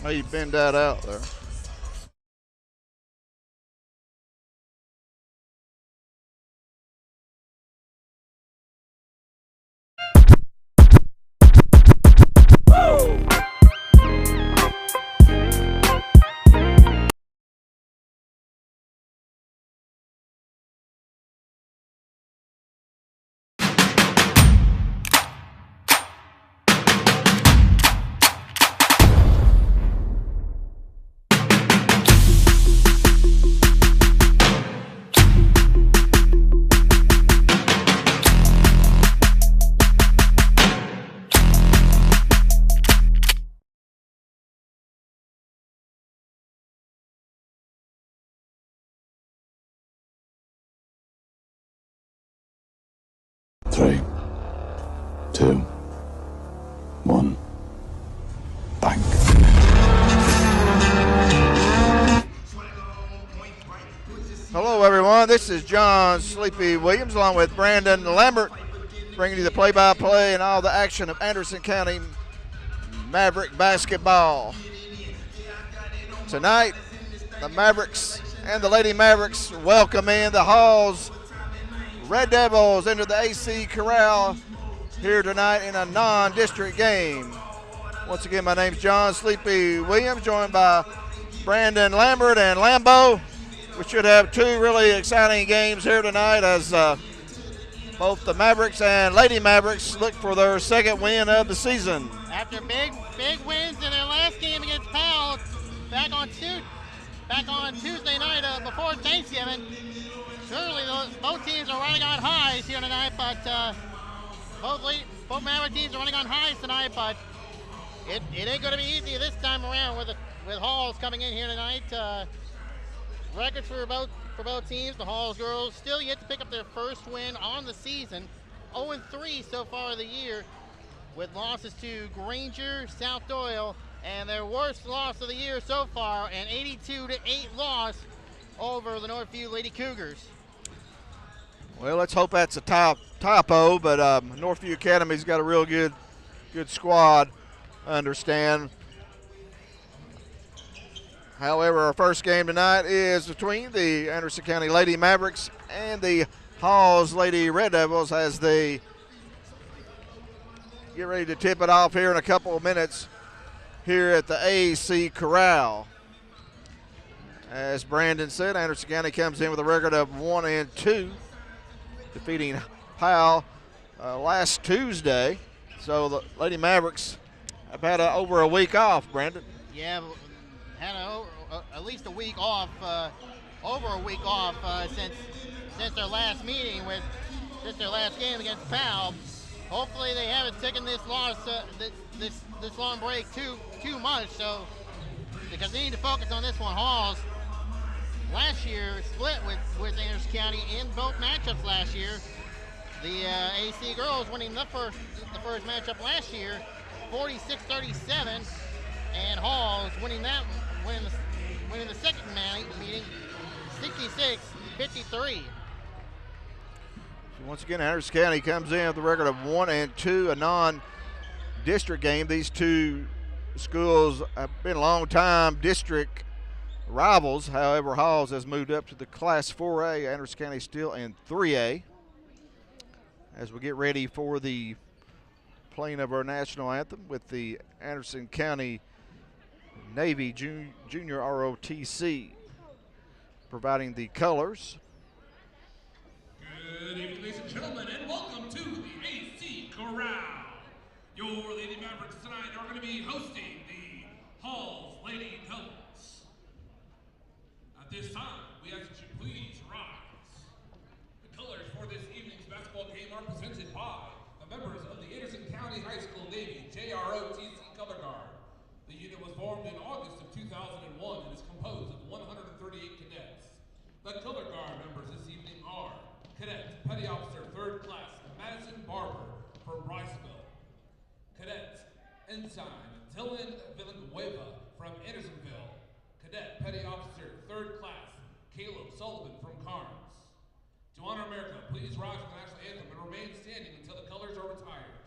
How you bend that out there? Three, two, one, bang. Hello, everyone. This is John Sleepy Williams along with Brandon Lambert, bringing you the play-by-play and all the action of Anderson County Maverick basketball. Tonight, the Mavericks and the Lady Mavericks welcome in the Halls Red Devils into the AC Corral here tonight in a non-district game. Once again, my name's John Sleepy Williams, joined by Brandon Lambert and Lambo. We should have two really exciting games here tonight as both the Mavericks and Lady Mavericks look for their second win of the season. After big wins in their last game against Powell back on Tuesday night before Thanksgiving, certainly both teams are running on highs here tonight, but both Maverick teams are running on highs tonight, but it ain't going to be easy this time around with Halls coming in here tonight. Records for both teams. The Halls girls still yet to pick up their first win on the season. 0-3 so far of the year, with losses to Granger, South Doyle, and their worst loss of the year so far, an 82-8 loss over the Northview Lady Cougars. Well, let's hope that's a typo, but Northview Academy's got a real good squad, I understand. However, our first game tonight is between the Anderson County Lady Mavericks and the Halls Lady Red Devils as they get ready to tip it off here in a couple of minutes here at the AC Corral. As Brandon said, Anderson County comes in with a record of 1-2, defeating Powell last Tuesday. So the Lady Mavericks have had over a week off, Brandon. Yeah, had at least a week off, over a week off since their last meeting since their last game against Powell. Hopefully they haven't taken this loss, this long break too much. So because they need to focus on this one. Halls last year split with Anderson County in both matchups last year. The AC girls winning the first matchup last year, 46-37, and Halls winning the second meeting, 66-53. Once again, Anderson County comes in with a record of 1-2, a non-district game. These two schools have been a long time district rivals. However, Halls has moved up to the Class 4A. Anderson County still in 3A. As we get ready for the playing of our national anthem with the Anderson County Navy Junior ROTC providing the colors. Good evening, ladies and gentlemen, and welcome to the AC Corral. Your Lady Mavericks tonight are going to be hosting the Halls Lady Devils. At this time, we ask that you please rise. The colors for this evening's basketball game are presented by the members of the Anderson County High School Navy JROTC Color Guard. The unit was formed in August of 2001 and is composed of 138 cadets. The Color Guard members this evening are Cadet Petty Officer 3rd Class Madison Barber from Riceville. Cadet Ensign Dylan Villanueva from Andersonville. Cadet Petty Officer 3rd Class Caleb Sullivan from Carnes. To honor America, please rise for the national anthem and remain standing until the colors are retired.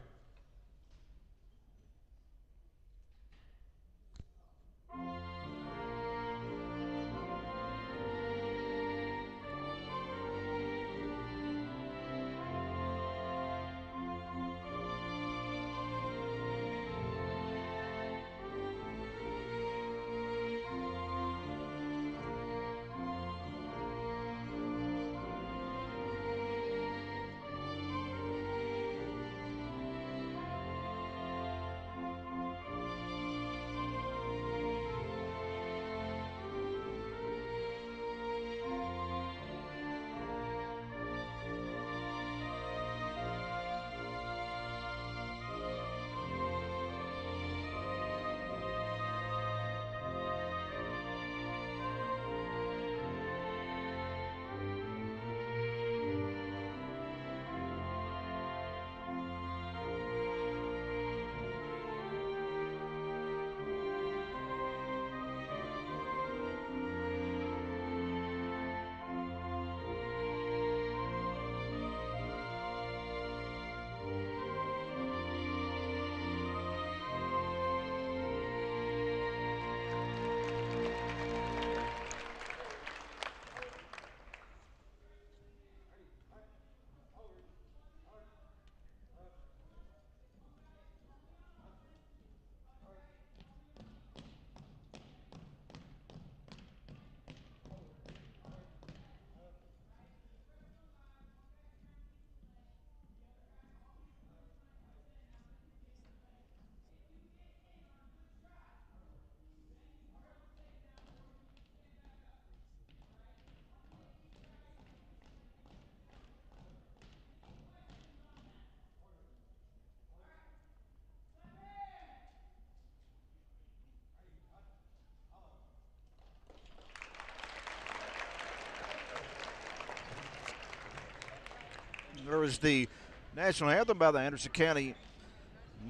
There is the national anthem by the Anderson County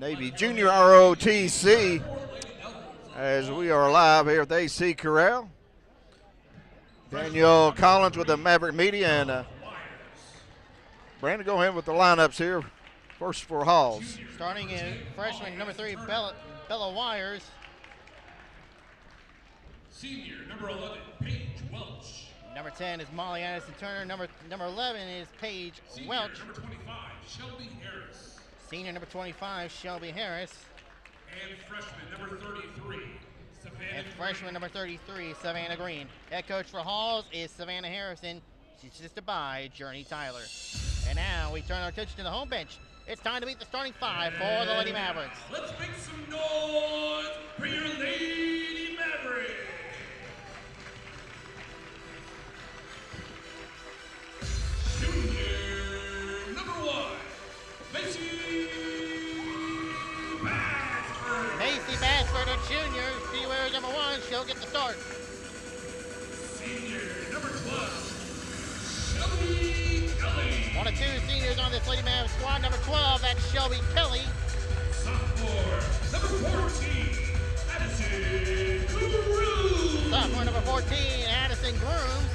Navy Junior ROTC as we are live here at the AC Corral. Daniel Collins with the Maverick Media, and Brandon, go ahead with the lineups here. First for Halls. Starting in freshman number 3, Bella Wires. Senior number 11, Paige Welch. Number 10 is Molly Addison Turner. Number 11 is Paige Senior Welch. number 25, Shelby Harris. Senior number 25, Shelby Harris. And freshman number 33, Savannah And freshman number 33, Savannah Green. Head coach for Halls is Savannah Harrison. She's assisted by Journey Tyler. And now we turn our attention to the home bench. It's time to meet the starting 5 for the Lady Mavericks. Let's make some noise for your Lady Mavericks. Junior number 1, Macy Basford. Macy Basford, a junior. She wears number 1. She'll get the start. Senior number 12, Shelby Kelly. One of 2 seniors on this Lady Mavericks squad. Number 12, that's Shelby Kelly. Sophomore number 14, Addison Grooms. Sophomore number 14, Addison Grooms.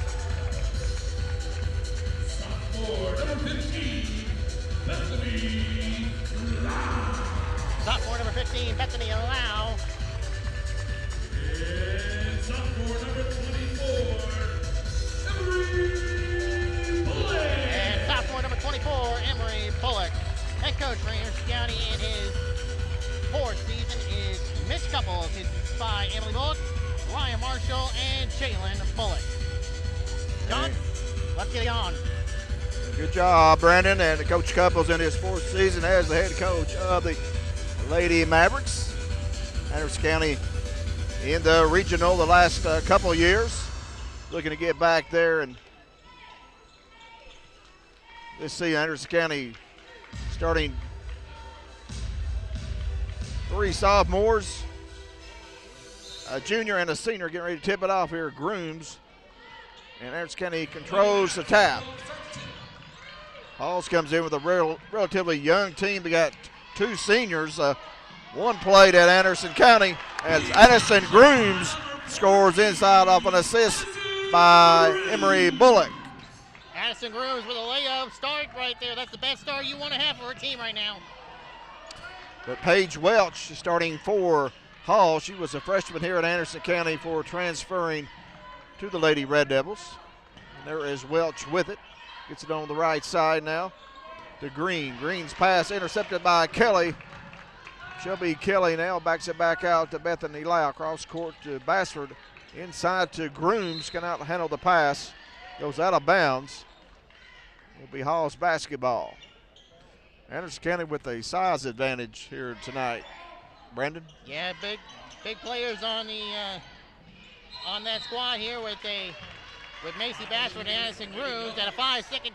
Sophomore number 15, Bethany Lau. Sophomore number 15, Bethany Lau. And sophomore number 24, Emery Bullock. And sophomore number 24, Emery Bullock. Head coach for Anderson County in his 4th season is Mitch Couples. He's by Emily Bullock, Ryan Marshall, and Jalen Bullock. John, let's get it on. Good job, Brandon. And Coach Couples in his 4th season as the head coach of the Lady Mavericks. Anderson County in the regional the last couple years. Looking to get back there. And let's see, Anderson County starting 3 sophomores, a junior and a senior getting ready to tip it off here. Grooms. And Anderson County controls the tap. Halls comes in with a relatively young team. They got 2 seniors. One played at Anderson County as Addison Grooms scores inside off an assist by Emery Bullock. Addison Grooms with a layup start right there. That's the best start you want to have for a team right now. But Paige Welch starting for Hall. She was a freshman here at Anderson County before transferring to the Lady Red Devils. And there is Welch with it. Gets it on the right side now to Green. Green's pass intercepted by Kelly. Shelby Kelly now backs it back out to Bethany Lau. Cross court to Bassford. Inside to Grooms. Cannot handle the pass. Goes out of bounds. It'll be Hall's basketball. Anderson County with a size advantage here tonight. Brandon? Yeah, big players on the on that squad here with Macy Bassford and Addison Grooms at a 5-second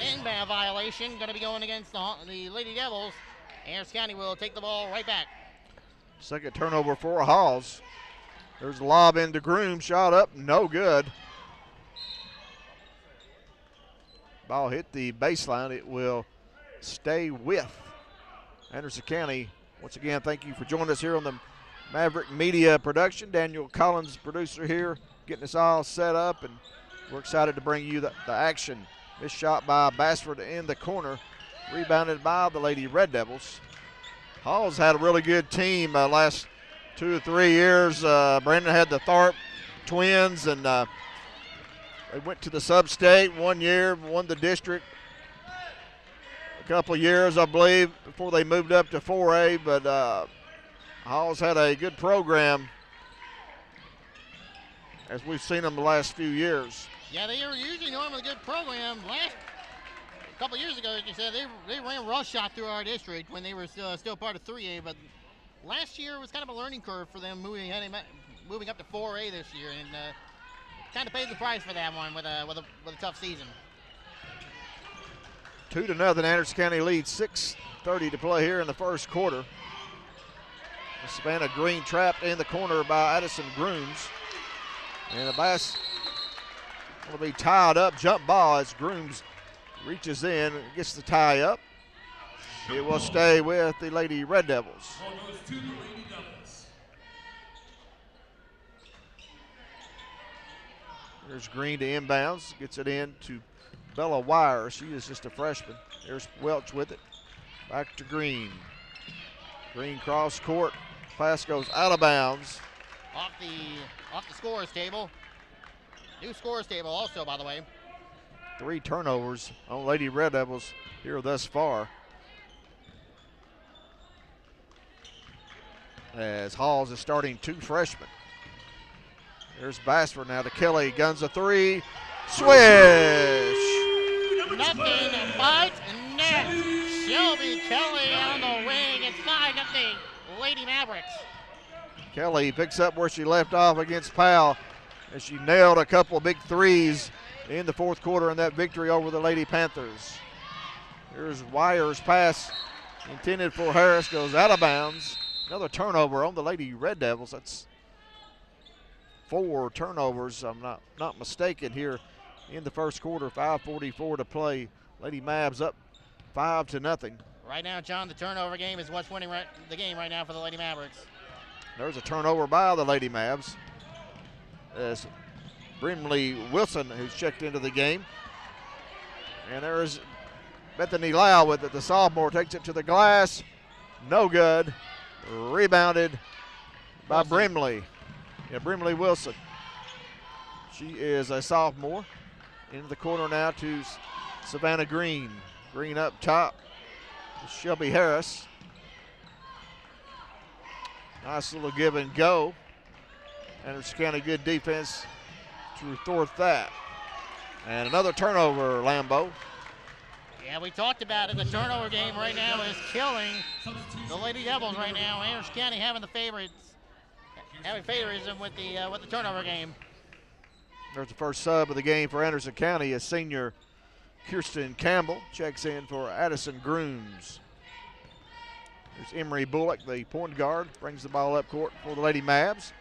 inbound violation. Going to be going against the Lady Devils. Anderson County will take the ball right back. Second turnover for Halls. There's a lob into Grooms. Shot up, no good. Ball hit the baseline. It will stay with Anderson County. Once again, thank you for joining us here on the Maverick Media production. Daniel Collins, producer here, getting us all set up, and we're excited to bring you the action. This shot by Bassford in the corner, rebounded by the Lady Red Devils. Hall's had a really good team last 2 or 3 years. Brandon had the Tharp twins, and they went to the sub-state 1 year, won the district a couple of years, I believe, before they moved up to 4A, but Hall's had a good program as we've seen them the last few years. Yeah, they were usually normally a good program. A couple years ago, like you said, they ran rush shot through our district when they were still part of 3A, but last year was kind of a learning curve for them moving up to 4A this year, and kind of paid the price for that one with a tough season. 2-0, Anderson County leads. 6:30 to play here in the first quarter. Savannah Green trapped in the corner by Addison Grooms. And the pass will be tied up. Jump ball as Grooms reaches in, gets the tie up. It will stay with the Lady Red Devils. Ball goes to the Lady Devils. There's Green to inbounds, gets it in to Bella Wire. She is just a freshman. There's Welch with it. Back to Green. Green cross court. Pass goes out of bounds. Off the scorers table. New scorers table also, by the way. 3 turnovers on Lady Red Devils here thus far. As Halls is starting 2 freshmen. There's Bassford now to Kelly. Guns a 3. Swish! Nothing but net. Shelby Kelly on the wing. It's 5-0 Lady Mavericks. Kelly picks up where she left off against Powell as she nailed a couple of big threes in the fourth quarter in that victory over the Lady Panthers. Here's Wire's pass intended for Harris, goes out of bounds. Another turnover on the Lady Red Devils. That's 4 turnovers, I'm not mistaken, here in the first quarter. 5:44 to play. Lady Mavs up 5-0. Right now, John, the turnover game is what's winning the game right now for the Lady Mavericks. There's a turnover by the Lady Mavs. As Brimley Wilson, who's checked into the game. And there is Bethany Lau with it. The sophomore takes it to the glass. No good. Rebounded by Brimley. Yeah, Brimley Wilson. She is a sophomore. Into the corner now to Savannah Green. Green up top. Shelby Harris. Nice little give and go. And it's kind of good defense to thwart that. And another turnover, Lambeau. Yeah, we talked about it. The turnover game right now is killing the Lady Devils right now. Anderson County having favoritism with the turnover game. There's the first sub of the game for Anderson County as senior Kirsten Campbell checks in for Addison Grooms. There's Emery Bullock, the point guard, brings the ball up court for the Lady Mavs.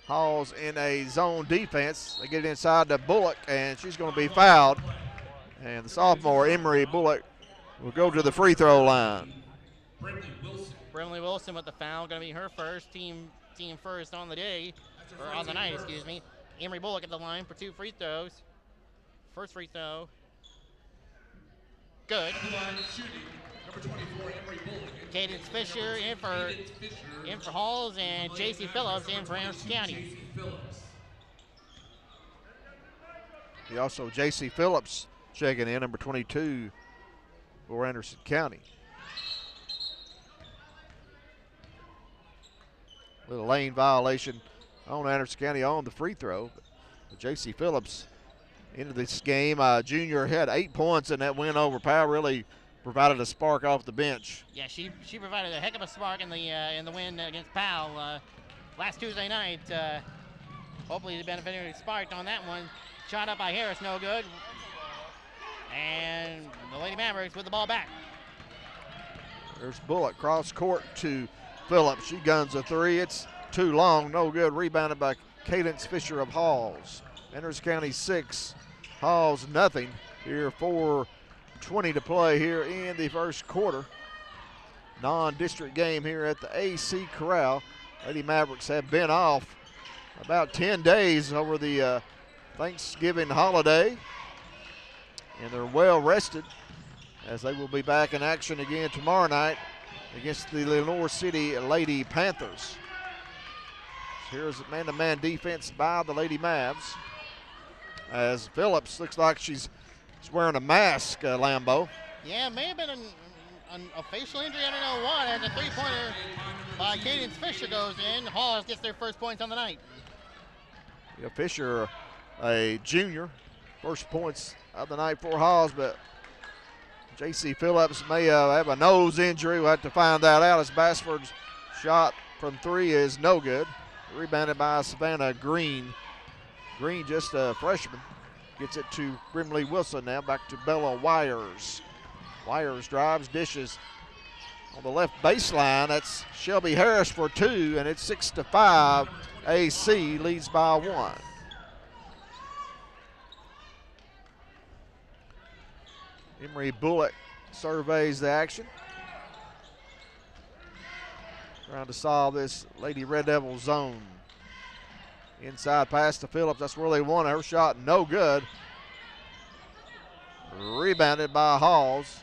Halls in a zone defense. They get it inside to Bullock, and she's going to be fouled. And the sophomore, Emery Bullock, will go to the free throw line. Brimley Wilson with the foul, going to be her first, team first on the day, or on the night, excuse me. Emery Bullock at the line for 2 free throws. First free throw. Good. Cadence Fisher in for Halls, and J.C. Phillips in for Anderson County. Also J.C. Phillips checking in, number 22 for Anderson County. Little lane violation on Anderson County on the free throw. J.C. Phillips into this game. Junior had 8 points in that win over Powell. Really provided a spark off the bench. Yeah, she provided a heck of a spark in the win against Powell last Tuesday night. Hopefully the beneficiary sparked on that one. Shot up by Harris, no good. And the Lady Mavericks with the ball back. There's Bullock cross court to Phillips. She guns a 3. It's too long, no good. Rebounded by Cadence Fisher of Halls. Anderson County 6, Halls nothing. Here 4:20 to play here in the first quarter. Non-district game here at the AC Corral. Lady Mavericks have been off about 10 days over the Thanksgiving holiday. And they're well rested as they will be back in action again tomorrow night against the Lenore City Lady Panthers. Here's man-to-man defense by the Lady Mavs. As Phillips looks like she's wearing a mask, Lambeau. Yeah, it may have been a facial injury, I don't know what, as a 3-pointer by Cadence Fisher goes in. Halls gets their first points on the night. Yeah, Fisher, a junior, first points of the night for Halls, but J.C. Phillips may have a nose injury. We'll have to find that out as Bassford's shot from 3 is no good. Rebounded by Savannah Green. Green, just a freshman, gets it to Brimley Wilson now. Back to Bella Wires. Wires drives, dishes on the left baseline. That's Shelby Harris for 2, and it's 6-5. AC leads by 1. Emery Bullock surveys the action. Trying to solve this Lady Red Devil zone. Inside pass to Phillips. That's where they want it. Her shot no good. Rebounded by Halls.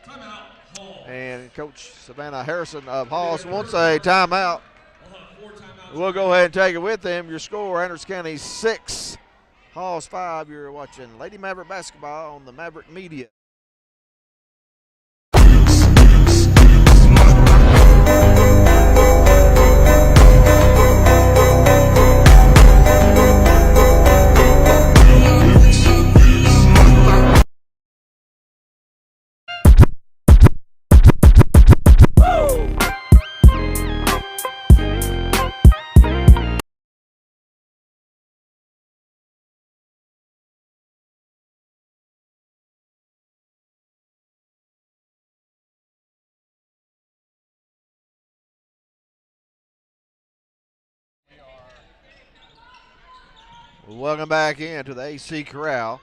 Timeout, Halls. And Coach Savannah Harrison of Halls wants a timeout. We'll have 4 timeouts. We'll go ahead and take it with them. Your score, Anderson County 6, Halls 5. You're watching Lady Maverick basketball on the Maverick Media. Welcome back into the AC Corral.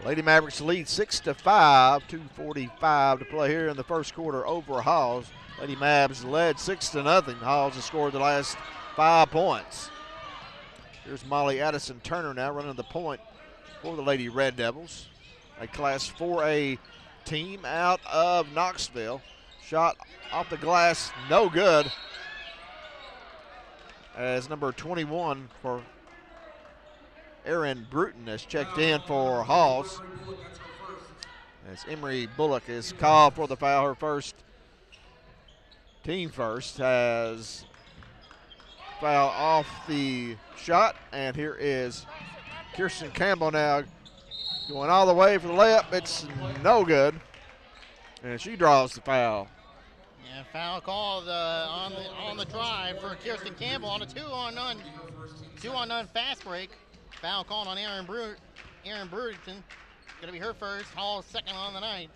Lady Mavericks lead 6-5, 2:45 to play here in the first quarter over Halls. Lady Mavs led 6-0. Halls has scored the last 5 points. Here's Molly Addison Turner now running the point for the Lady Red Devils. A Class 4A team out of Knoxville. Shot off the glass, no good. As number 21 for Erin Bruton has checked in for Halls. As Emery Bullock is called for the foul, her first, team first, has foul off the shot. And here is Kirsten Campbell now going all the way for the layup. It's no good. And she draws the foul. Yeah, foul called on the drive for Kirsten Campbell on a 2-on-none fast break. Foul called on Erin Bruton. Going to be her first. Hall second on the night.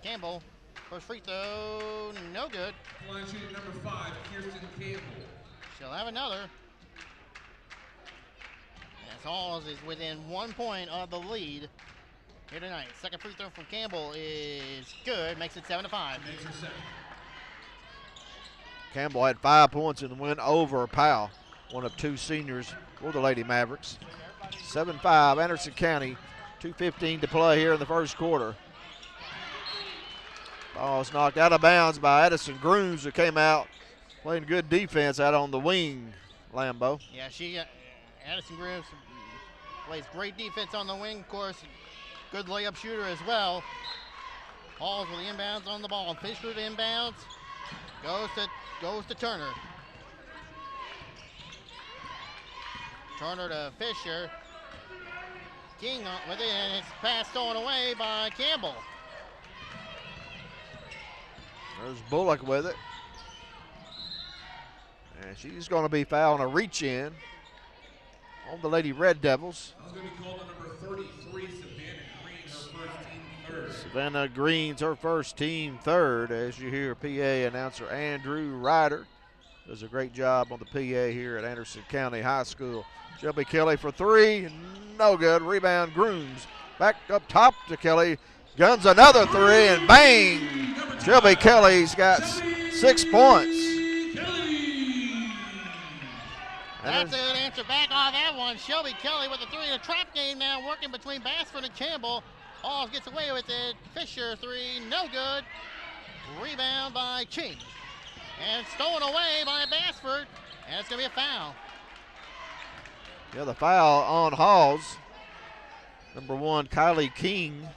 Campbell, first free throw, no good. Line shooting number 5, Kirsten Campbell. She'll have another. As Halls is within 1 point of the lead here tonight. Second free throw from Campbell is good. Makes it 7-5. Makes her second. Campbell had 5 points in the win over Powell, one of 2 seniors for the Lady Mavericks. 7-5, Anderson County, 2:15 to play here in the first quarter. Ball is knocked out of bounds by Addison Grooms, who came out playing good defense out on the wing, Lambeau. Yeah, Addison Grooms plays great defense on the wing, of course. Good layup shooter as well. Halls with the inbounds on the ball. Fisher to inbounds. Goes to Turner. Turner to Fisher. King with it, and it's pass stolen away by Campbell. There's Bullock with it. And she's going to be fouled on a reach in on the Lady Red Devils. That's going to be called on number 33, Savannah Green, her first team third. Savannah Green's her first team third, as you hear PA announcer Andrew Ryder does a great job on the PA here at Anderson County High School. Shelby Kelly for 3, no good. Rebound Grooms. Back up top to Kelly. Guns another 3 and bang! Shelby Kelly's got 6 points. That's a good answer back on that one. Shelby Kelly with the 3 in a trap game now, working between Bassford and Campbell. Halls gets away with it. Fisher 3, no good. Rebound by King. And stolen away by Bassford. And it's going to be a foul. Yeah, the foul on Halls. Number 1, Kylie King.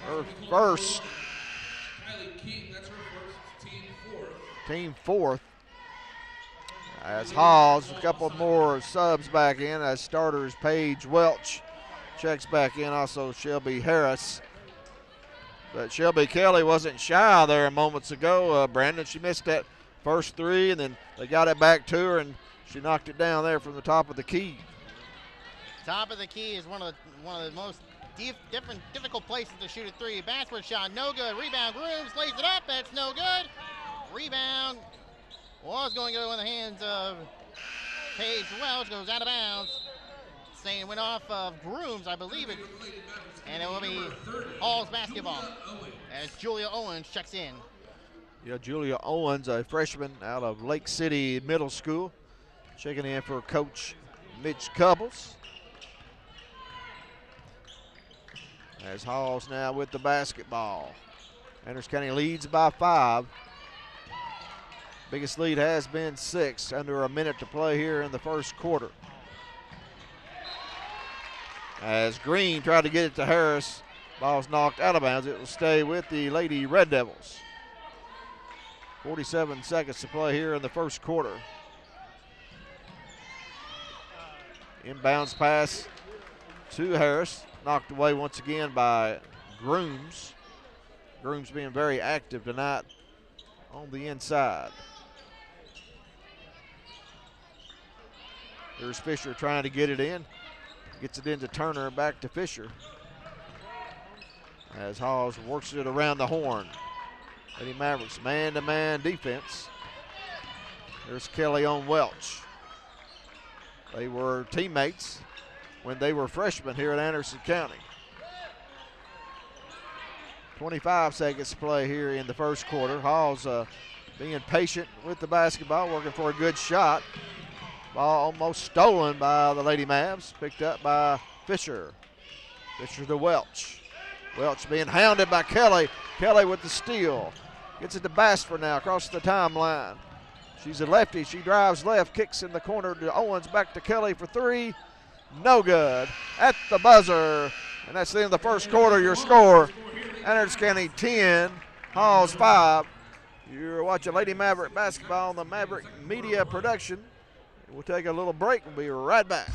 Her first. Kylie King, that's her first, team 4th. Team 4th. As Halls, a couple more subs back in as starters. Paige Welch checks back in, also Shelby Harris. But Shelby Kelly wasn't shy there moments ago, Brandon. She missed that first 3, and then they got it back to her, and she knocked it down there from the top of the key. Top of the key is one of the most difficult places to shoot a 3. Bassford shot, no good. Rebound, Grooms lays it up. That's no good. Rebound was going to go in the hands of Paige Welch. Goes out of bounds. saying it went off of Grooms, I believe it. And it will be Hall's basketball as Julia Owens checks in. Yeah, Julia Owens, a freshman out of Lake City Middle School, checking in for Coach Mitch Couples. As Halls now with the basketball. Anderson County leads by 5. Biggest lead has been 6, under a minute to play here in the first quarter. As Green tried to get it to Harris, ball's knocked out of bounds. It will stay with the Lady Red Devils. 47 seconds to play here in the first quarter. Inbounds pass to Harris, knocked away once again by Grooms. Grooms being very active tonight on the inside. Here's Fisher trying to get it in. Gets it into Turner, back to Fisher. As Halls works it around the horn. Lady Mavericks man-to-man defense. There's Kelly on Welch. They were teammates when they were freshmen here at Anderson County. 25 seconds to play here in the first quarter. Halls being patient with the basketball, working for a good shot. Ball almost stolen by the Lady Mavs, picked up by Fisher. Fisher to Welch. Welch being hounded by Kelly. Kelly with the steal. Gets it to Basford now across the timeline. She's a lefty. She drives left, kicks in the corner to Owens, back to Kelly for 3. No good at the buzzer. And that's the end of the first quarter. Your score, Anderson County 10, Halls 5. You're watching Lady Maverick basketball on the Maverick Media Production. We'll take a little break. We'll be right back.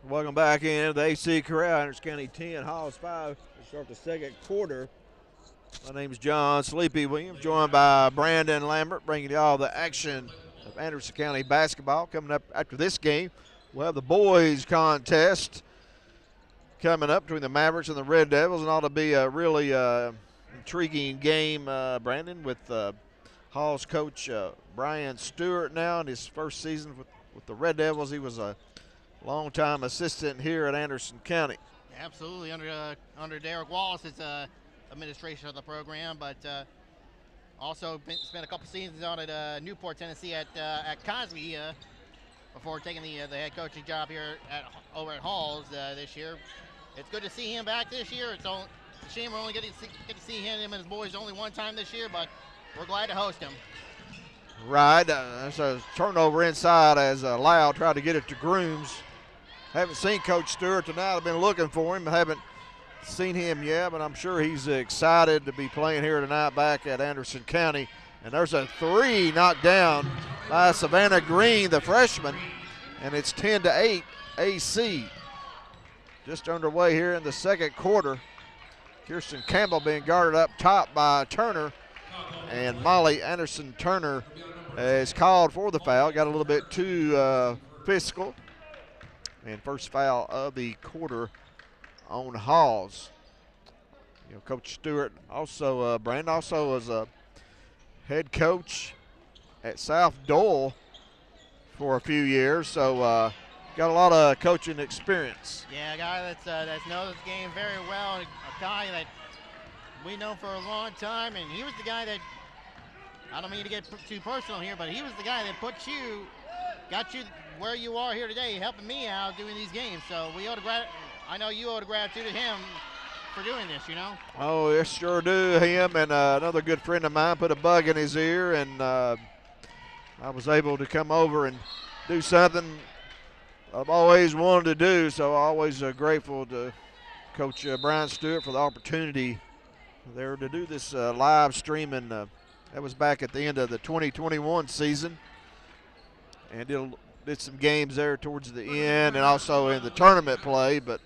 Welcome back into the AC Corral, Anderson County 10, Halls 5. We start the second quarter. My name is John Sleepy Williams, joined by Brandon Lambert, bringing you all the action of Anderson County basketball. Coming up after this game, we'll have the boys contest coming up between the Mavericks and the Red Devils, and ought to be a really intriguing game, Brandon, with Halls coach Brian Stewart now in his first season with the Red Devils. He was a longtime assistant here at Anderson County. Absolutely, under Derek Wallace's administration of the program, but also spent a couple seasons on at Newport, Tennessee at Cosby before taking the head coaching job here over at Halls this year. It's good to see him back this year. It's a shame we're only getting to see him and his boys only one time this year, but we're glad to host him. Right, there's a turnover inside as Lau tried to get it to Grooms. Haven't seen Coach Stewart tonight. I've been looking for him. Haven't seen him yet, but I'm sure he's excited to be playing here tonight back at Anderson County. And there's a 3 knocked down by Savannah Green, the freshman, and it's 10-8 AC. Just underway here in the second quarter. Kirsten Campbell being guarded up top by Turner, and Molly Anderson Turner is called for the foul. Got a little bit too physical. And first foul of the quarter on Halls. You know, Coach Stewart also, Brandon also was a head coach at South Dole for a few years, so got a lot of coaching experience. Yeah, a guy that knows the game very well, a guy that we know for a long time, and he was the guy that I don't mean to get too personal here, but he was the guy that got you where you are here today, helping me out doing these games. So I know you owe the gratitude to him for doing this, you know? Oh, yes, sure do. Him and another good friend of mine put a bug in his ear, and I was able to come over and do something I've always wanted to do. So always grateful to Coach Brian Stewart for the opportunity there to do this live streaming. That was back at the end of the 2021 season, and did some games there towards the end and also in the tournament play. But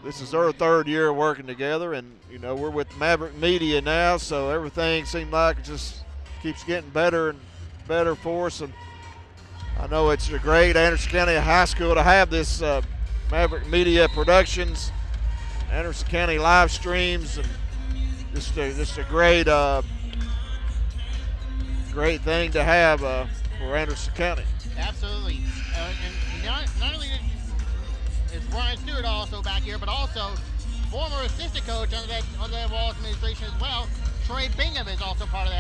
this is our third year working together, and we're with Maverick Media now, so everything seemed like it just keeps getting better and better for us. And I know it's a great Anderson County High School to have this Maverick Media Productions, Anderson County live streams, and just a great great thing to have for Anderson County. Absolutely, and not only is Brian Stewart also back here, but also former assistant coach under that Wallace administration as well. Trey Bingham is also part of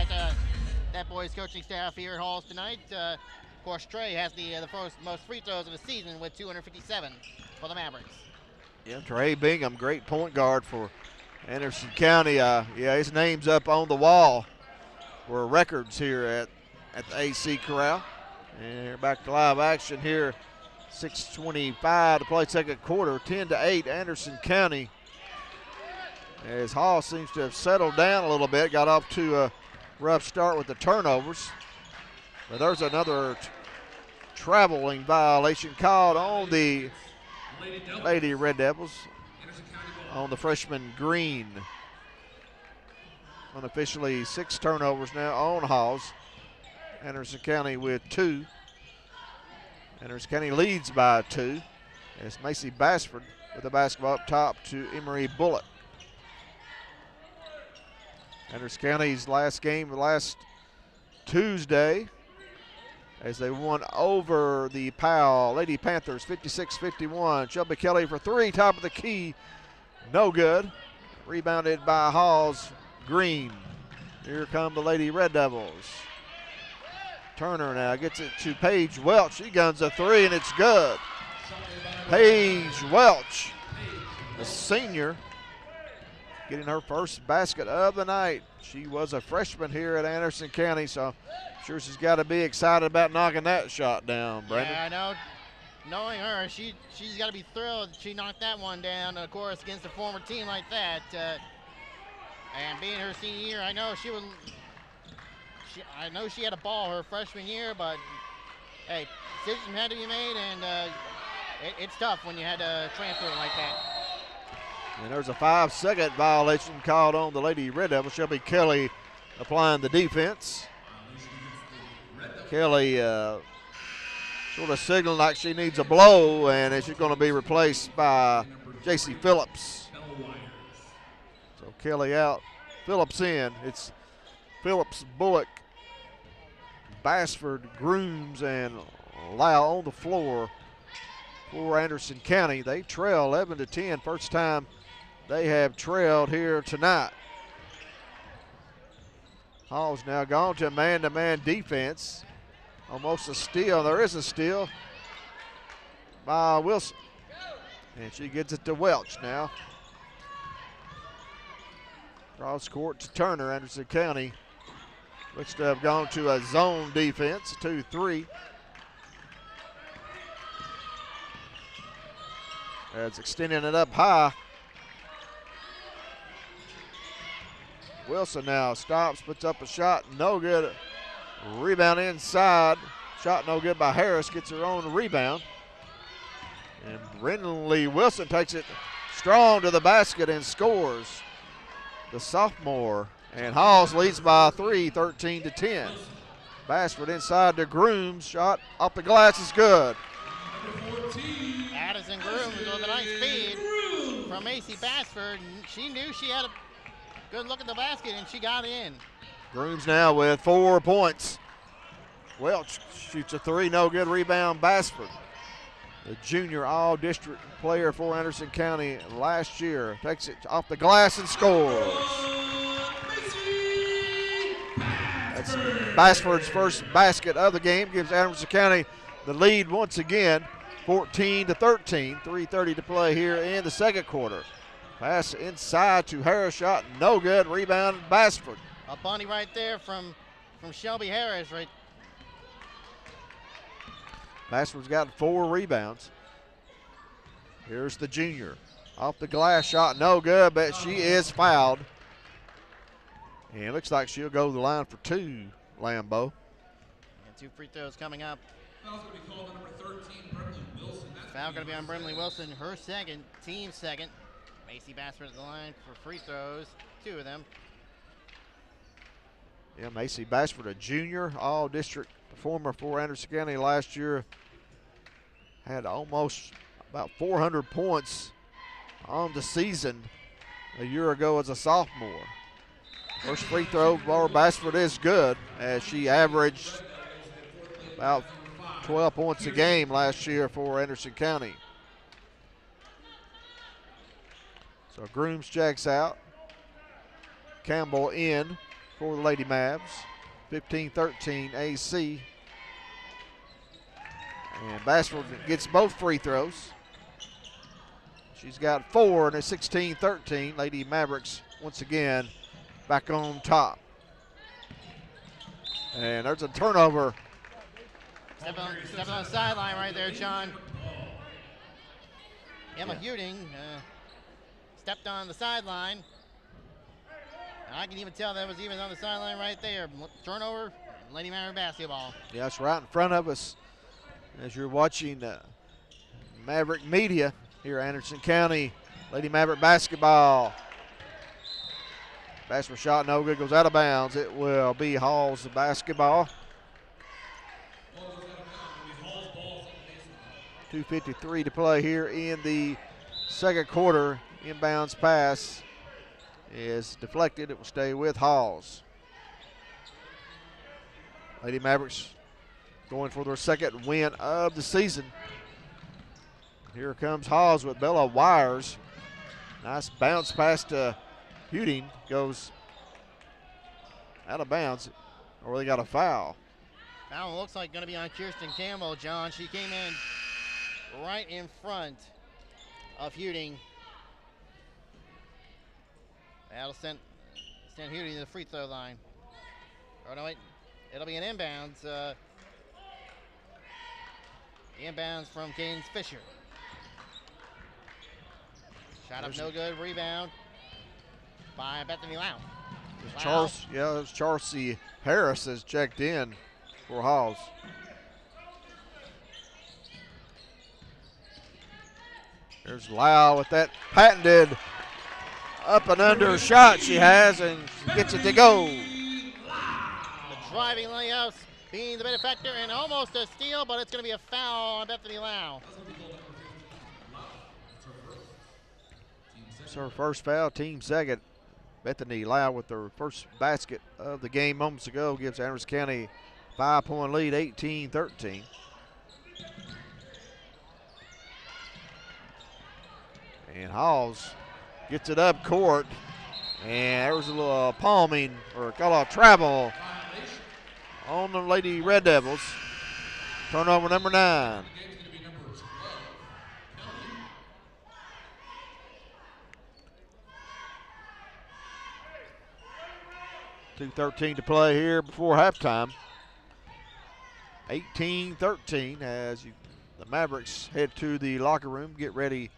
that boys coaching staff here at Halls tonight. Of course, Trey has the most free throws of the season with 257 for the Mavericks. Yeah, Trey Bingham, great point guard for Anderson County. Yeah, his name's up on the wall for records here at the AC Corral. And we're back to live action here. 6:25 to play second quarter, 10-8 Anderson County. As Hall seems to have settled down a little bit, got off to a rough start with the turnovers. But there's another traveling violation called on the Lady Red Devils on the freshman Green. Unofficially 6 turnovers now on Halls. Anderson County with 2. Anderson County leads by 2. And it's Macy Bassford with the basketball up top to Emery Bullock. Anderson County's last game last Tuesday as they won over the Powell Lady Panthers 56-51. Shelby Kelly for 3, top of the key. No good. Rebounded by Halls Green. Here come the Lady Red Devils. Turner now gets it to Paige Welch. She guns a 3 and it's good. Paige Welch, the senior, getting her first basket of the night. She was a freshman here at Anderson County, so I'm sure she's got to be excited about knocking that shot down, Brandon. Yeah, I know. Knowing her, she's got to be thrilled she knocked that one down, of course, against a former team like that. And being her senior year, I know she had a ball her freshman year, but hey, decision had to be made, and it's tough when you had to transfer it like that. And there's a 5-second violation called on the Lady Red Devils. Shelby Kelly applying the defense. Kelly sort of signaling like she needs a blow, and she's going to be replaced by J.C. Phillips. So Kelly out, Phillips in. It's Phillips, Bullock, Bassford, Grooms, and Lau on the floor for Anderson County. They trail 11-10. First time they have trailed here tonight. Hall's now gone to man-to-man defense. Almost a steal. There is a steal by Wilson. And she gets it to Welch now. Cross court to Turner. Anderson County looks to have gone to a zone defense, 2-3. As extending it up high. Wilson now stops, puts up a shot, no good. Rebound inside. Shot no good by Harris, gets her own rebound. And Brindley Wilson takes it strong to the basket and scores. The sophomore. And Halls leads by 3, 13-10. Bassford inside to Grooms. Shot off the glass is good. Addison Grooms with a nice feed from Macy Bassford. She knew she had a good look at the basket, and she got in. Grooms now with 4 points. Welch shoots a 3, no good. Rebound Bassford, the junior all-district player for Anderson County last year. Takes it off the glass and scores. That's Bassford's first basket of the game. Gives Anderson County the lead once again, 14-13. 3:30 to play here in the second quarter. Pass inside to Harris, shot no good. Rebound Bassford. A bunny right there from Shelby Harris. Right. Bassford's got 4 rebounds. Here's the junior. Off the glass shot, no good, but she is fouled. And it looks like she'll go to the line for 2, Lambeau. And 2 free throws coming up. Foul's going to be called on number 13, Brimley Wilson. Foul going to be on Brimley Wilson, her second, team second. Macy Bassford at the line for free throws, 2 of them. Yeah, Macy Bassford, a junior, all-district performer for Anderson County last year. Had almost about 400 points on the season a year ago as a sophomore. First free throw for Bassford is good, as she averaged about 12 points a game last year for Anderson County. So Grooms checks out. Campbell in for the Lady Mavs. 15-13 AC. And Bassford gets both free throws. She's got 4, and it's 16-13. Lady Mavericks once again back on top. And there's a turnover. Step on the sideline right there, John. Emma Huding stepped on the sideline. And I can even tell that was even on the sideline right there. Turnover, Lady Maverick basketball. Yeah, it's right in front of us as you're watching Maverick Media here at Anderson County. Lady Maverick basketball. Bassford shot no good, goes out of bounds. It will be Hall's basketball. 2:53 to play here in the second quarter. Inbounds pass is deflected. It will stay with Halls. Lady Mavericks going for their second win of the season. Here comes Halls with Bella Wires. Nice bounce pass to Huding. Goes out of bounds, or they got a foul. Foul looks like going to be on Kirsten Campbell, John. She came in right in front of Huding. That'll send Huding to the free throw line. Oh, no, wait. It'll be an inbounds. Inbounds from Cadence Fisher. Shot up no good. Rebound by Bethany Lau. It was Chelsea Harris has checked in for Halls. There's Lau with that patented up and under shot she has, and gets it to go. The driving layups being the benefactor, and almost a steal, but it's going to be a foul on Bethany Lau. It's her first foul, team second. Bethany Lau with her first basket of the game moments ago gives Anderson County 5-point lead, 18-13. And Halls gets it up court, and there was a little palming, or call it travel, on the Lady Red Devils. Turnover number 9. 2:13 to play here before halftime. 18-13 as the Mavericks head to the locker room, get ready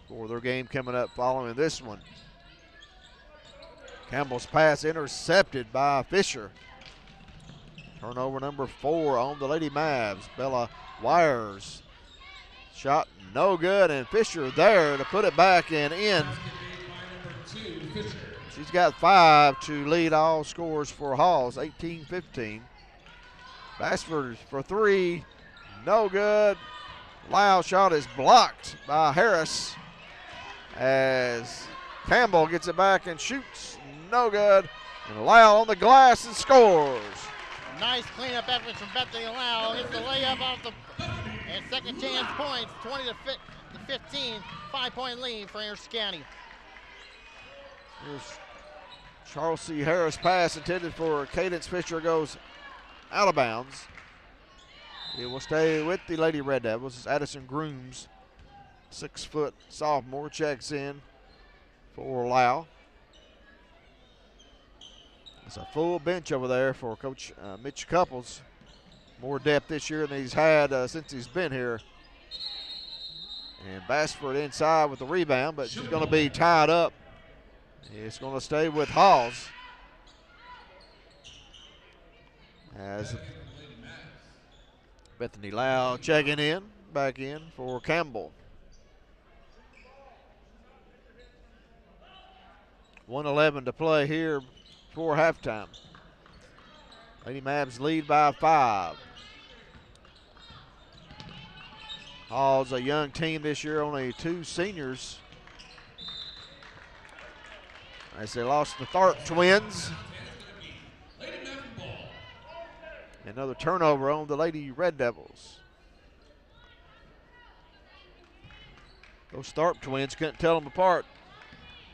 for their game coming up following this one. Campbell's pass intercepted by Fisher. Turnover number 4 on the Lady Mavs. Bella Wires. Shot no good, and Fisher there to put it back and in. She's got 5 to lead all scores for Halls, 18-15. Bassford for 3, no good. Lau shot is blocked by Harris as Campbell gets it back and shoots, no good. And Lau on the glass and scores. Nice cleanup effort from Bethany Lau. Gets the layup off the and second chance points, 20-15, 5-point lead for Anderson County. Here's Charles C. Harris pass intended for Cadence Fisher goes out of bounds. It will stay with the Lady Red Devils. Addison Grooms, 6-foot sophomore, checks in for Lau. It's a full bench over there for Coach Mitch Couples. More depth this year than he's had since he's been here. And Bassford inside with the rebound, but she's going to be tied up. It's going to stay with Halls. As Bethany Lau checking in, back in for Campbell. 1:11 to play here before halftime. Lady Mavs lead by 5. Hall's a young team this year, only 2 seniors. As they lost the Tharp twins. Another turnover on the Lady Red Devils. Those Tharp twins couldn't tell them apart.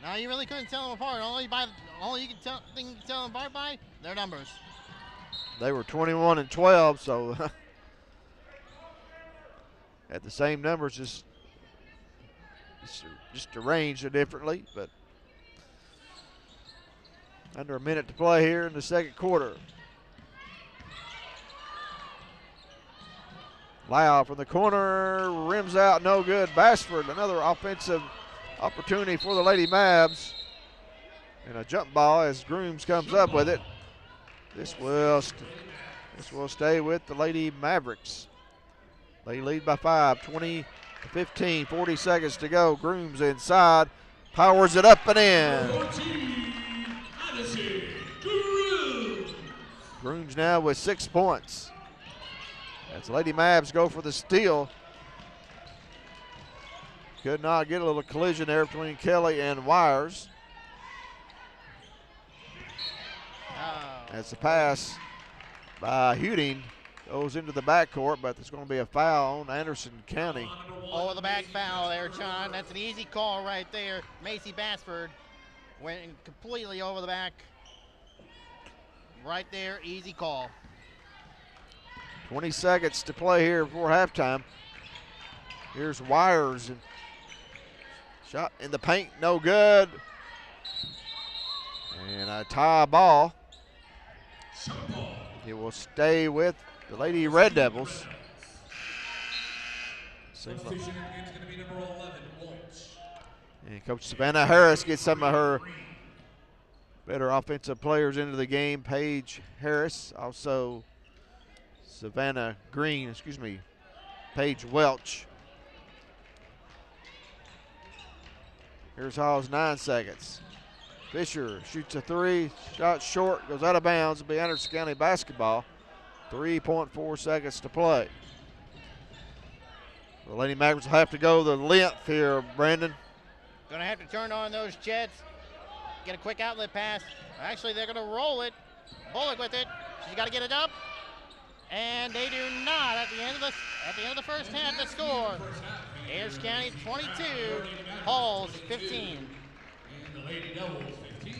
No, you really couldn't tell them apart. Only you can tell them apart by their numbers. They were 21 and 12, so at the same numbers, just arranged differently. But under a minute to play here in the second quarter. Lau from the corner, rims out, no good. Bassford, another offensive opportunity for the Lady Mavs. And a jump ball as Grooms comes up with it. This will stay with the Lady Mavericks. They lead by 5, 20-15, 40 seconds to go. Grooms inside, powers it up and in. Grooms now with 6 points. As the Lady Mavs go for the steal. Could not get a little collision there between Kelly and Wires. As the pass by Huding goes into the backcourt, but there's going to be a foul on Anderson County. Oh, the back foul there, John. That's an easy call right there. Macy Bassford went completely over the back. Right there, easy call. 20 seconds to play here before halftime. Here's Wires. And shot in the paint, no good. And a tie ball. It will stay with the Lady Red Devils. And Coach Savannah Harris gets some of her better offensive players into the game. Paige Harris, also Paige Welch. Here's Hall's 9 seconds. Fisher shoots a 3, shot short, goes out of bounds. It'll be Anderson County basketball. 3.4 seconds to play. The Lady Mavericks will have to go the length here, Brandon. Gonna have to turn on those jets. Get a quick outlet pass. Actually, they're gonna roll it. Bullock with it. She's got to get it up. And they do not at the end of the first half to score. Anderson County 22, Halls 15. And the Lady Devils 15.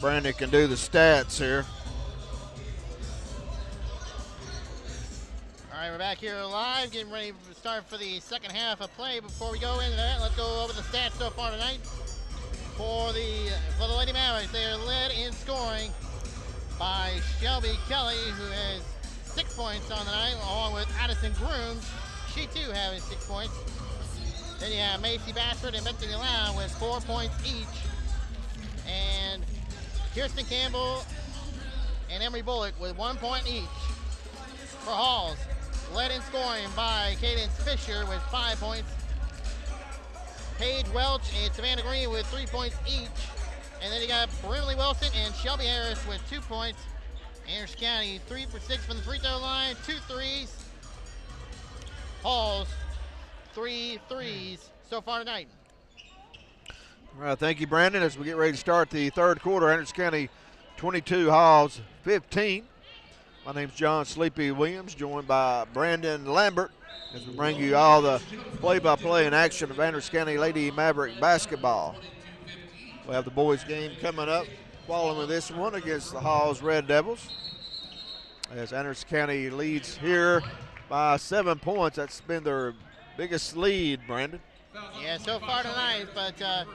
Brandon can do the stats here. All right, we're back here live, getting ready to start for the second half of play. Before we go into that, let's go over the stats so far tonight. For the Lady Mavericks, they are led in scoring by Shelby Kelly, who has 6 points on the night, along with Addison Grooms. She too having 6 points. Then you have Macy Bassford and Bethany Lau with 4 points each. And Kirsten Campbell and Emery Bullock with 1 point each. For Halls, led in scoring by Cadence Fisher with 5 points. Paige Welch and Savannah Green with 3 points each. And then you got Brimley Wilson and Shelby Harris with 2 points. Anderson County 3 for 6 from the free throw line, 2 threes. Halls 3 threes so far tonight. All right, thank you, Brandon. As we get ready to start the third quarter, Anderson County 22, Halls 15. My name's John Sleepy Williams, joined by Brandon Lambert, as we bring you all the play-by-play and action of Anderson County Lady Maverick basketball. We'll have the boys' game coming up following this one against the Halls Red Devils. As Anderson County leads here by 7 points. That's been their biggest lead, Brandon. Yeah, so far tonight, but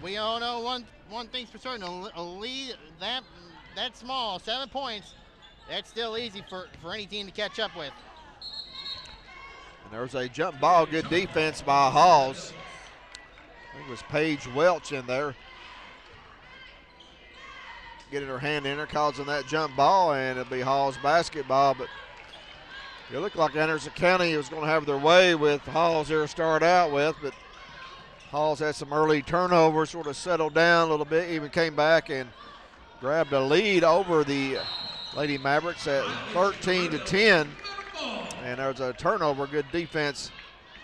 we all know one thing's for certain, a lead that small, 7 points, that's still easy for any team to catch up with. And there's a jump ball, good defense by Halls. I think it was Paige Welch in there. Getting her hand in there, causing that jump ball, and it'll be Halls basketball. But it looked like Anderson County was going to have their way with Halls here to start out with, but Halls had some early turnovers, sort of settled down a little bit, even came back and grabbed a lead over the Lady Mavericks at 13-10. And there's a turnover, good defense,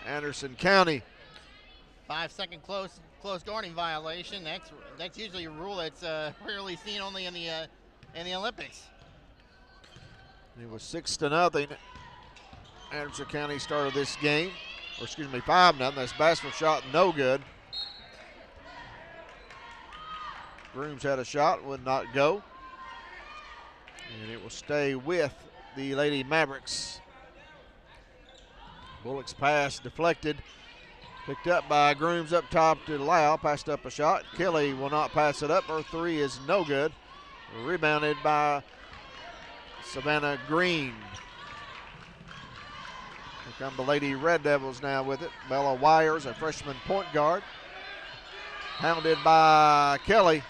Anderson County. 5-second close guarding violation. That's usually a rule that's rarely seen only in the Olympics. It was 6-0. Anderson County started this game, or excuse me, 5-0. That's Bassford shot, no good. Grooms had a shot, would not go. And it will stay with the Lady Mavericks. Bullock's pass deflected. Picked up by Grooms up top to Lau. Passed up a shot. Kelly will not pass it up. Her three is no good. Rebounded by Savannah Green. Here come the Lady Red Devils now with it. Bella Wires, a freshman point guard. Hounded by Kelly.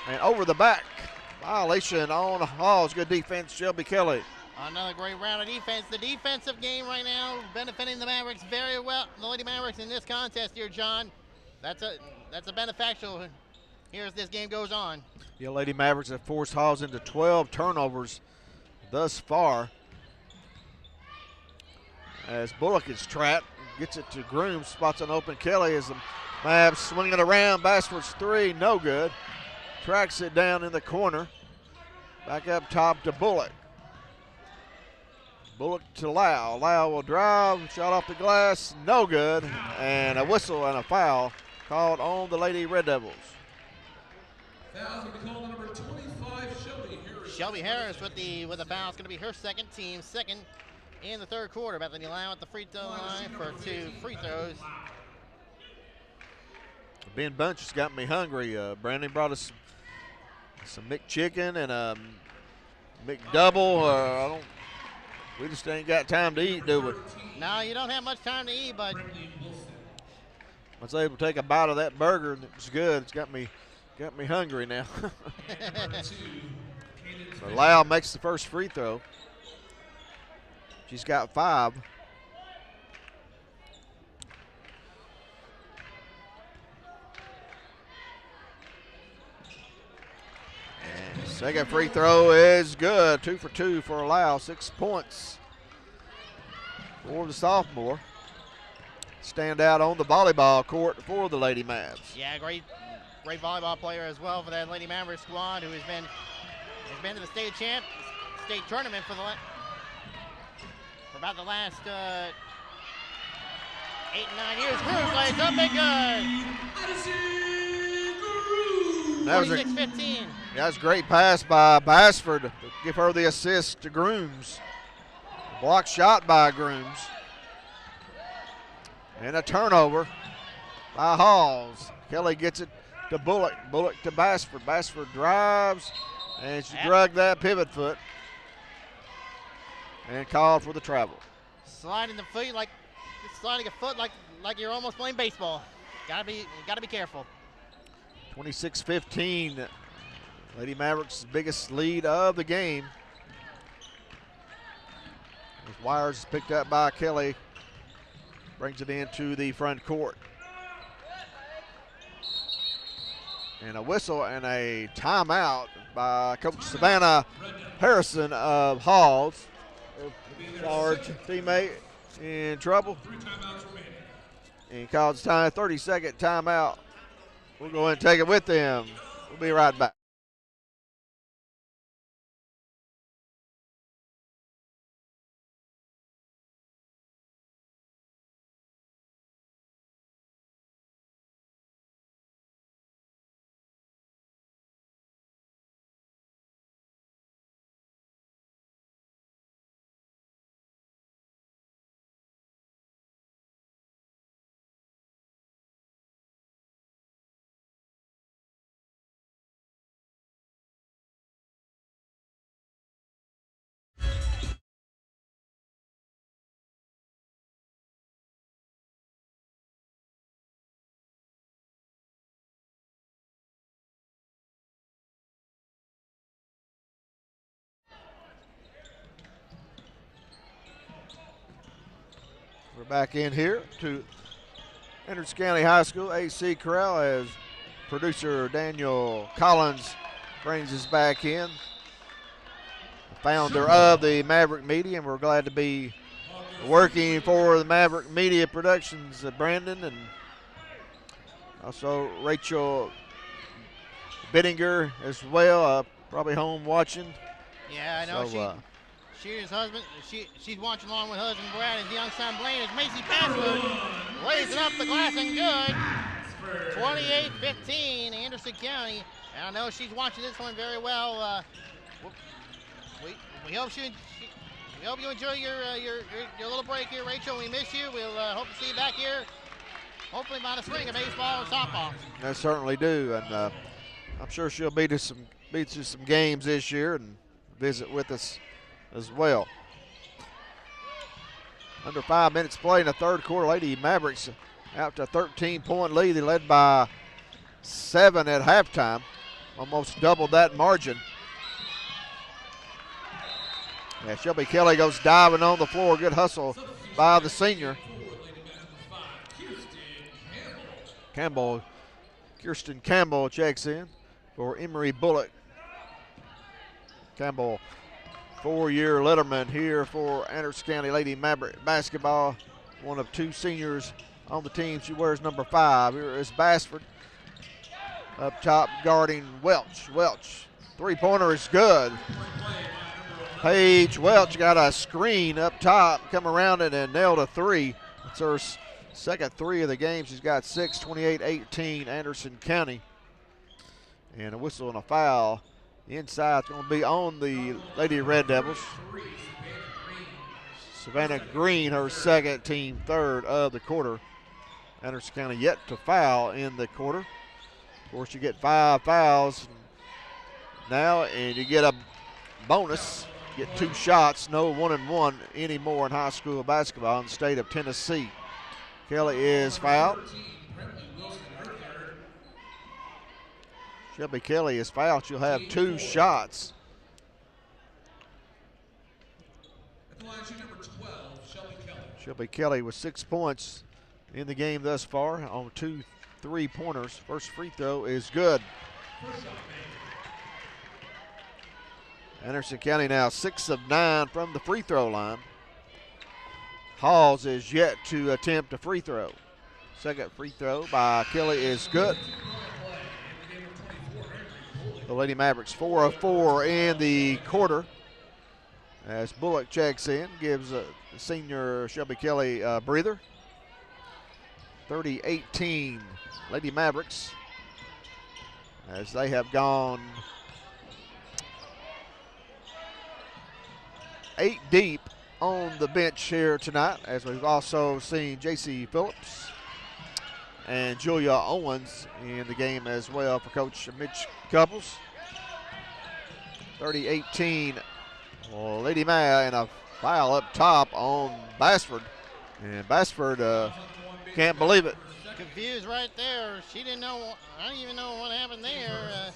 And over the back. Violation on Halls. Good defense, Shelby Kelly. Another great round of defense. The defensive game right now benefiting the Mavericks very well. The Lady Mavericks in this contest here, John. That's a beneficial here as this game goes on. The Lady Mavericks have forced Halls into 12 turnovers thus far. As Bullock is trapped, gets it to Grooms, spots an open Kelly as the Mavs swing it around. Bassford's three, no good. Tracks it down in the corner. Back up top to Bullock. Bullock to Lau. Lau will drive, shot off the glass, no good. And a whistle and a foul called on the Lady Red Devils. Foul's going to be called on number 25, Shelby Harris. Shelby Harris with the foul. It's going to be her second in the third quarter. Bethany Lau at the free throw line for 2 free throws. Ben Bunch has got me hungry. Brandon brought us some McChicken and a McDouble. We just ain't got time to eat, do we? No, you don't have much time to eat, but I was able to take a bite of that burger, and it was good. It's got me hungry now. So Lau makes the first free throw. She's got 5. And second free throw is good. 2 for 2 for Lau. 6 points for the sophomore. Stand out on the volleyball court for the Lady Mavs. yeah, great volleyball player as well for that Lady Maverick squad, who has been to the state tournament for about the last 8 and 9 years. Grooms lays up and good. That was 26-15. That was a great pass by Bassford to give her the assist to Grooms. Block shot by Grooms. And a turnover by Halls. Kelly gets it to Bullock. Bullock to Bassford. Bassford drives, and she drugged that pivot foot and called for the travel. Sliding the feet like sliding a foot like you're almost playing baseball. Gotta be careful. 26-15. Lady Mavericks' biggest lead of the game. As Wires is picked up by Kelly. Brings it into the front court. And a whistle and a timeout by Coach Savannah Harrison of Halls. Our teammate in trouble. 3 timeouts remaining. And calls time 30-second timeout. We'll go ahead and take it with them. We'll be right back. We're back in here to Andrews County High School, AC Corral, as producer Daniel Collins brings us back in. The founder of the Maverick Media, and we're glad to be working for the Maverick Media Productions, Brandon, and also Rachel Bittinger as well, probably home watching. Yeah, I know. So, she and his husband, she's watching along with husband Brad and his young son Blaine as Macy Passford lays it up the glass and good. 28-15, Anderson County. And I know she's watching this one very well. We hope we hope you enjoy your little break here, Rachel. We miss you. We'll hope to see you back here. Hopefully by the spring of baseball and softball. I certainly do, and I'm sure she'll beat us some games this year and visit with us as well. Under 5 minutes played in the third quarter. Lady Mavericks out to a 13-point lead. They led by 7 at halftime, almost doubled that margin. Yeah, Shelby Kelly goes diving on the floor. Good hustle by the senior. Kirsten Campbell checks in for Emery Bullock. Campbell, 4-year letterman here for Anderson County Lady Maverick basketball. One of 2 seniors on the team. She wears number 5. Here is Bassford up top guarding Welch. Welch, 3-pointer is good. Paige Welch got a screen up top, come around it and nailed a 3. It's her second 3 of the game. She's got 6, 28-18 Anderson County. And a whistle and a foul. Inside, it's going to be on the Lady Red Devils. Savannah Green, her second, team third of the quarter. Anderson County yet to foul in the quarter. Of course, you get 5 fouls now, and you get a bonus. Get 2 shots, no 1-and-1 anymore in high school basketball in the state of Tennessee. Kelly is fouled. Shelby Kelly is fouled. She'll have 2 shots. At the line, shoot number 12, Shelby Kelly. Shelby Kelly with 6 points in the game thus far on 2 3-pointers. First free throw is good. Anderson County now 6 of 9 from the free throw line. Halls is yet to attempt a free throw. Second free throw by Kelly is good. The Lady Mavericks 4 of 4 in the quarter. As Bullock checks in, gives senior Shelby Kelly a breather. 30-18 Lady Mavericks. as they have gone 8 deep on the bench here tonight, as we've also seen J.C. Phillips and Julia Owens in the game as well for Coach Mitch Couples. 30-18, Lady Maya, and a foul up top on Bassford. And Bassford can't believe it. Confused right there. She didn't know. I don't even know what happened there.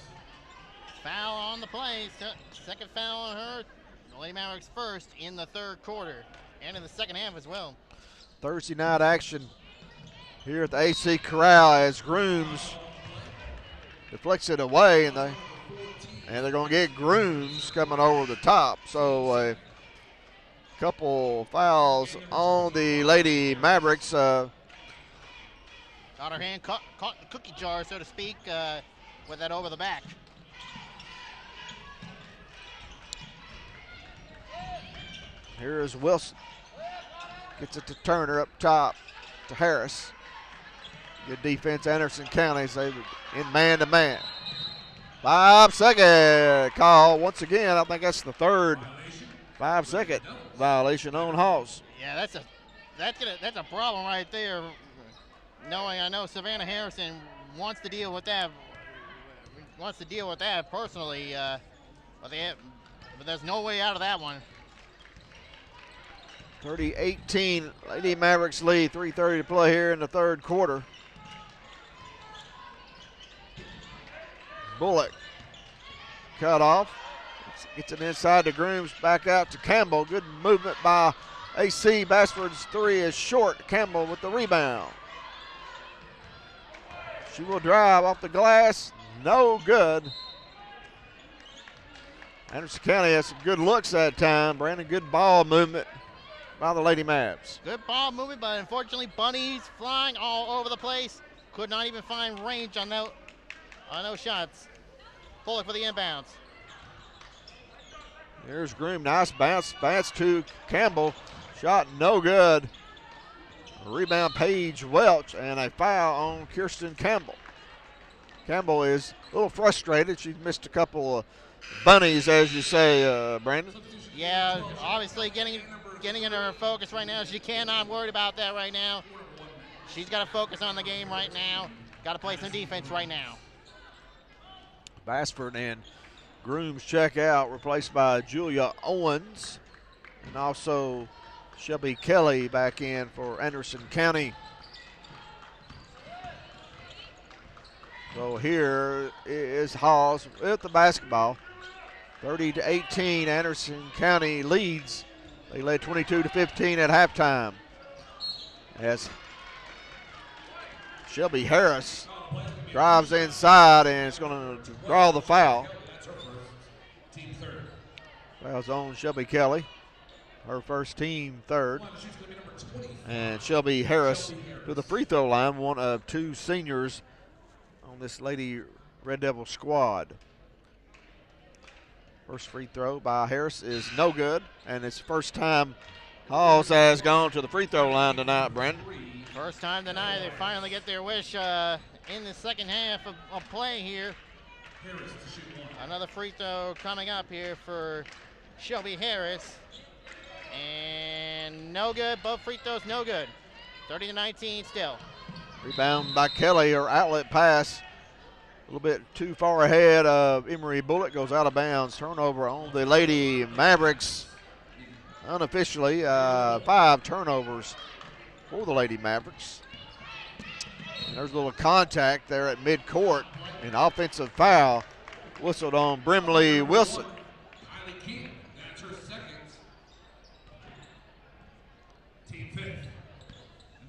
Foul on the play. Second foul on her. The Lady Mavericks first in the third quarter and in the second half as well. Thursday night action here at the AC Corral as Grooms deflects it away, and they're going to get Grooms coming over the top. So a couple fouls on the Lady Mavericks. Got her hand caught in the cookie jar, so to speak, with that over the back. Here's Wilson. Gets it to Turner up top to Harris. Good defense, Anderson County. They in man-to-man. 5-second call once again. I think that's the third 5-second violation on Hawes. Yeah, that's a problem right there. I know Savannah Harrison wants to deal with that. Personally, but there's no way out of that one. 30-18, Lady Mavericks lead. 3:30 to play here in the third quarter. Bullock cut off. Gets it inside to Grooms, back out to Campbell. Good movement by AC. Bassford's three is short. Campbell with the rebound. She will drive off the glass. No good. Anderson County has some good looks that time. Brandon, good ball movement by the Lady Mavs. Good ball movement, but unfortunately bunnies flying all over the place. Could not even find range on those shots. Bullock for the inbounds. There's Groom, nice bounce to Campbell. Shot no good. Rebound Paige Welch, and a foul on Kirsten Campbell. Campbell is a little frustrated. She's missed a couple of bunnies, as you say, Brandon. Yeah, obviously getting in her focus right now. She cannot worry about that right now. She's got to focus on the game right now. Got to play some defense right now. Bassford and Grooms check out, replaced by Julia Owens, and also Shelby Kelly back in for Anderson County. So here is Hawes with the basketball. 30-18, Anderson County leads. They led 22-15 at halftime. As Shelby Harris drives inside and it's going to draw the foul. Foul's on Shelby Kelly, her first team third. And Shelby Harris to the free throw line, one of two seniors on this Lady Red Devil squad. First free throw by Harris is no good, and it's the first time Hawes has gone to the free throw line tonight, Brandon. First time tonight, they finally get their wish in the second half of play here. Another free throw coming up here for Shelby Harris. And no good, both free throws no good. 30-19 still. Rebound by Kelly, her outlet pass. A little bit too far ahead of Emery Bullock, goes out of bounds. Turnover on the Lady Mavericks. Unofficially, 5 turnovers for the Lady Mavericks. And there's a little contact there at midcourt. An offensive foul whistled on Brimley Wilson.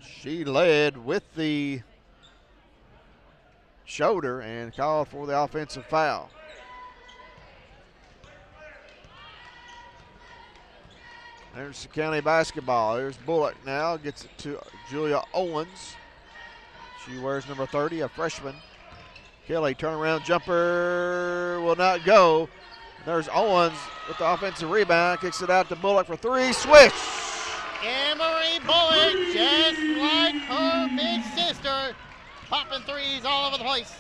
She led with the shoulder and called for the offensive foul. Anderson County basketball. There's Bullock now, gets it to Julia Owens. She wears number 30, a freshman. Kelly, turnaround jumper will not go. There's Owens with the offensive rebound, kicks it out to Bullock for three, swish! Emery Bullock, just like her big sister, popping threes all over the place.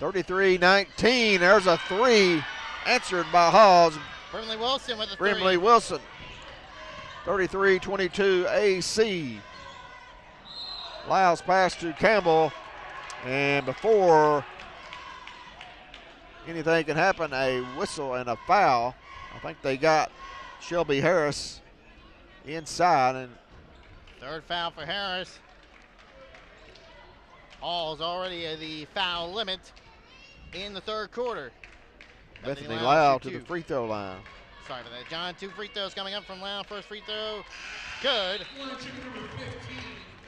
33-19. There's a three answered by Halls. Brimley Wilson with a Brimley three. Wilson. 33-22 AC. Lyles pass to Campbell. And before anything can happen, a whistle and a foul. I think they got Shelby Harris inside. And Third foul for Harris. Hall's already at the foul limit in the third quarter. Bethany Lau to the free throw line. Sorry for that, John. 2 free throws coming up from Lau. First free throw, good.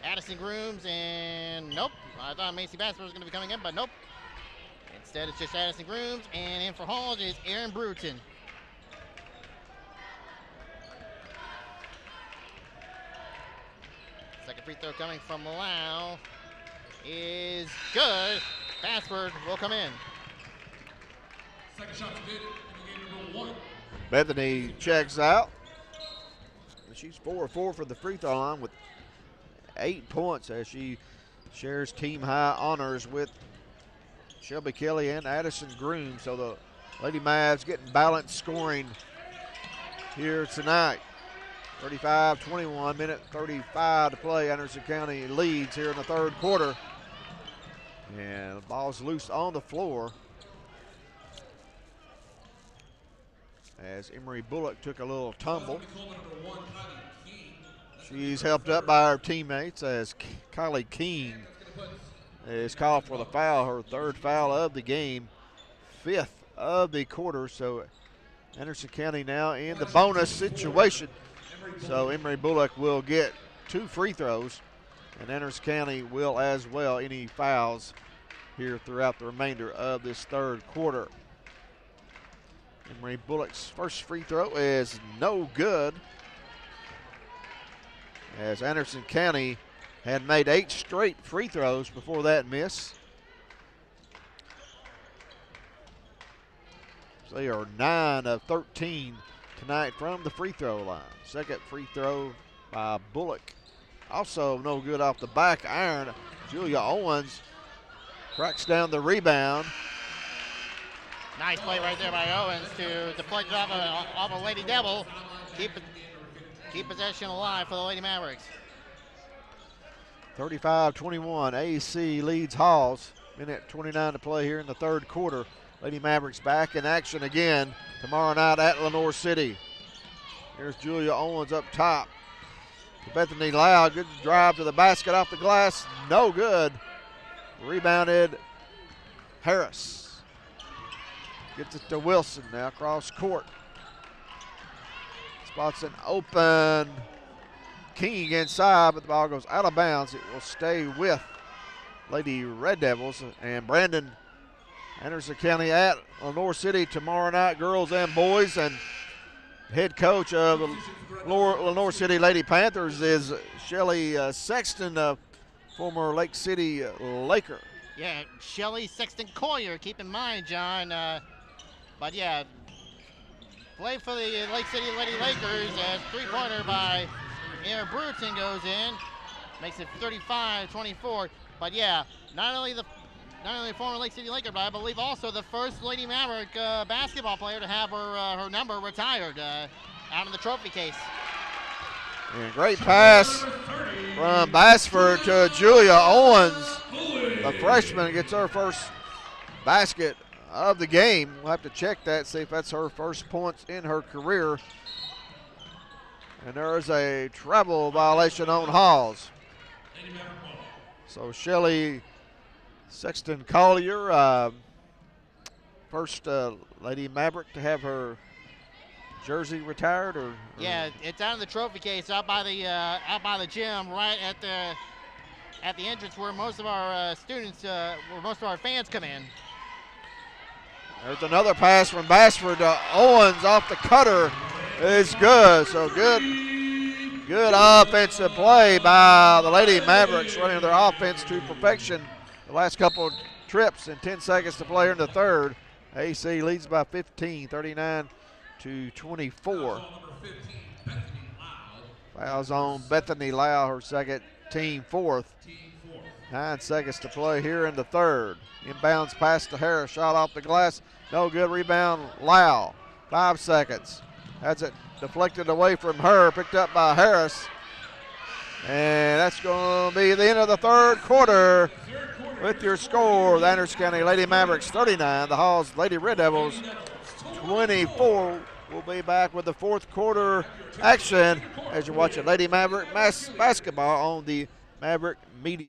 Addison Grooms, and nope. I thought Macy Basford was going to be coming in, but nope. Instead, it's just Addison Grooms, and in for Halls is Aaron Bruton. Second free throw coming from Lau is good. Basford will come in. Second shot's good in game number 1. Bethany checks out. She's 4 of 4 for the free throw line with 8 points as she shares team high honors with Shelby Kelly and Addison Groom. So the Lady Mavs getting balanced scoring here tonight. 35-21, minute 35 to play. Anderson County leads here in the third quarter. And the ball's loose on the floor as Emery Bullock took a little tumble. She's helped up by her teammates as Kylie King is called for the foul, her third foul of the game, 5th of the quarter. So Anderson County now in the bonus situation. So Emery Bullock will get 2 free throws, and Anderson County will as well. Any fouls here throughout the remainder of this third quarter. Emery Bullock's first free throw is no good, as Anderson County had made 8 straight free throws before that miss. So they are 9 of 13 tonight from the free throw line. Second free throw by Bullock. Also no good off the back iron. Julia Owens cracks down the rebound. Nice play right there by Owens to deflect it off a Lady Devil. Keep possession alive for the Lady Mavericks. 35-21, AC leads Halls. Minute 29 to play here in the third quarter. Lady Mavericks back in action again tomorrow night at Lenore City. Here's Julia Owens up top to Bethany Lau. Good drive to the basket off the glass. No good. Rebounded Harris. Gets it to Wilson now across court. Spots an open King inside, but the ball goes out of bounds. It will stay with Lady Red Devils. And Brandon, Anderson County at Lenore City tomorrow night, girls and boys. And head coach of the Lenore City Lady Panthers is Shelly Sexton, a former Lake City Laker. Yeah, Shelly Sexton Collier, keep in mind, John. But yeah, play for the Lake City Lady Lakers as three-pointer by Aaron Bruton goes in, makes it 35-24. But yeah, not only the former Lake City Laker, but I believe also the first Lady Maverick basketball player to have her number retired out of the trophy case. And great pass from Basford to Julia Owens. The freshman gets her first basket of the game. We'll have to check that, see if that's her first points in her career. And there is a travel violation on Halls. So Shelly Sexton Collier, first Lady Maverick to have her jersey retired, or yeah, it's out of the trophy case, out by the gym, right at the entrance where most of our students, where most of our fans come in. There's another pass from Basford to Owens off the cutter. It's good. So good offensive play by the Lady Mavericks, running their offense to perfection the last couple of trips, and 10 seconds to play in the third. AC leads by 15, 39-24. Fouls on Bethany Lau, her second, team fourth. 9 seconds to play here in the third. Inbounds pass to Harris. Shot off the glass. No good. Rebound, Lau. 5 seconds. Has it deflected away from her. Picked up by Harris. And that's going to be the end of the third quarter with your score. The Andrews County Lady Mavericks 39. The Halls Lady Red Devils 24. We'll be back with the fourth quarter action as you're watching Lady Maverick basketball on the Maverick Media.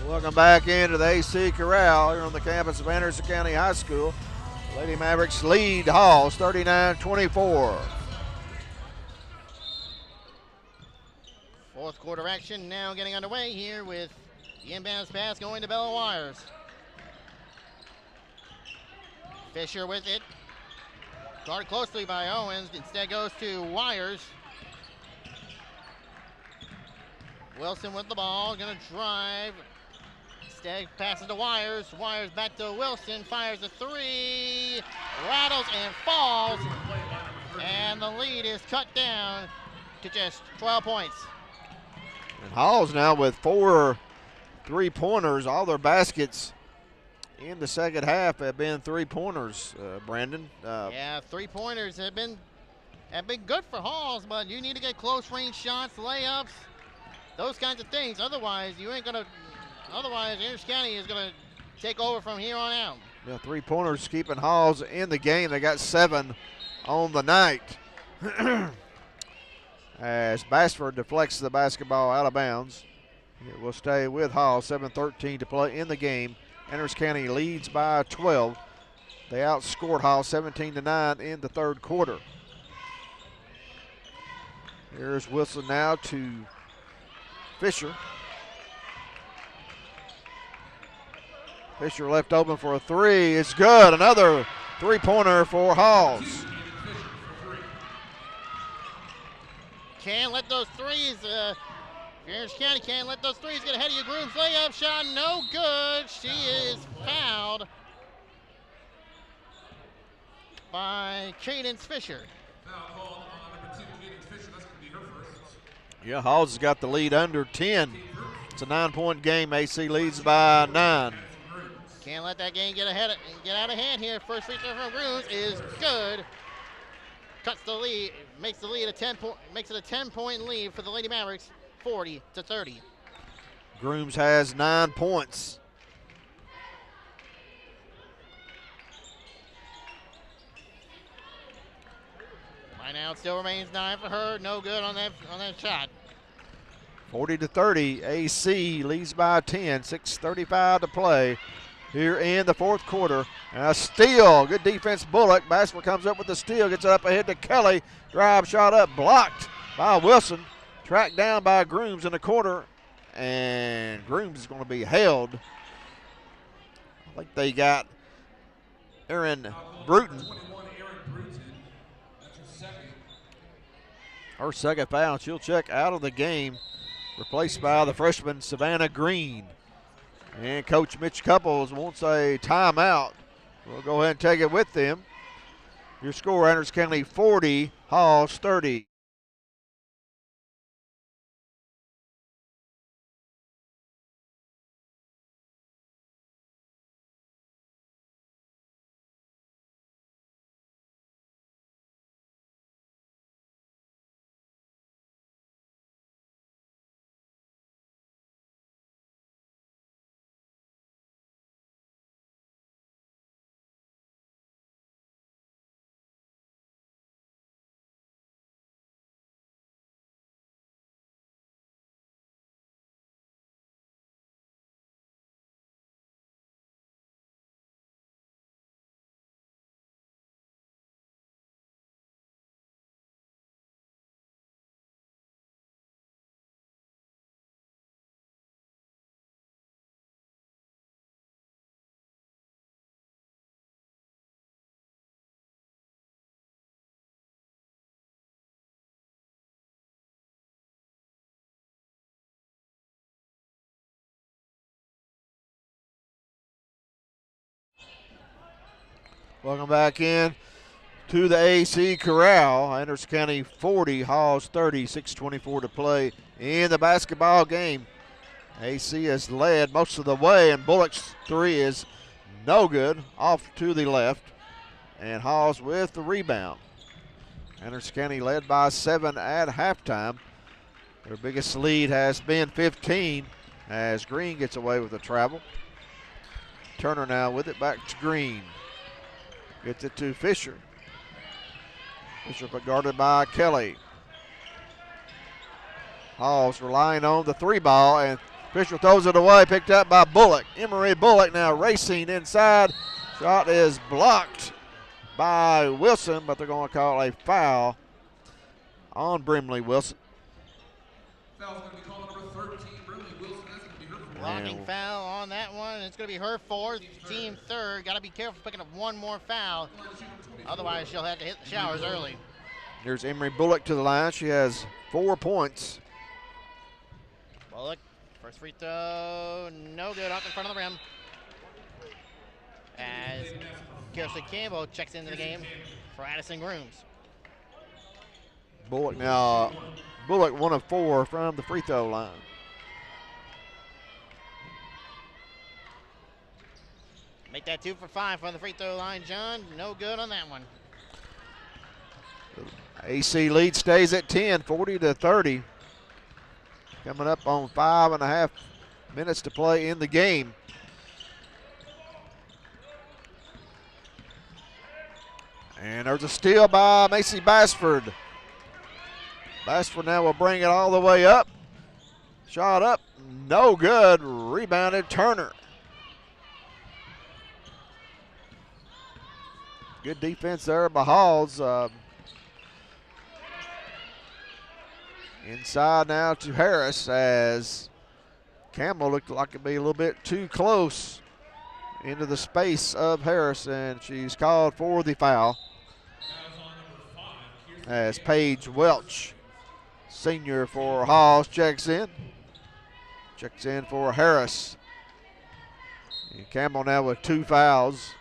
Welcome back into the AC Corral here on the campus of Anderson County High School. Lady Mavericks lead Halls 39-24. Fourth quarter action now getting underway here with the inbounds pass going to Bella Wires. Fisher with it. Guarded closely by Owens. Instead goes to Wires. Wilson with the ball. Going to drive. Instead passes to Wires. Wires back to Wilson. Fires a three. Rattles and falls. And the lead is cut down to just 12 points. And Halls now with 4 3-pointers. All their baskets in the second half have been 3-pointers, Brandon. Yeah, 3-pointers have been good for Halls, but you need to get close range shots, layups, those kinds of things. Otherwise, Andrews County is going to take over from here on out. Yeah, 3-pointers keeping Halls in the game. They got 7 on the night. As Bassford deflects the basketball out of bounds. It will stay with Halls. 7:13 to play in the game. Andrews County leads by 12. They outscored Halls 17-9 in the third quarter. Here's Wilson now to Fisher. Fisher left open for a three. It's good. Another 3-pointer for Halls. Can't let those threes, Andrews County can't let those threes get ahead of you. Grooms layup shot, no good. She is fouled by Cadence Fisher. Foul called on number 2, Cadence Fisher. That's going to be her first. Yeah, Halls has got the lead under 10. It's a 9-point game. AC leads by 9. Can't let that game get out of hand here. First free throw from Grooms is good. Cuts the lead, makes the lead makes it a 10-point lead for the Lady Mavericks, 40-30. Grooms has 9 points. Right now it still remains 9 for her. No good on that shot. 40-30. AC leads by 10. 6:35 to play here in the fourth quarter. And a steal. Good defense, Bullock. Bassford comes up with the steal. Gets it up ahead to Kelly. Drive shot up. Blocked by Wilson. Tracked down by Grooms in the corner. And Grooms is going to be held. I think they got Aaron Bruton. Her second foul. She'll check out of the game. Replaced by the freshman Savannah Green. And Coach Mitch Couples wants a timeout. We'll go ahead and take it with them. Your score, Andrews County 40, Halls 30. Welcome back in to the AC Corral. Anderson County 40, Halls 30, 6:24 to play in the basketball game. AC has led most of the way, and Bullock's three is no good, off to the left. And Halls with the rebound. Anderson County led by 7 at halftime. Their biggest lead has been 15 as Green gets away with the travel. Turner now with it, back to Green. Gets it to Fisher. Fisher guarded by Kelly. Halls relying on the three ball, and Fisher throws it away, picked up by Bullock. Emery Bullock now racing inside. Shot is blocked by Wilson, but they're going to call a foul on Brimley Wilson. Foul's going to be called number 13, Brimley Wilson. That's going to be her fourth. Blocking foul on that one. It's going to be her fourth, team third. Got to be careful picking up one more foul. Otherwise, she'll have to hit the showers early. Here's Emery Bullock to the line. She has 4 points. Bullock, first free throw, no good, up in front of the rim. As Kelsey Campbell checks into the game for Addison Grooms. Bullock 1 of 4 from the free throw line. Make that 2 for 5 from the free throw line, John. No good on that one. AC lead stays at 10, 40-30. Coming up on 5.5 minutes to play in the game. And there's a steal by Macy Bassford. Bassford now will bring it all the way up. Shot up, no good. Rebounded Turner. Good defense there by Halls. Inside now to Harris as Campbell looked like it'd be a little bit too close into the space of Harris, and she's called for the foul. As Paige Welch, senior for Halls, checks in. Checks in for Harris. And Campbell now with 2 fouls.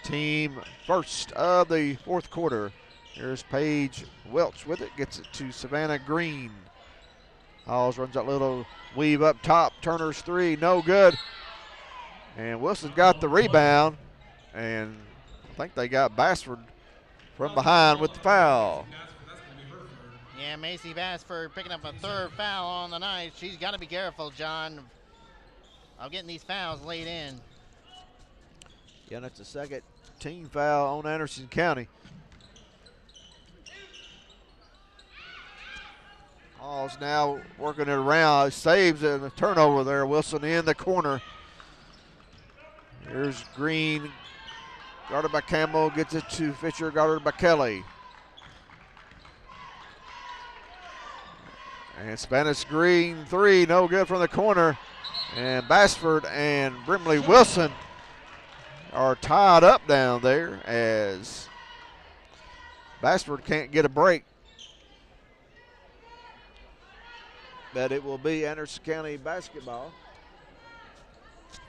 Team first of the fourth quarter. Here's Paige Welch with it. Gets it to Savannah Green. Halls runs that little weave up top. Turner's 3, no good. And Wilson got the rebound. And I think they got Bassford from behind with the foul. Yeah, Macy Bassford picking up a 3rd foul on the night. She's got to be careful, John, of getting these fouls laid in. Yeah, that's the second team foul on Anderson County. Halls now working it around. Saves it, and a turnover there. Wilson in the corner. Here's Green. Guarded by Campbell. Gets it to Fisher. Guarded by Kelly. And Spanish Green 3. No good from the corner. And Bassford and Brimley Wilson are tied up down there as Bassford can't get a break. But it will be Anderson County basketball.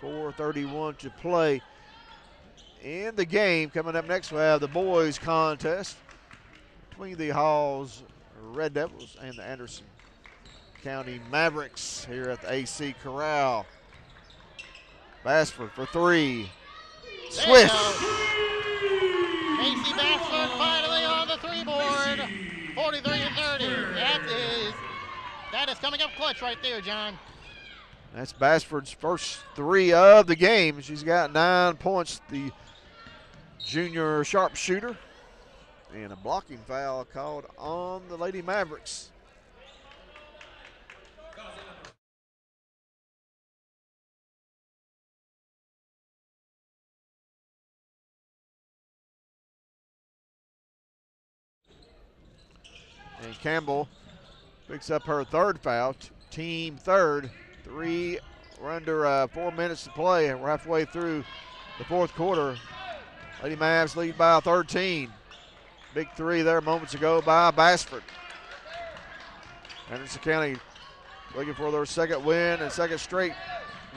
4:31 to play in the game. Coming up next, we'll have the boys contest between the Halls Red Devils and the Anderson County Mavericks here at the AC Corral. Bassford for 3. Swift. Macy Bassford finally on the 3-board. 43-30. That is coming up clutch right there, John. That's Bassford's first 3 of the game. She's got 9 points, the junior sharpshooter. And a blocking foul called on the Lady Mavericks. And Campbell picks up her 3rd foul, team 3rd. We're under 4 minutes to play. We're halfway through the fourth quarter. Lady Mavs lead by 13. Big 3 there moments ago by Bassford. Anderson County looking for their 2nd win and 2nd straight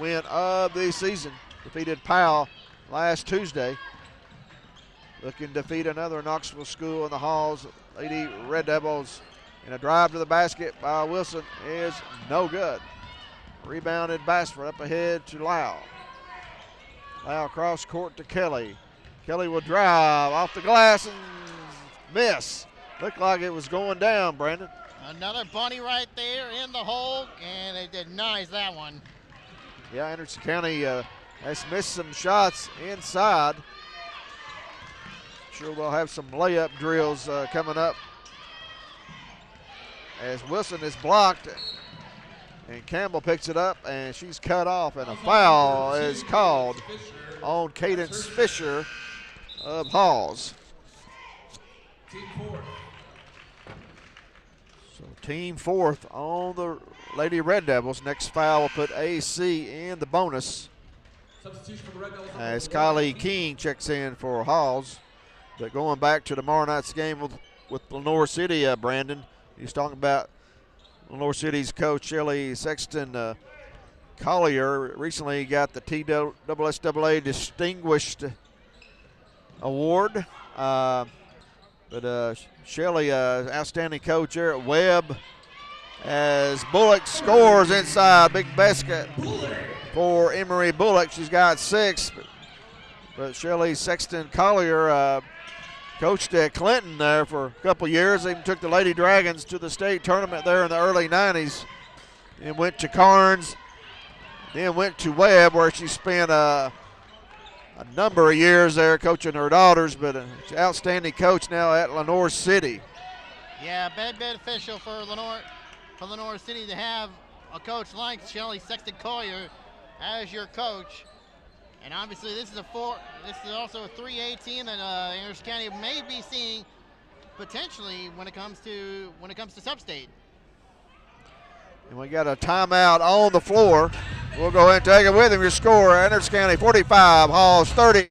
win of the season. Defeated Powell last Tuesday. looking to defeat another Knoxville school in the Halls. Lady Red Devils, and a drive to the basket by Wilson is no good. Rebounded Bassford up ahead to Lau. Lau cross court to Kelly. Kelly will drive off the glass and miss. Looked like it was going down, Brandon. Another bunny right there in the hole, and it denies that one. Yeah, Anderson County has missed some shots inside. Sure they'll have some layup drills coming up. As Wilson is blocked, and Campbell picks it up, and she's cut off, and a foul is called on Cadence Fisher of Halls. So team fourth on the Lady Red Devils. Next foul will put AC in the bonus as Kylie King checks in for Halls. But going back to tomorrow night's game with Lenore City, Brandon, he's talking about Lenore City's coach Shelley Sexton Collier recently got the TSSAA Distinguished Award. But Shelley, outstanding coach there at Webb, as Bullock scores inside. Big basket for Emery Bullock. She's got 6. But Shelley Sexton Collier coached at Clinton there for a couple years. Even took the Lady Dragons to the state tournament there in the early 90s. And went to Carnes, then went to Webb, where she spent a number of years there coaching her daughters, but an outstanding coach now at Lenore City. Yeah, beneficial for Lenore City to have a coach like Shelley Sexton Collier as your coach. And obviously this is also a 3A team that Anderson County may be seeing potentially when it comes to Substate. And we got a timeout on the floor. We'll go ahead and take it with him. Your score, Anderson County 45, Halls 30.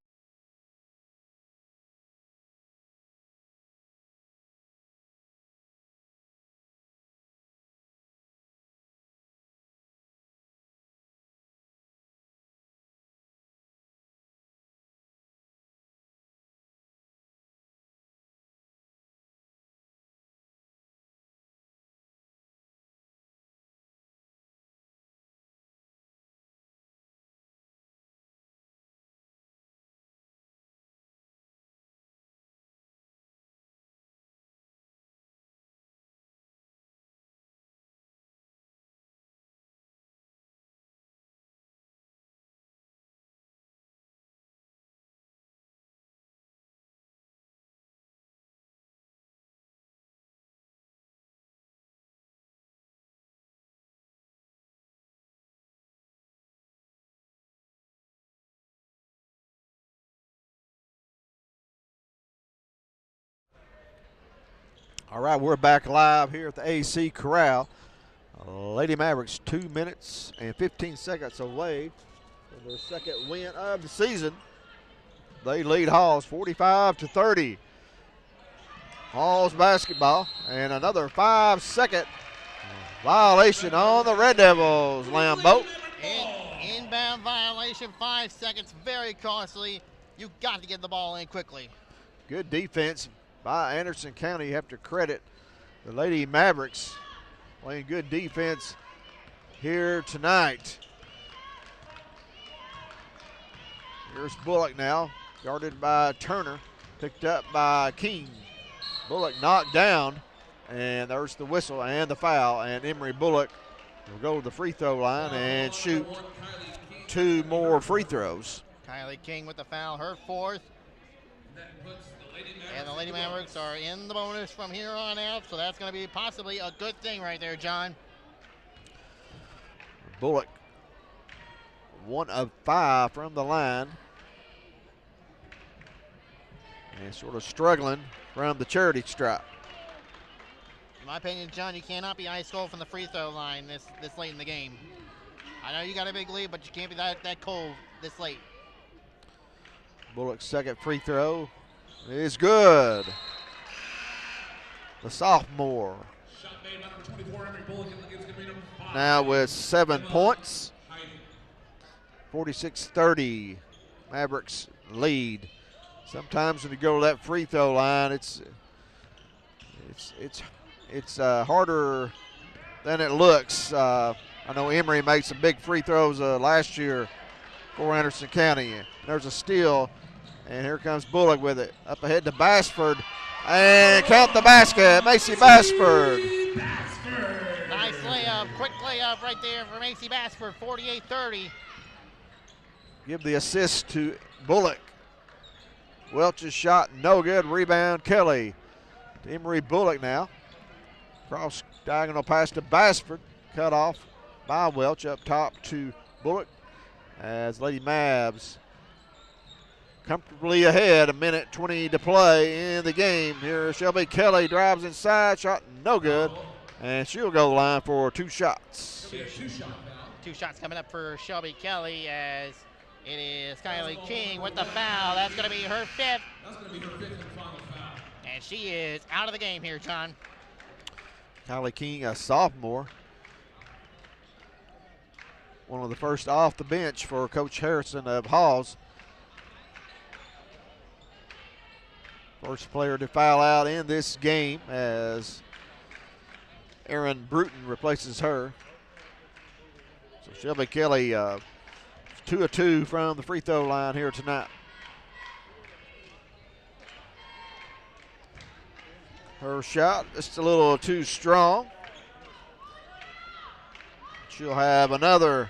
All right, we're back live here at the AC Corral. Lady Mavericks 2 minutes and 15 seconds away from their second win of the season. They lead Halls 45-30. Halls basketball, and another 5-second violation on the Red Devils, Lambeau. Inbound violation, 5 seconds, very costly. You've got to get the ball in quickly. Good defense by Anderson County. You have to credit the Lady Mavericks playing good defense here tonight. Here's Bullock now, guarded by Turner, picked up by King. Bullock knocked down, and there's the whistle and the foul, and Emery Bullock will go to the free throw line and shoot 2 more free throws. Kylie King with the foul, her 4th. And the Lady Mavericks are in the bonus from here on out, so that's going to be possibly a good thing right there, John. Bullock, 1 of 5 from the line. And sort of struggling from the charity stripe. In my opinion, John, you cannot be ice cold from the free throw line this late in the game. I know you got a big lead, but you can't be that cold this late. Bullock's second free throw is good. The sophomore. Now with 7 points. 46-30. Mavericks lead Sometimes when you go to that free throw line, it's harder than it looks. I know Emory made some big free throws last year for Anderson County. There's a steal, and here comes Bullock with it. Up ahead to Bassford, and count the basket, Macy Bassford. Nice layup, quick layup right there for Macy Bassford, 48-30. Give the assist to Bullock. Welch's shot, no good. Rebound, Kelly. To Emory Bullock now. Cross diagonal pass to Bassford. Cut off by Welch up top to Bullock. As Lady Mavs comfortably ahead, 1:20 to play in the game. Here Shelby Kelly drives inside, shot no good. And she'll go to the line for 2 shots. 2 shots coming up for Shelby Kelly as it is Kylie King with the foul. That's going to be her 5th. That's going to be her 5th and final foul. And she is out of the game here, John. Kylie King, a sophomore. One of the first off the bench for Coach Harrison of Halls. First player to foul out in this game as Erin Bruton replaces her. So Shelby Kelly 2 of 2 from the free throw line here tonight. Her shot just a little too strong. She'll have another.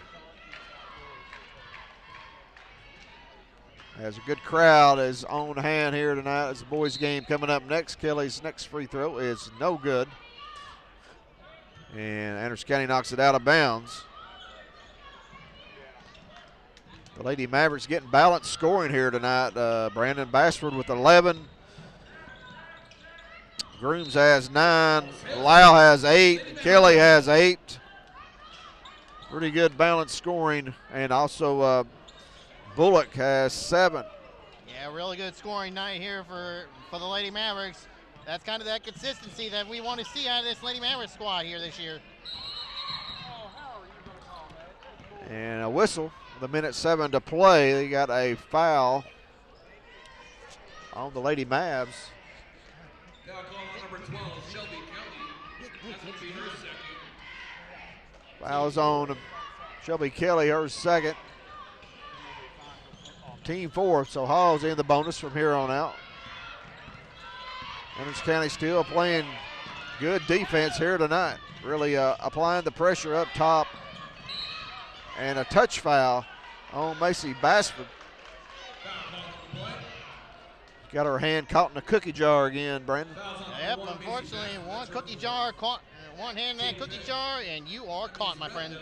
As a good crowd is on hand here tonight as the boys game coming up next. Kelly's next free throw is no good. And Anderson County knocks it out of bounds. The Lady Mavericks getting balanced scoring here tonight. Brandon Bassford with 11. Grooms has 9. Lau has 8. Kelly has 8. Pretty good balanced scoring. And also Bullock has 7. Yeah, really good scoring night here for the Lady Mavericks. That's kind of that consistency that we want to see out of this Lady Mavericks squad here this year. And a whistle. The 1:07 to play. They got a foul on the Lady Mavs. Now call on number 12, Shelby Kelly. That's going to be her 2nd. Fouls on Shelby Kelly, her 2nd. Team 4, so Hall's in the bonus from here on out. Anderson County still playing good defense here tonight. Really applying the pressure up top. And a touch foul on Macy Bassford. Got her hand caught in a cookie jar again, Brandon. Yep, unfortunately, one cookie jar caught, one hand in that cookie jar, and you are caught, my friend.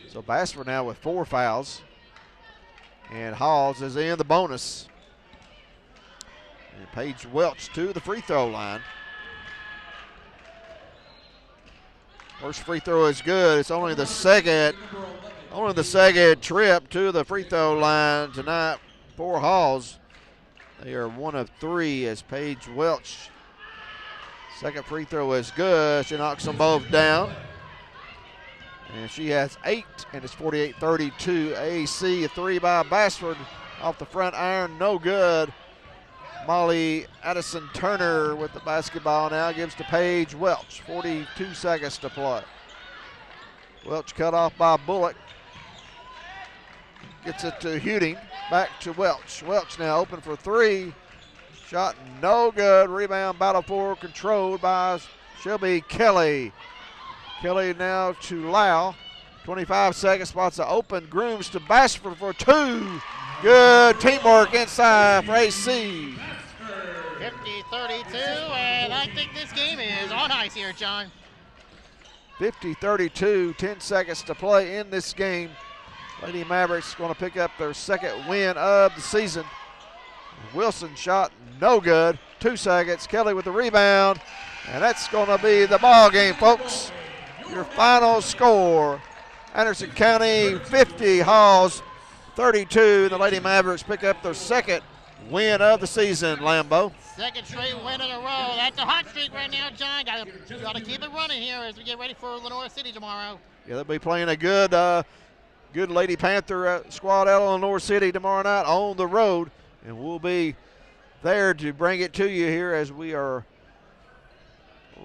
So Bassford now with 4 fouls. And Halls is in the bonus. And Paige Welch to the free throw line. First free throw is good. It's only the second trip to the free throw line tonight for Halls. They are 1 of 3 as Paige Welch. Second free throw is good. She knocks them both down. And she has 8, and it's 48-32. AC, a 3 by Bassford off the front iron, no good. Molly Addison Turner with the basketball now gives to Paige Welch. 42 seconds to play. Welch cut off by Bullock. Gets it to Huding, back to Welch. Welch now open for 3. Shot no good. Rebound battle for controlled by Shelby Kelly. Kelly now to Lau. 25 seconds, spots are open. Grooms to Bassford for 2. Good teamwork inside for AC. 50-32, and I think this game is on ice here, John. 50-32, 10 seconds to play in this game. Lady Mavericks going to pick up their 2nd win of the season. Wilson shot no good. 2 seconds. Kelly with the rebound, and that's going to be the ball game, folks. Your final score: Anderson County 50, Halls 32. The Lady Mavericks pick up their 2nd win of the season, Lambeau. 2nd straight win in a row. That's a hot streak right now, John. Got to keep it running here as we get ready for Lenore City tomorrow. Yeah, they'll be playing a good Lady Panther squad out of Lenore City tomorrow night on the road. And we'll be there to bring it to you here as we are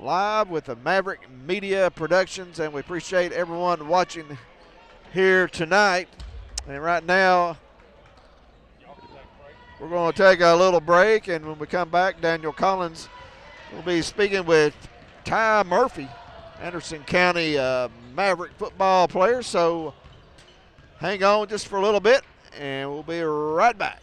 live with the Maverick Media Productions, and we appreciate everyone watching here tonight. And right now, we're going to take a little break, and when we come back, Daniel Collins will be speaking with Ty Murphy, Anderson County Maverick football player. So hang on just for a little bit, and we'll be right back.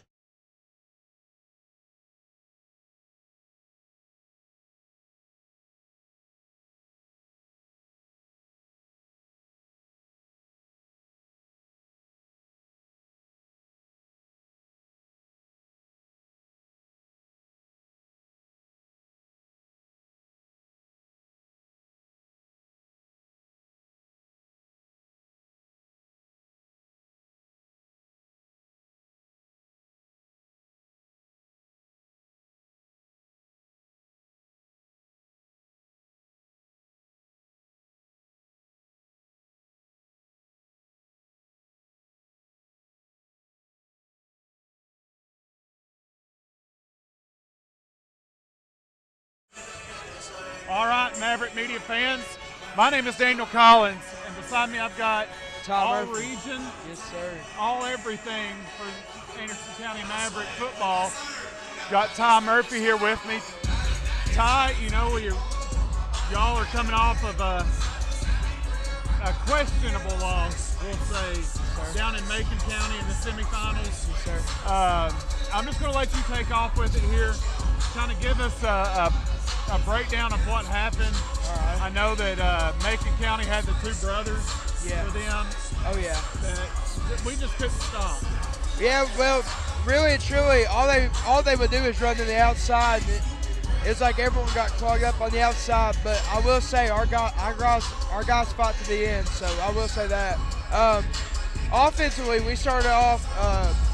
All right, Maverick Media fans, my name is Daniel Collins, and beside me I've got all region, yes sir, all everything for Anderson County Maverick football. Got Ty Murphy here with me. Ty, you know, y'all are coming off of a questionable loss, we'll say, down in Macon County in the semifinals. Yes sir. I'm just going to let you take off with it here. Kind of give us a breakdown of what happened. All right. I know that Macon County had the two brothers for them. Oh yeah. That we just couldn't stop. Yeah, well, really and truly, all they would do is run to the outside. It's like everyone got clogged up on the outside, but I will say our guys fought to the end, so I will say that. Offensively, we started off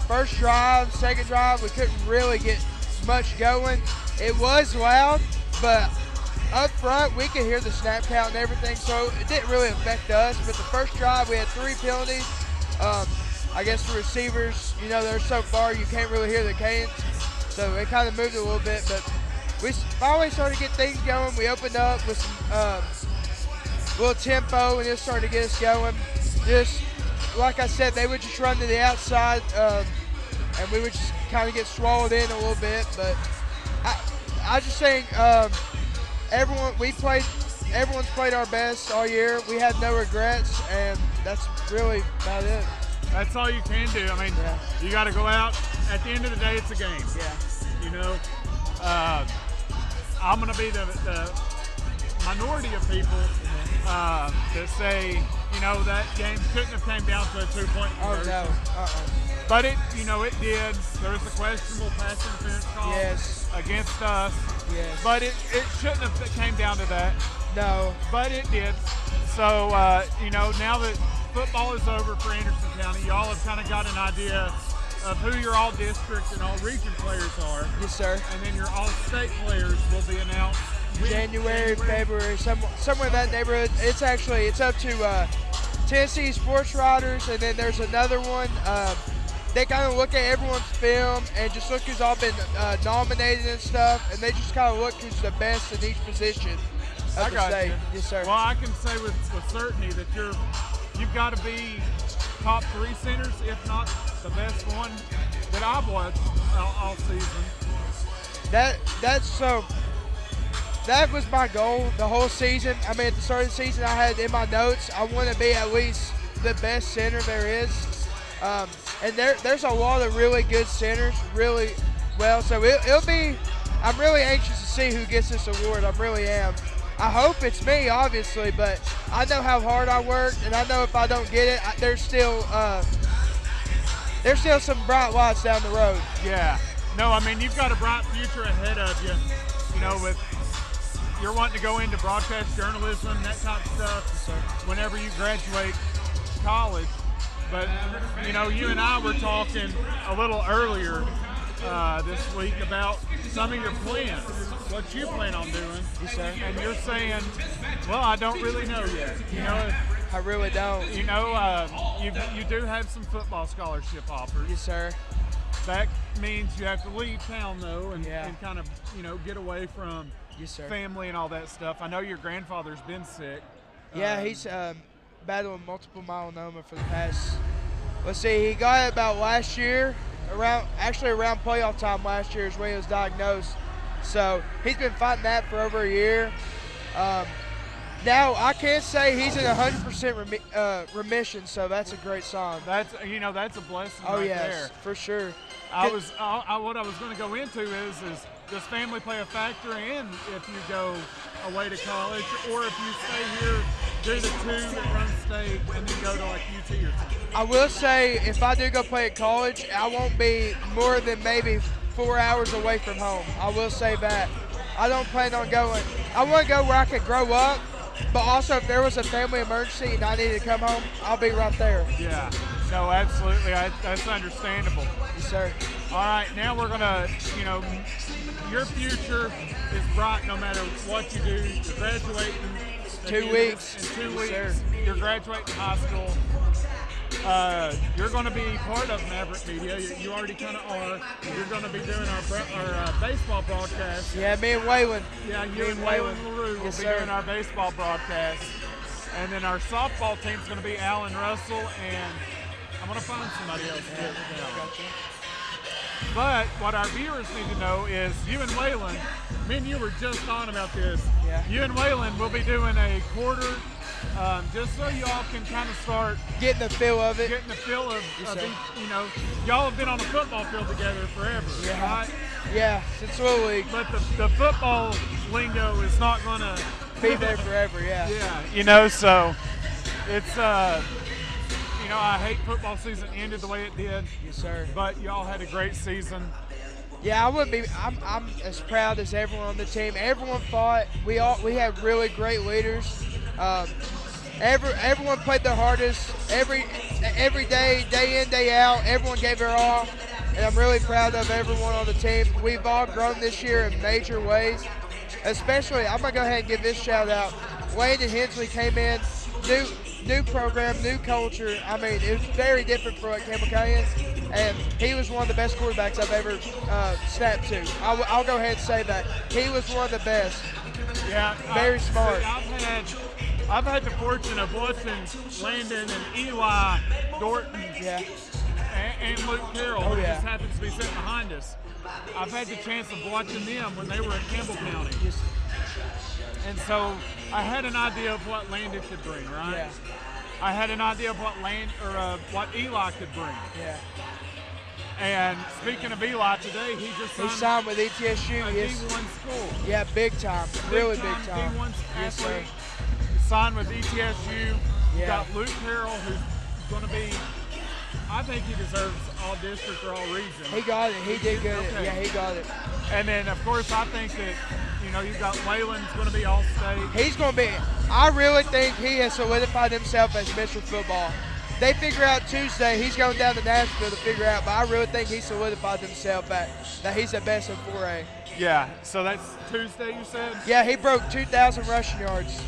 first drive, second drive, we couldn't really get much going. It was loud, but up front, we could hear the snap count and everything, so it didn't really affect us. But the first drive, we had 3 penalties. I guess the receivers, you know, they're so far you can't really hear the cadence, so it kind of moved a little bit. But we finally started to get things going. We opened up with some little tempo, and it started to get us going. Just like I said, they would just run to the outside, and we would just kind of get swallowed in a little bit. But I just think everyone's played our best all year. We had no regrets, and that's really about it. That's all you can do. I mean, you got to go out. At the end of the day, it's a game. Yeah. You know, I'm going to be the minority of people that say, you know, that game couldn't have came down to a 2-point conversion. Oh no. But it did. There was a questionable pass interference call against us. Yes. But it shouldn't have came down to that. No. But it did. So, you know, now that football is over for Anderson County, y'all have kind of got an idea of who your all-district and all-region players are. Yes, sir. And then your all-state players will be announced January, February, somewhere in that neighborhood. It's up to Tennessee Sports Writers, and then there's another one. They kind of look at everyone's film and just look who's all been nominated and stuff, and they just kind of look who's the best in each position of the state. Yes, sir. Well, I can say with certainty that you've got to be top 3 centers, if not the best one that I've watched all season. That was my goal the whole season. I mean, at the start of the season, I had in my notes, I want to be at least the best center there is. And there's a lot of really good centers, really well. So it'll be, I'm really anxious to see who gets this award. I really am. I hope it's me, obviously, but I know how hard I worked, and I know if I don't get it, there's still some bright lights down the road. Yeah. No, I mean, you've got a bright future ahead of you. You know, with you're wanting to go into broadcast journalism, that type of stuff, whenever you graduate college. But, you know, you and I were talking a little earlier this week about some of your plans, what you plan on doing. Yes, sir. And you're saying, well, I don't really know yet. You know, I really don't. You know, you do have some football scholarship offers. Yes, sir. That means you have to leave town though, and Yeah. kind of get away from Yes, sir. family and all that stuff. I know your grandfather's been sick. Yeah, he's battling multiple myeloma for the past. Let's see, he got it about last year, around playoff time last year is when he was diagnosed. So he's been fighting that for over a year. Now I can't say he's in 100% remission, so that's a great sign. That's that's a blessing. Oh right yes, there. for sure. What I was going to go into is does family play a factor in if you go away to college, or if you stay here, do the 2 that run state, and then go to like UT or something? I will say if I do go play at college, I won't be more than maybe 4 hours away from home. I will say that. I don't plan on going. I want to go where I can grow up, but also if there was a family emergency and I needed to come home, I'll be right there. Yeah, no, absolutely. That's understandable. Yes, sir. All right, now we're going to, your future is bright no matter what you do. You're graduating. 2 weeks. In 2 Yes, weeks, sir. you're graduating high school. You're going to be part of Maverick Media. You already kind of are. You're going to be doing our baseball broadcast. Yeah, me and Waylon. Yeah, you Me and and Waylon Waylon. LaRue will Yes, be sir. doing our baseball broadcast. And then our softball team's going to be Alan Russell, and I'm going to find somebody else to do it now. Gotcha. But what our viewers need to know is you and Waylon, me and you were just on about this. Yeah. You and Waylon will be doing a quarter, just so y'all can kind of start Getting the feel of it. getting the feel of, Yes, sir. y'all have been on the football field together forever, Yeah. right? Yeah, since Little League. But the football lingo is not going to Be there forever, yeah. Yeah, so it's, I hate football season ended the way it did, Yes, sir. but y'all had a great season. Yeah, I wouldn't be. I'm as proud as everyone on the team. Everyone fought. We had really great leaders. Everyone played their hardest. Every day in, day out. Everyone gave their all, and I'm really proud of everyone on the team. We've all grown this year in major ways. Especially, I'm gonna go ahead and give this shout out. Wayne and Hensley came in, new program, new culture. I mean, it was very different for Campbell Canyons, and he was one of the best quarterbacks I've ever snapped to. I'll go ahead and say that. He was one of the best. Yeah, Very smart. See, I've had the fortune of watching Landon and Eli Dorton Yeah. and Luke Carroll, Oh, who yeah. just happens to be sitting behind us. I've had the chance of watching them when they were at Campbell County. Just, And so I had an idea of what Landon could bring, right? yeah. I had an idea of what Eli could bring. Yeah. And speaking of Eli, today he just He signed signed with ETSU. a Yes. D1 school. Yeah, big time. Really big time. D1 Yes, sir. athlete. Signed with ETSU. You Yeah. got Luke Carroll, who's going to be, I think he deserves all district or all region. He got it. He did good. Okay. Yeah, he got it. And then, of course, I think that, you've got Waylon's going to be all-state. He's going to be. I really think he has solidified himself as Mr. Football. They figure out Tuesday. He's going down to Nashville to figure out, but I really think he solidified himself that he's the best in 4A. Yeah, so that's Tuesday, you said? Yeah, he broke 2,000 rushing yards.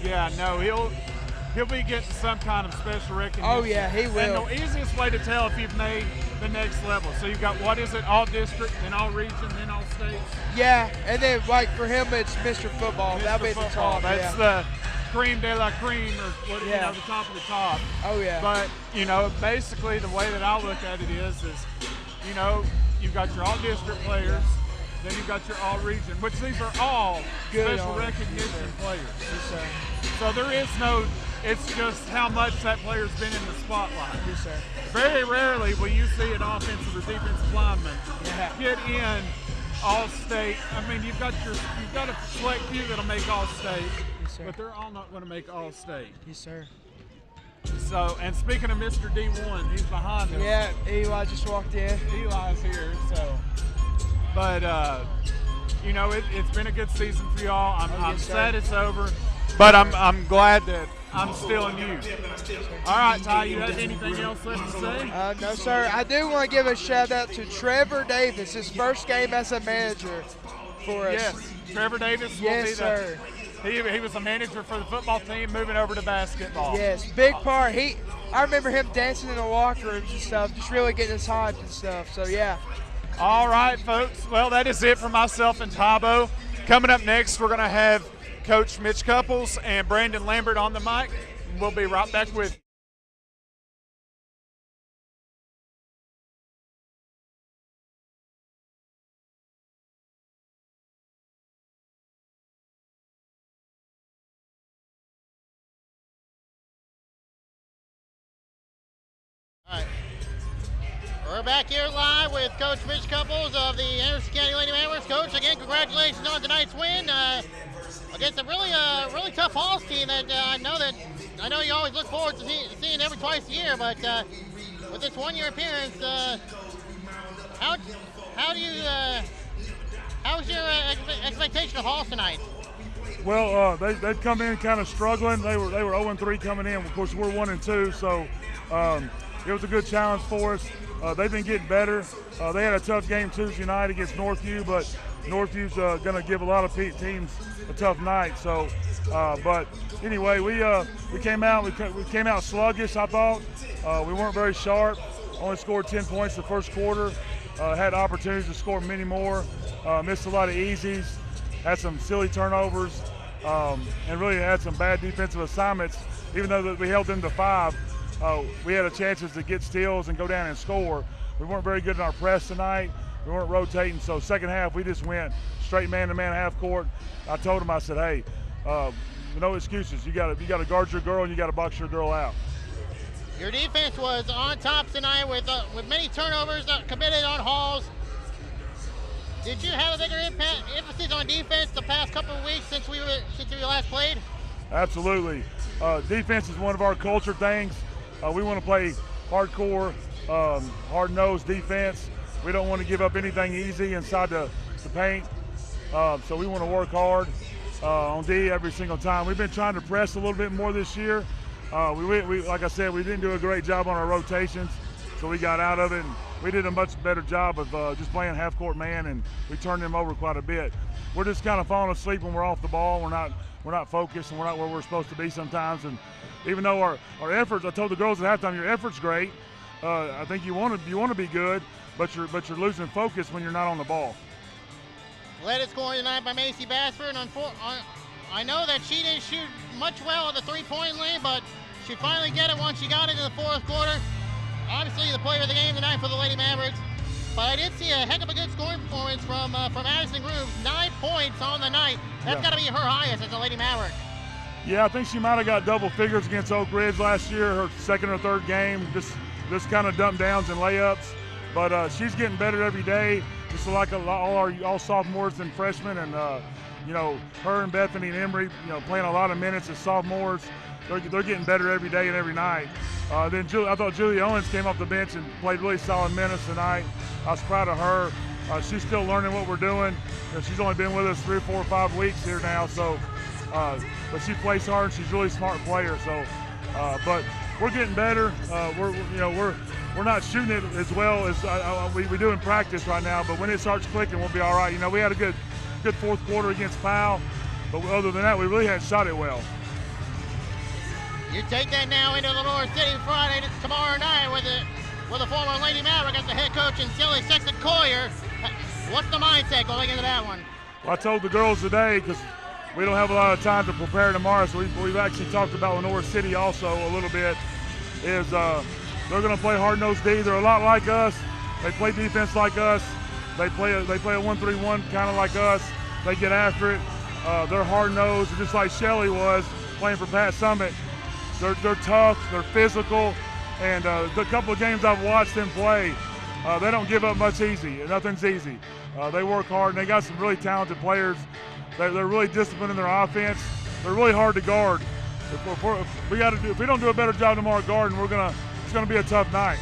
Yeah, no, he'll be getting some kind of special recognition. Oh, yeah, he will. And the easiest way to tell if you've made the next level. So you've got, what is it, all district, then all region, then all state? Yeah, and then like for him, it's Mr. Football. Mr. That'll be the Football, top. That's Yeah. the cream de la cream, or what, Yeah. the top of the top. Oh yeah. But, basically the way that I look at it is you've got your all district players, then you've got your all region, which these are all Good special honors. recognition Yes, sir. players. Yes, sir. So there is no, it's just how much that player's been in the spotlight. Yes, sir. Very rarely will you see an offensive or defensive lineman Yeah. get in all state. I mean, you've got a select few that'll make all state, Yes, sir. but they're all not going to make all state. Yes, sir. So, and speaking of Mr. D1, he's behind us. Yeah, Eli just walked in. Eli's here, so. But, it's been a good season for y'all. I'm yes, sir. sad it's over, but I'm glad that I'm still in you. All right, Ty, you have anything else left to say? No, sir. I do want to give a shout out to Trevor Davis, his first game as a manager for us. Yes, Trevor Davis will Yes, be sir. He was a manager for the football team, moving over to basketball. Yes, big part. I remember him dancing in the locker rooms and stuff, just really getting us hyped and stuff. So yeah. All right, folks. Well, that is it for myself and Tabo. Coming up next, we're going to have Coach Mitch Couples and Brandon Lambert on the mic. We'll be right back with you. All right. We're back here live with Coach Mitch Couples of the Anderson County Lady Mavericks. Coach, again, congratulations on tonight's win against a really tough Halls team that I know you always look forward to seeing every twice a year. But with this one-year appearance, how's your expectation of Halls tonight? Well, they'd come in kind of struggling. They were 0-3 coming in. Of course, we're 1-2, so it was a good challenge for us. They've been getting better. They had a tough game Tuesday night against Northview, but Northview's going to give a lot of teams a tough night. So, but anyway, we came out sluggish. I thought we weren't very sharp. Only scored 10 points the first quarter. Had opportunities to score many more. Missed a lot of easies. Had some silly turnovers, and really had some bad defensive assignments. Even though we held them to 5. We had a chances to get steals and go down and score. We weren't very good in our press tonight. We weren't rotating, so second half we just went straight man-to-man half court. I told him, I said, hey, no excuses. You got to guard your girl and you got to box your girl out. Your defense was on top tonight with many turnovers committed on Halls. Did you have a bigger emphasis on defense the past couple of weeks since we last played? Absolutely. Defense is one of our culture things. We want to play hardcore, hard-nosed defense. We don't want to give up anything easy inside the paint. So we want to work hard on D every single time. We've been trying to press a little bit more this year. We like I said, we didn't do a great job on our rotations, so we got out of it. And we did a much better job of just playing half-court man, and we turned them over quite a bit. We're just kind of falling asleep when we're off the ball. We're not focused, and we're not where we're supposed to be sometimes. And even though our efforts, I told the girls at halftime, your effort's great. I think you want to be good, but you're losing focus when you're not on the ball. Led in scoring tonight by Macy Bassford. I know that she didn't shoot much well at the three-point lane, but she finally get it once she got into the fourth quarter. Obviously the player of the game tonight for the Lady Mavericks. But I did see a heck of a good scoring performance from Addison Grooves. 9 points on the night. That's got to be her highest as a Lady Maverick. Yeah, I think she might have got double figures against Oak Ridge last year, her second or third game, just kind of dump downs and layups. But she's getting better every day, just like all sophomores and freshmen. And, her and Bethany and Emery, playing a lot of minutes as sophomores. They're getting better every day and every night. Then I thought Julie Owens came off the bench and played really solid minutes tonight. I was proud of her. She's still learning what we're doing. She's only been with us 3 or 4 or 5 weeks here now, so but she plays hard. She's a really smart player. So, but we're getting better. We're not shooting it as well as we do in practice right now. But when it starts clicking, we'll be all right. We had a good fourth quarter against Powell, but other than that, we really hadn't shot it well. You take that now into Lenore City Friday tomorrow night with a former Lady Maverick as the head coach and Silly Sexton Collier. What's the mindset going into that one? Well, I told the girls today, because we don't have a lot of time to prepare tomorrow, so we've actually talked about Lenore City also a little bit, is they're going to play hard-nosed D. They're a lot like us. They play defense like us. They play a 1-3-1 kind of like us. They get after it. They're hard-nosed, just like Shelly was playing for Pat Summit. They're tough, they're physical, and the couple of games I've watched them play, they don't give up much easy. Nothing's easy. They work hard, and they got some really talented players. They're really disciplined in their offense. They're really hard to guard. If we don't do a better job tomorrow guarding, it's gonna be a tough night.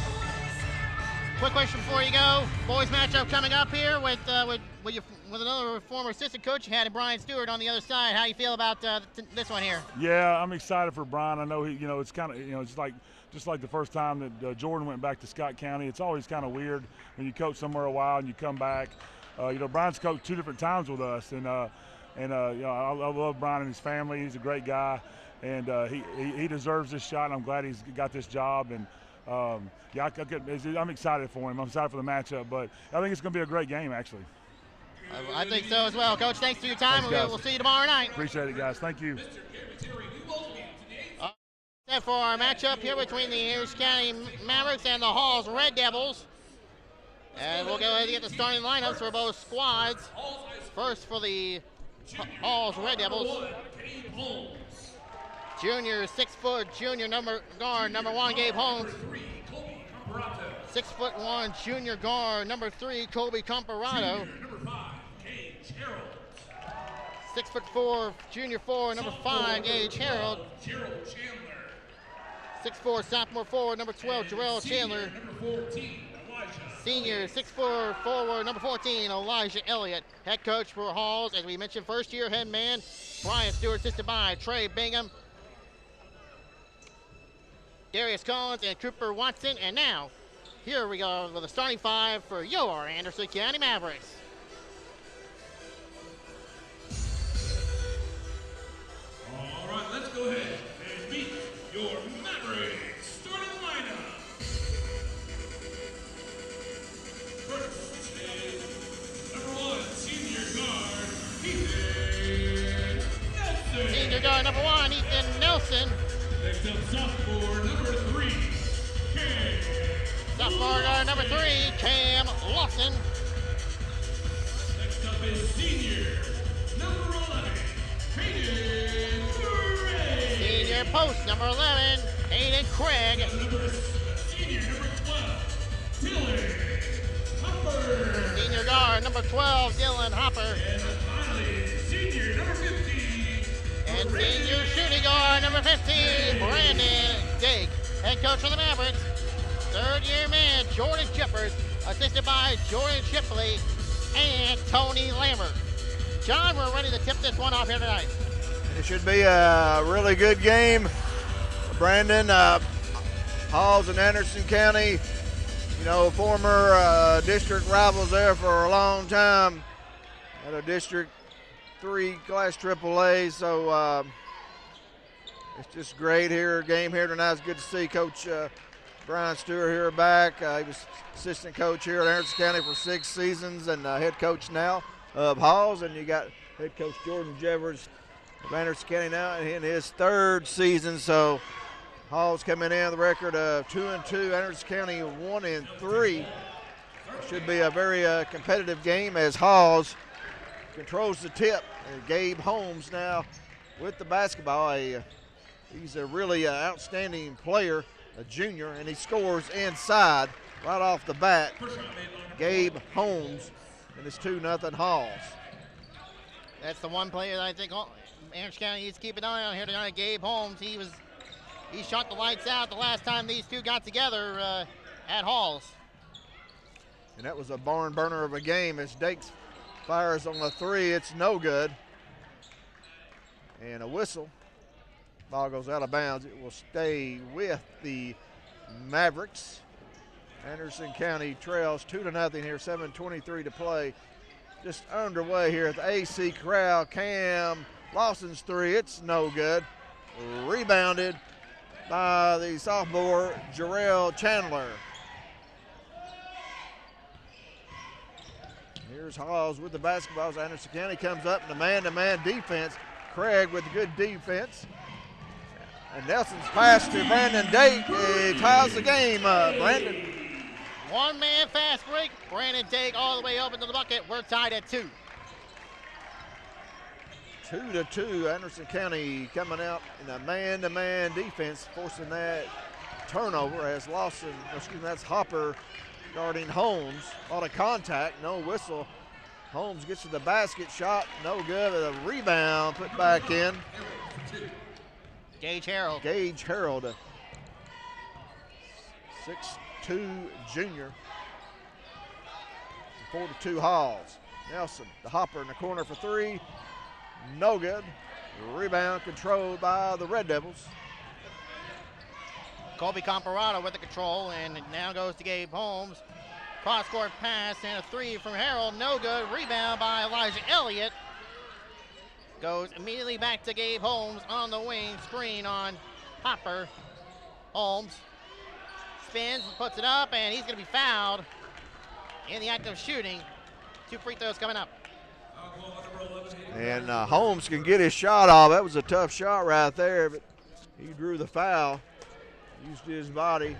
Quick question before you go. Boys matchup coming up here with another former assistant coach you had in Brian Stewart on the other side. How you feel about this one here? Yeah, I'm excited for Brian. I know it's kind of it's just like the first time that Jordan went back to Scott County. It's always kind of weird when you coach somewhere a while and you come back. Brian's coached 2 different times with us, and And I love Brian and his family. He's a great guy, and he deserves this shot. And I'm glad he's got this job. And I'm excited for him. I'm excited for the matchup, but I think it's going to be a great game, actually. I think so as well. Coach, thanks for your time, and we'll see you tomorrow night. Appreciate it, guys. Thank you. For our matchup here between the Anderson County Mavericks and the Halls Red Devils. And we'll go ahead and get the starting lineups for both squads. First for the Halls Red Devils. Junior, 6-foot junior guard number 1, Gabe Holmes. 6'1" junior guard number 3, Colby Comparato. 6'4" junior 4, number 5, Gage Harold. 6'4" sophomore forward number 12, Jarrell Chandler. Senior 6'4" forward number 14, Elijah Elliott. Head coach for Halls, as we mentioned, first year head man Brian Stewart, assisted by Trey Bingham, Darius Collins, and Cooper Watson. And now, here we go with the starting 5 for your Anderson County Mavericks. All right, let's go ahead and meet your Mavericks starting lineup. First is number 1, senior guard, Ethan Nelson. Senior guard number 1, Ethan Nelson. Next up, sophomore number 3, Cam. Sophomore guard number 3, Cam Lawson. Next up is senior number 11, Hayden Gray. Senior post number 11, Hayden Craig. Senior number 12, Dylan Hopper. Senior guard number 12, Dylan Hopper. And finally, senior number 15. And senior shooting guard number 15, Brandon Dake. Head coach for the Mavericks, third-year man Jordan Shippers, assisted by Jordan Shipley and Tony Lambert. John, we're ready to tip this one off here tonight. It should be a really good game. Brandon, Halls and Anderson County, former district rivals there for a long time at a District 3 Class AAA. So it's just great here. Game here tonight. It's good to see Coach Brian Stewart here back. He was assistant coach here at Anderson County for 6 seasons and head coach now of Halls. And you got head coach Jordan Jevers of Anderson County now in his 3rd season. So Halls coming in with a record of 2-2. Anderson County 1-3. It should be a very competitive game as Halls controls the tip. And Gabe Holmes now with the basketball. He's a really outstanding player, a junior, and he scores inside right off the bat. Gabe Holmes, and it's 2-0 Halls. That's the one player that I think Anderson County needs to keep an eye on here tonight. Gabe Holmes, he shot the lights out the last time these two got together at Halls. And that was a barn burner of a game as Dakes fires on the 3. It's no good. And a whistle. Ball goes out of bounds. It will stay with the Mavericks. Anderson County trails 2-0 here, 7:23 to play. Just underway here at the AC Corral. Cam Lawson's 3, it's no good. Rebounded by the sophomore Jarrell Chandler. Here's Halls with the basketball as Anderson County comes up in the man-to-man defense. Craig with good defense. And Nelson's pass to Brandon Dake. He ties the game up. Brandon. One-man fast break. Brandon Dake all the way up into the bucket. We're tied at 2. 2-2. Anderson County coming out in a man-to-man defense, forcing that turnover as that's Hopper guarding Holmes. A lot of contact, no whistle. Holmes gets to the basket, shot no good, with a rebound put back in. Gage Harold. Gage Harold, 6'2" junior. 4-2 Halls. Nelson, the hopper in the corner for 3. No good. Rebound controlled by the Red Devils. Colby Comparato with the control, and it now goes to Gabe Holmes. Cross-court pass and a 3 from Harold. No good. Rebound by Elijah Elliott. Goes immediately back to Gabe Holmes on the wing. Screen on Hopper. Holmes spins, puts it up, and he's going to be fouled in the act of shooting. 2 free throws coming up. And Holmes can get his shot off. That was a tough shot right there, but he drew the foul. Used his body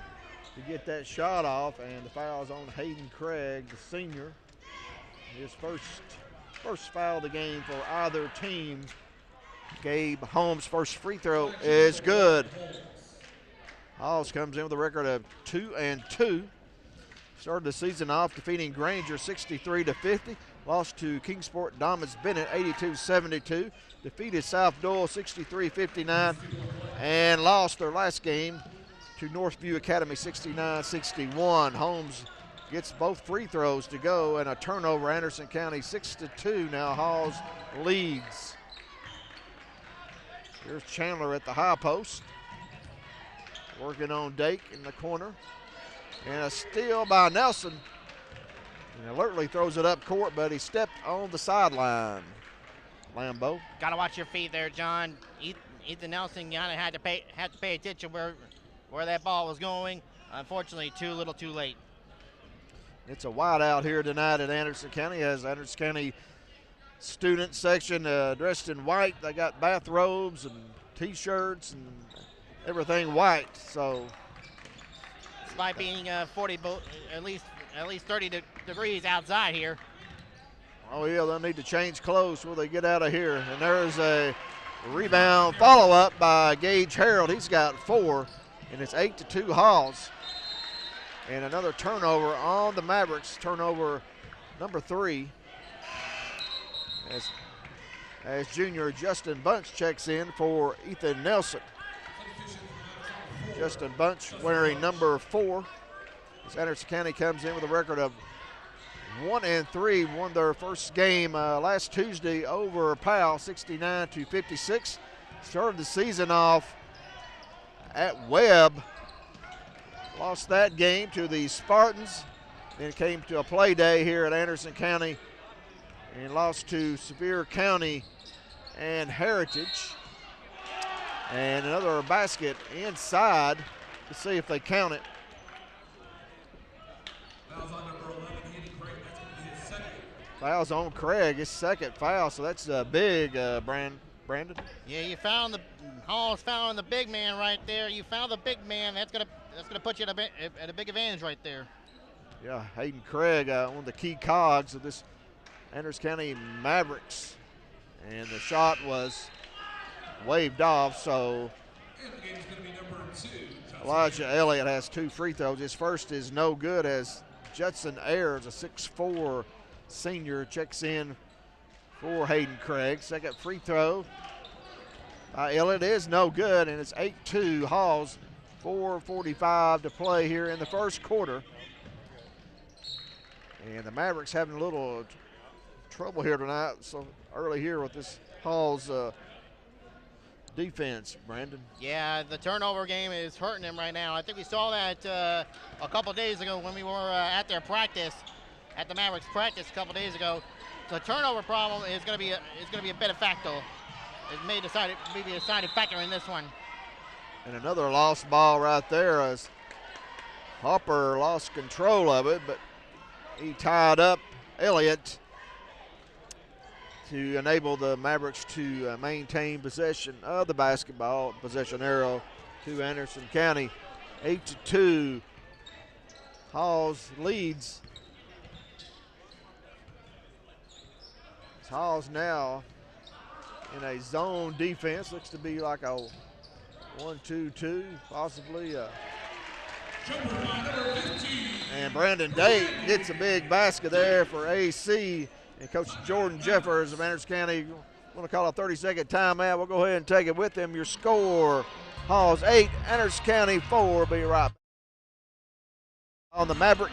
to get that shot off, and the foul's on Hayden Craig, the senior. His first foul of the game for either team. Gabe Holmes' first free throw is good. Halls comes in with a record of 2-2. Started the season off defeating Granger 63-50. Lost to Kingsport Domus Bennett 82-72. Defeated South Doyle 63-59. And lost their last game to Northview Academy 69-61. Holmes gets both free throws to go and a turnover. Anderson County 6-2. Now Halls leads. Here's Chandler at the high post. Working on Dake in the corner. And a steal by Nelson. And alertly throws it up court, but he stepped on the sideline. Lambeau. Got to watch your feet there, John. Ethan Nelson kind of had to pay attention where that ball was going. Unfortunately, too little, too late. It's a wide out here tonight at Anderson County, as Anderson County student section dressed in white. They got bathrobes and T-shirts and everything white. So, despite being 40, at least 30 degrees outside here. Oh yeah, they'll need to change clothes before they get out of here. And there's a rebound follow-up by Gage Harold. He's got 4, and it's 8-2 Halls. And another turnover on the Mavericks, turnover number 3. As junior Justin Bunch checks in for Ethan Nelson. Justin Bunch wearing number 4. As Anderson County comes in with a record of 1-3, won their first game last Tuesday over Powell, 69-56. Started the season off at Webb. Lost that game to the Spartans. Then came to a play day here at Anderson County and lost to Sevier County and Heritage. And another basket inside to see if they count it. Foul's on Craig, his second foul, so that's big, Brandon. Yeah, you found Hall's found the big man right there. You found the big man. That's gonna put you at a big advantage right there. Yeah, Hayden Craig, one of the key cogs of this Anderson County Mavericks, and the shot was waved off. So Elijah Elliott has 2 free throws. His first is no good, as Judson Ayers, a 6'4" senior, checks in for Hayden Craig. Second free throw by Elliott is no good, and it's 8-2 Halls. 4:45 to play here in the first quarter. And the Mavericks having a little trouble here tonight, so early here with this Halls defense, Brandon. Yeah, the turnover game is hurting them right now. I think we saw that a couple days ago when we were at their practice, at the Mavericks practice a couple days ago. The turnover problem is going to be a bit of factor. It may be a decided factor in this one. And another lost ball right there, as Hopper lost control of it, but he tied up Elliott to enable the Mavericks to maintain possession of the basketball, possession arrow to Anderson County. 8-2, Halls leads. Halls now in a zone defense, looks to be like a 1-2-2, possibly. And Brandon Date gets a big basket there for AC. And Coach Jordan Jeffers of Anderson County want to call a 30-second timeout. We'll go ahead and take it with him. Your score, Halls 8, Anderson County 4. Be right back on the Maverick.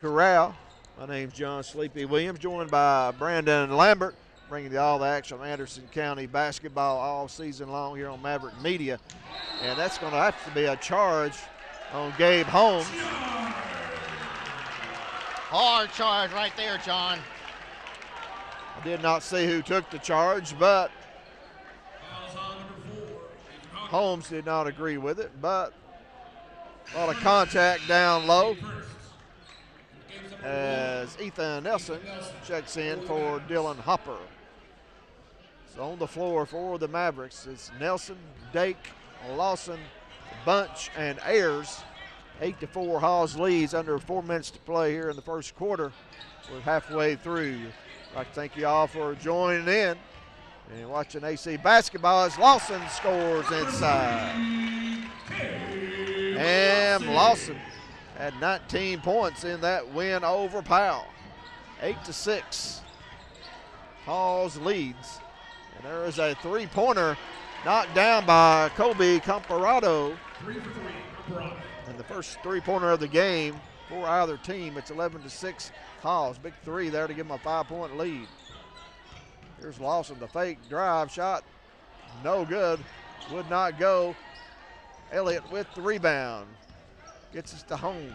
Corral. My name's John Sleepy Williams, joined by Brandon Lambert, bringing you all the action from Anderson County basketball all season long here on Maverick Media. And that's going to have to be a charge on Gabe Holmes. Hard charge right there, John. I did not see who took the charge, but Holmes did not agree with it, but a lot of contact down low as Ethan Nelson checks in for Dylan Hopper. So on the floor for the Mavericks is Nelson, Dake, Lawson, Bunch, and Ayers. 8-4 Hawes leads under 4 minutes to play here in the first quarter. We're halfway through. I'd like to thank you all for joining in and watching AC basketball as Lawson scores inside. And Lawson had 19 points in that win over Powell. 8-6. Hawes leads. And there is a three-pointer knocked down by Kobe Comparado. 3 for 3, Comparado. And the first three-pointer of the game for either team. It's 11-6 Hawes. Big three there to give them a 5-point lead. Here's Lawson, the fake drive shot. No good. Would not go. Elliott with the rebound. Gets us to Holmes.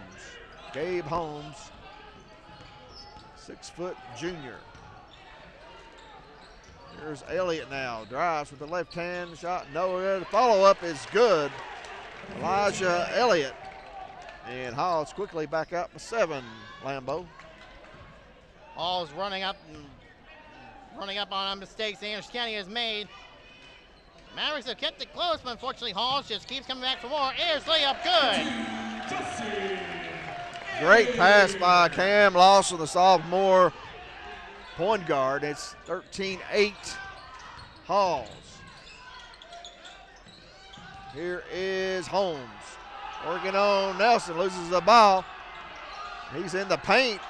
Gabe Holmes, 6-foot junior. Here's Elliott now. Drives with the left hand shot. No good. Follow-up is good. Elijah Elliott. And Hawes quickly back up to 7, Lambeau. Hall's running up on mistakes Anderson County has made. Mavericks have kept it close, but unfortunately Hawes just keeps coming back for more. Ayers layup good. Great pass by Cam Lawson, the sophomore point guard. It's 13-8 Hawes. Here is Holmes. Working on Nelson, loses the ball. He's in the paint.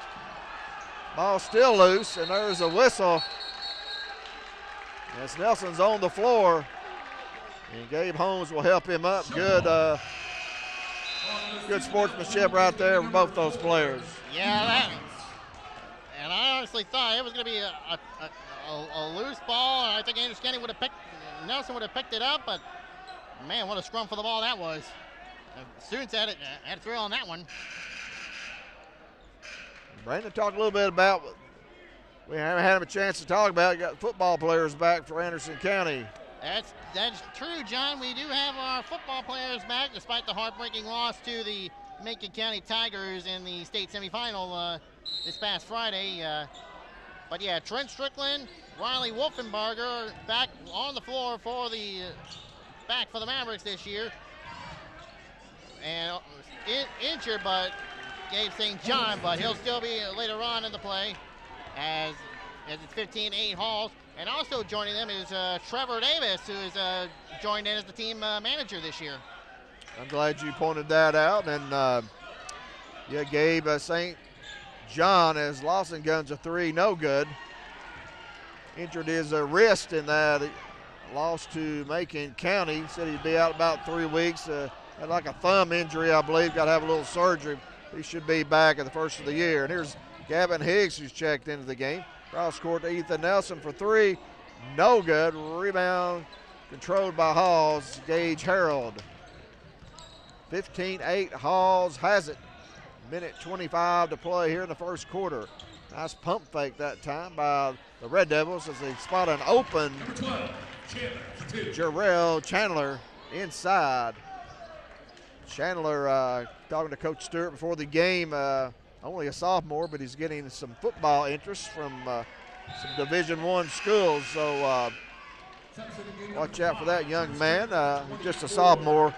Ball still loose, and there's a whistle. As Nelson's on the floor, and Gabe Holmes will help him up. Good sportsmanship right there for both those players. Yeah, and I honestly thought it was going to be a loose ball, and I think Anderson County Nelson would have picked it up, but man, what a scrum for the ball that was. The students had a thrill on that one. Brandon, talk a little bit about, we haven't had him a chance to talk about, got football players back for Anderson County. That's true, John. We do have our football players back, despite the heartbreaking loss to the Macon County Tigers in the state semifinal this past Friday. But yeah, Trent Strickland, Riley Wolfenbarger back on the floor for the Mavericks this year, and injured, but Gabe St. John, but he'll still be later on in the play as it's 15-8 Hawes. And also joining them is Trevor Davis, who is joined in as the team manager this year. I'm glad you pointed that out. And Gabe St. John, as Lawson guns a three, no good. Injured his wrist in that. Lost to Macon County. Said he'd be out about 3 weeks. Had like a thumb injury, I believe. Got to have a little surgery. He should be back at the first of the year. And here's Gavin Higgs, who's checked into the game. Cross court to Ethan Nelson for three. No good. Rebound controlled by Hawes. Gage Harold. 15-8. Hawes has it. Minute 25 to play here in the first quarter. Nice pump fake that time by the Red Devils as they spot an open Jarrell Chandler inside. Chandler talking to Coach Stewart before the game. Only a sophomore, but he's getting some football interest from some Division I schools. So watch out for that young man. Just a sophomore.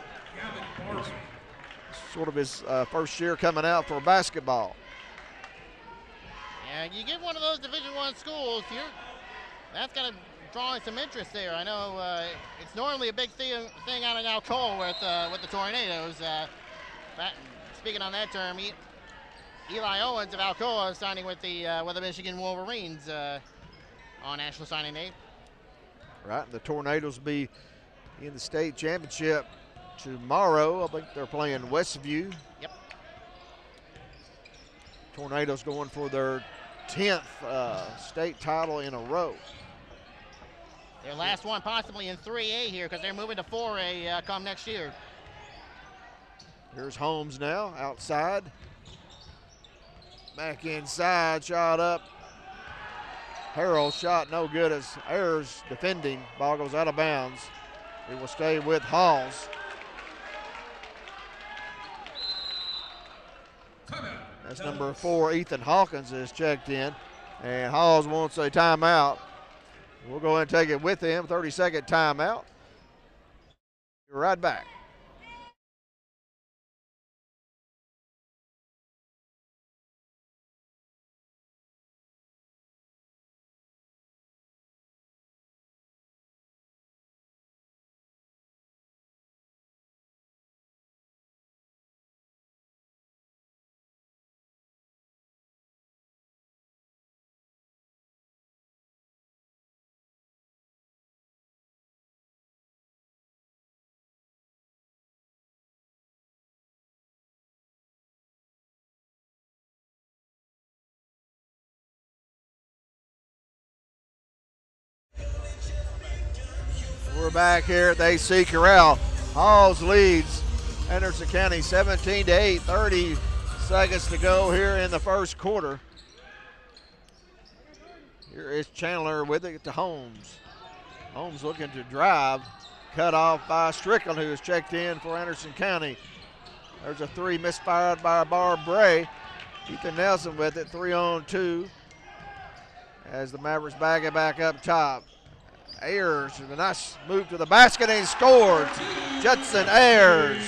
Sort of his first year coming out for basketball. Yeah, you get one of those Division I schools, that's going to draw some interest there. I know it's normally a big thing out in Alcoa with the Tornadoes. Speaking on that term, Eli Owens of Alcoa is signing with the Michigan Wolverines on National Signing Day. Right, and the Tornadoes will be in the state championship tomorrow. I think they're playing Westview. Yep. Tornadoes going for their 10th state title in a row. Their last one possibly in 3A here because they're moving to 4A come next year. Here's Holmes now outside. Back inside, shot up. Harrell's shot no good as Ayers defending. Ball goes out of bounds. It will stay with Halls. That's number 4, Ethan Hawkins is checked in. And Halls wants a timeout. We'll go ahead and take it with him. 30-second timeout. You're right back. We're back here at the AC Corral. Halls leads Anderson County 17-8, 30 seconds to go here in the first quarter. Here is Chandler with it to Holmes. Holmes looking to drive, cut off by Strickland, who is checked in for Anderson County. There's a 3 misfired by Barb Bray. Ethan Nelson with it, 3-on-2 as the Mavericks bag it back up top. Ayers with a nice move to the basket and he scores. Judson Ayers.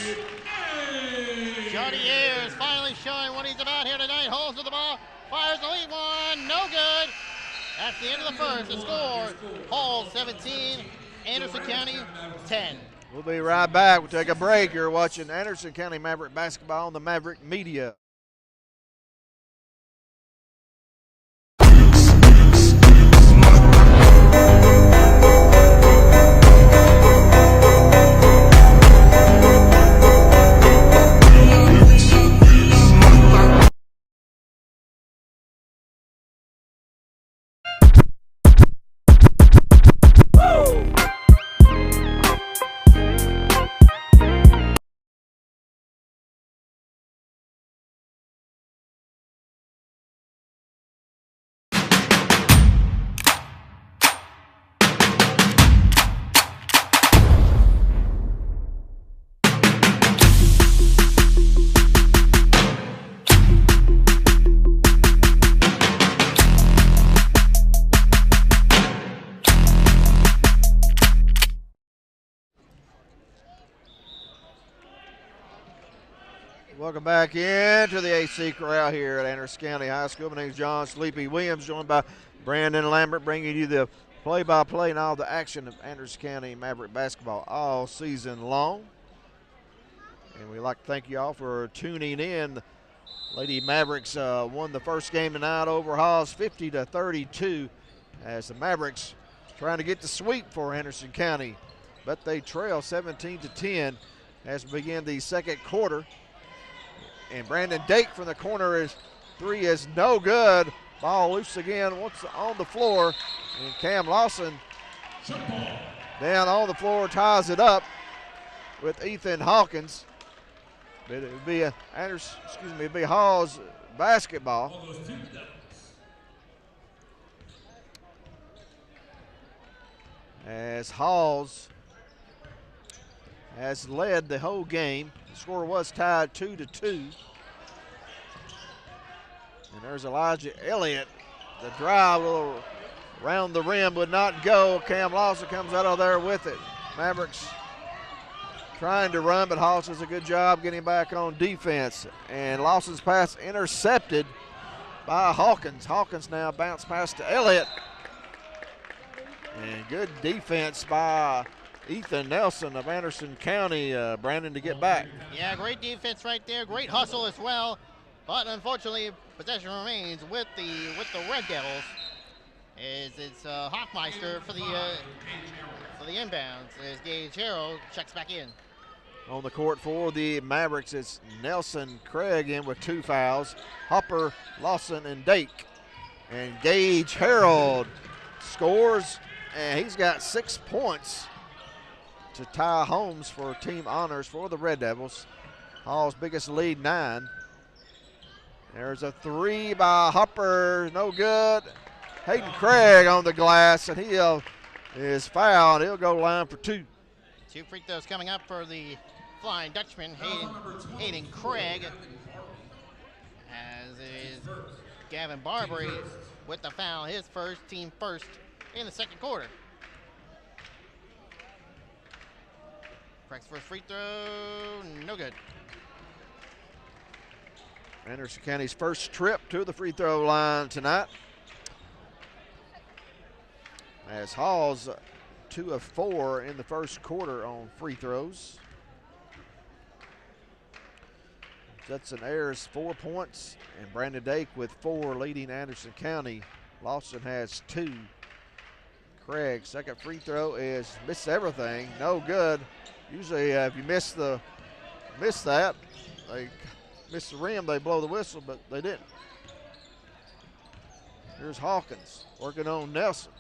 Jody Ayers finally showing what he's about here tonight. Holds to the ball, fires the lead one, no good. That's the end of the first. The score, Hall 17, Anderson County 10. We'll be right back. We'll take a break. You're watching Anderson County Maverick basketball on the Maverick Media. Welcome back into the AC Corral here at Anderson County High School. My name is John Sleepy Williams, joined by Brandon Lambert, bringing you the play-by-play and all the action of Anderson County Maverick basketball all season long. And we'd like to thank you all for tuning in. Lady Mavericks won the first game tonight over Halls 50-32 as the Mavericks trying to get the sweep for Anderson County, but they trail 17-10 as we begin the second quarter. And Brandon Dake from the corner is 3 is no good. Ball loose again once on the floor. And Cam Lawson down on the floor ties it up with Ethan Hawkins. But it would be it'd be Hall's basketball. As Halls has led the whole game. The score was tied 2-2. And there's Elijah Elliott. The drive a little around the rim would not go. Cam Lawson comes out of there with it. Mavericks trying to run, but Halls does a good job getting back on defense. And Lawson's pass intercepted by Hawkins. Hawkins now bounce pass to Elliott. And good defense by Ethan Nelson of Anderson County, Brandon, to get back. Yeah, great defense right there. Great hustle as well. But unfortunately, possession remains with the Red Devils. It's Hoffmeister for the inbounds as Gage Harrell checks back in. On the court for the Mavericks, it's Nelson, Craig in with 2 fouls. Hopper, Lawson, and Dake. And Gage Harold scores, and he's got 6 points to tie Holmes for team honors for the Red Devils. Hall's biggest lead, 9. There's a 3 by Hopper, no good. Hayden Craig on the glass, and he is fouled. He'll go line for 2. 2 free throws coming up for the Flying Dutchman, Hayden Craig, as is Gavin Barbary with the foul, his first, team first in the second quarter. Craig's first free throw, no good. Anderson County's first trip to the free throw line tonight. As Hall's 2 of 4 in the first quarter on free throws. Judson Ayers 4 points, and Brandon Dake with 4 leading Anderson County. Lawson has 2. Craig, second free throw is missed everything, no good. Usually if you miss that, they miss the rim, they blow the whistle, but they didn't. Here's Hawkins working on Nelson.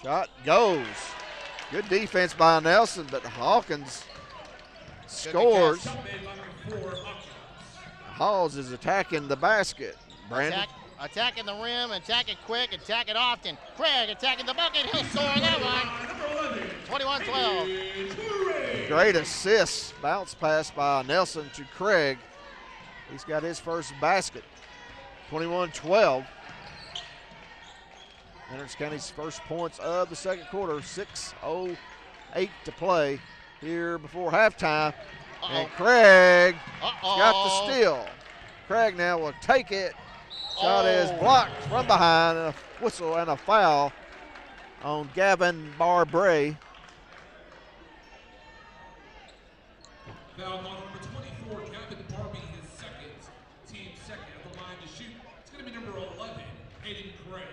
Shot goes. Good defense by Nelson, but Hawkins scores. Halls is attacking the basket. Brandon. Attacking the rim, attack it quick, attack it often. Craig attacking the bucket, he'll score that one. 21-12. Great assist, bounce pass by Nelson to Craig. He's got his first basket. 21-12. Anderson County's first points of the second quarter. 6:08 to play here before halftime. And Craig got the steal. Craig now will take it. Shot is blocked from behind, and a whistle and a foul on Gavin Barbray. Foul on number 24, Gavin Barbie, his second, team second at the line to shoot. It's going to be number 11, Hayden Craig.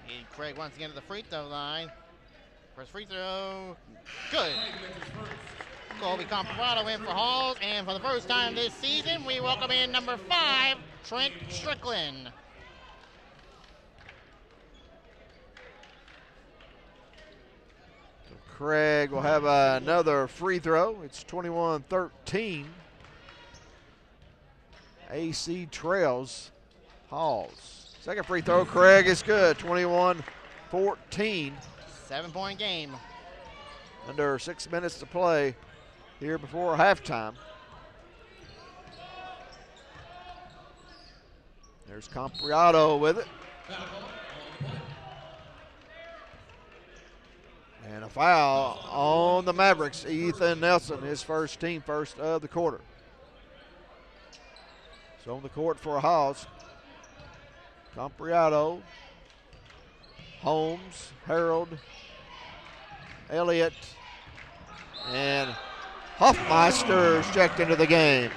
Hayden Craig once again to the free throw line. First free throw, good. Colby Comparado in for Halls, and for the first time this season, we welcome in number 5, Trent Strickland. Craig will have another free throw. It's 21-13. AC trails Halls. Second free throw, Craig is good. 21-14. 7-point game. Under 6 minutes to play here before halftime. There's Compriado with it. And a foul on the Mavericks. Ethan Nelson, his first, team first of the quarter. So on the court for Halls. Compriado, Holmes, Harold, Elliott, and Hoffmeister checked into the game.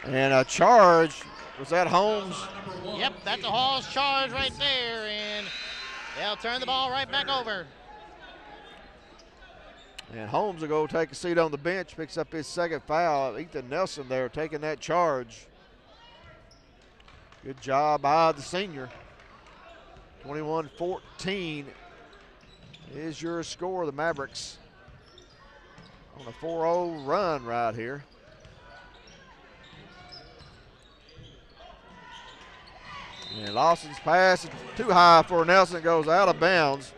And a charge, was that Holmes? Yep, that's a Halls charge right there, and they'll turn the ball right back over. And Holmes will go take a seat on the bench, picks up his second foul. Ethan Nelson there taking that charge. Good job by the senior. 21-14 is your score. The Mavericks on a 4-0 run right here. And Lawson's pass is too high for Nelson, goes out of bounds.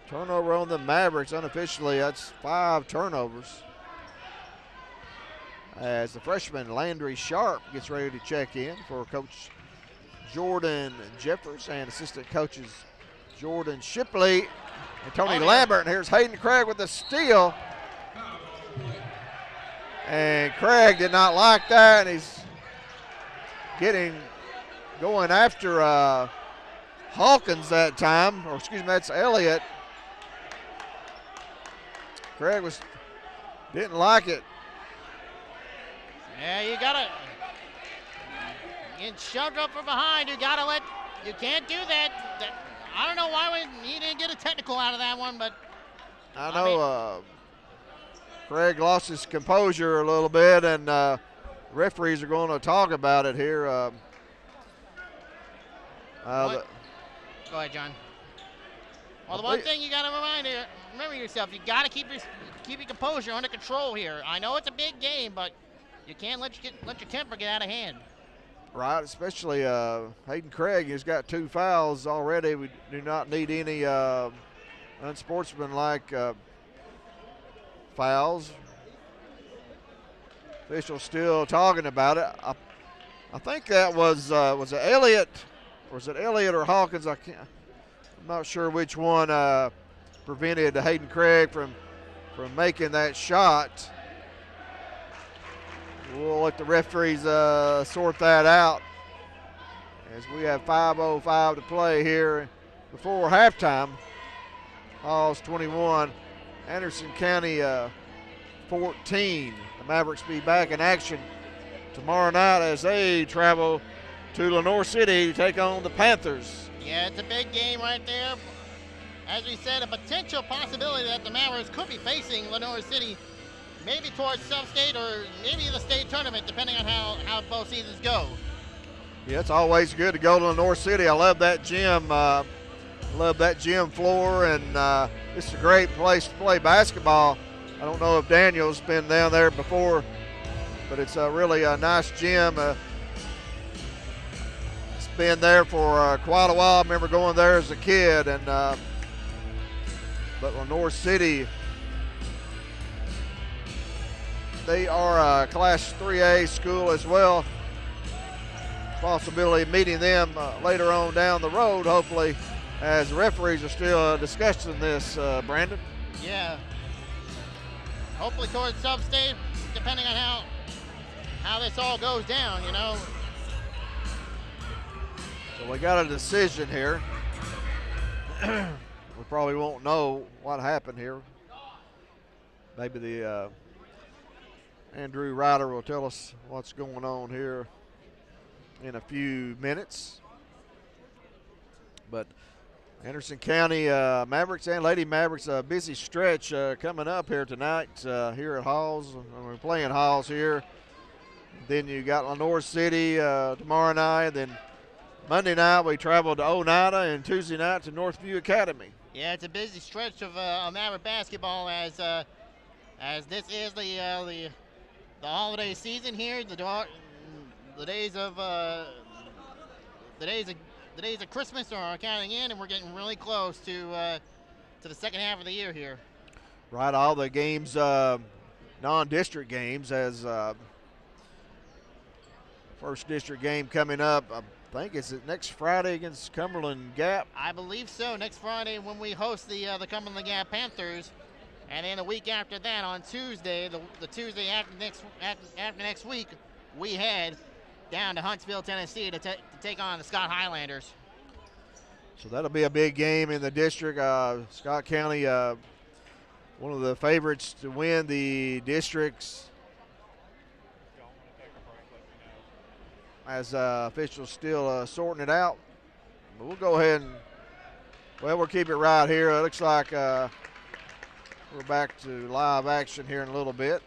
Turnover on the Mavericks unofficially. That's 5 turnovers. As the freshman Landry Sharp gets ready to check in for Coach Jordan Jeffers and assistant coaches Jordan Shipley and Tony Lambert. And here's Hayden Craig with the steal. And Craig did not like that, and he's going after Hawkins that time, or excuse me, that's Elliott. Craig didn't like it. Yeah, you get shoved up from behind. You can't do that. I don't know why he didn't get a technical out of that one, but I know Craig lost his composure a little bit, and referees are going to talk about it here. Go ahead, John. Well, the one thing you got to remember yourself, you got to keep your composure under control here. I know it's a big game, but you can't let your temper get out of hand. Right, especially Hayden Craig has got 2 fouls already. We do not need any unsportsmanlike fouls. Officials still talking about it. I think that was it Elliott, or was it Elliott or Hawkins? I'm not sure which one prevented Hayden Craig from making that shot. We'll let the referees sort that out as we have 5:05 to play here before halftime. Hall's 21, Anderson County 14. The Mavericks be back in action tomorrow night as they travel to Lenoir City to take on the Panthers. Yeah, it's a big game right there. As we said, a potential possibility that the Mavericks could be facing Lenoir City maybe towards sub-state or maybe the state tournament, depending on how both seasons go. Yeah, it's always good to go to Lenoir City. I love that gym. Love that gym floor, and it's a great place to play basketball. I don't know if Daniel's been down there before, but it's a really nice gym. It's been there for quite a while. I remember going there as a kid, and but Lenoir City, they are a Class 3A school as well. Possibility of meeting them later on down the road, hopefully, as the referees are still discussing this, Brandon. Yeah. Hopefully towards sub-state, depending on how this all goes down, you know. So we got a decision here. We probably won't know what happened here. Maybe the Andrew Ryder will tell us what's going on here in a few minutes. But Anderson County Mavericks and Lady Mavericks, a busy stretch coming up here tonight here at Halls. We're playing Halls here. Then you got Lenoir City tomorrow night. Then Monday night we travel to Oneida, and Tuesday night to Northview Academy. Yeah, it's a busy stretch of Maverick basketball as this is the holiday season here. The days of Christmas are counting in, and we're getting really close to the second half of the year here. Right, all the games, non-district games, as first district game coming up. I think it's next Friday against Cumberland Gap. I believe so. Next Friday when we host the Cumberland Gap Panthers, and then a week after that on Tuesday, the Tuesday after next week, we head down to Huntsville, Tennessee to take on the Scott Highlanders. So that'll be a big game in the district. Scott County, one of the favorites to win the districts, as officials still sorting it out. But we'll go ahead and, we'll keep it right here. It looks like we're back to live action here in a little bit,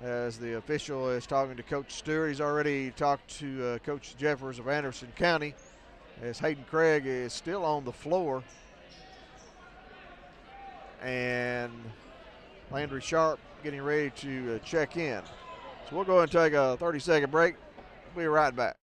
as the official is talking to Coach Stewart. He's already talked to Coach Jeffers of Anderson County, as Hayden Craig is still on the floor, and Landry Sharp getting ready to check in. So we'll go and take a 30-second break. We'll be right back.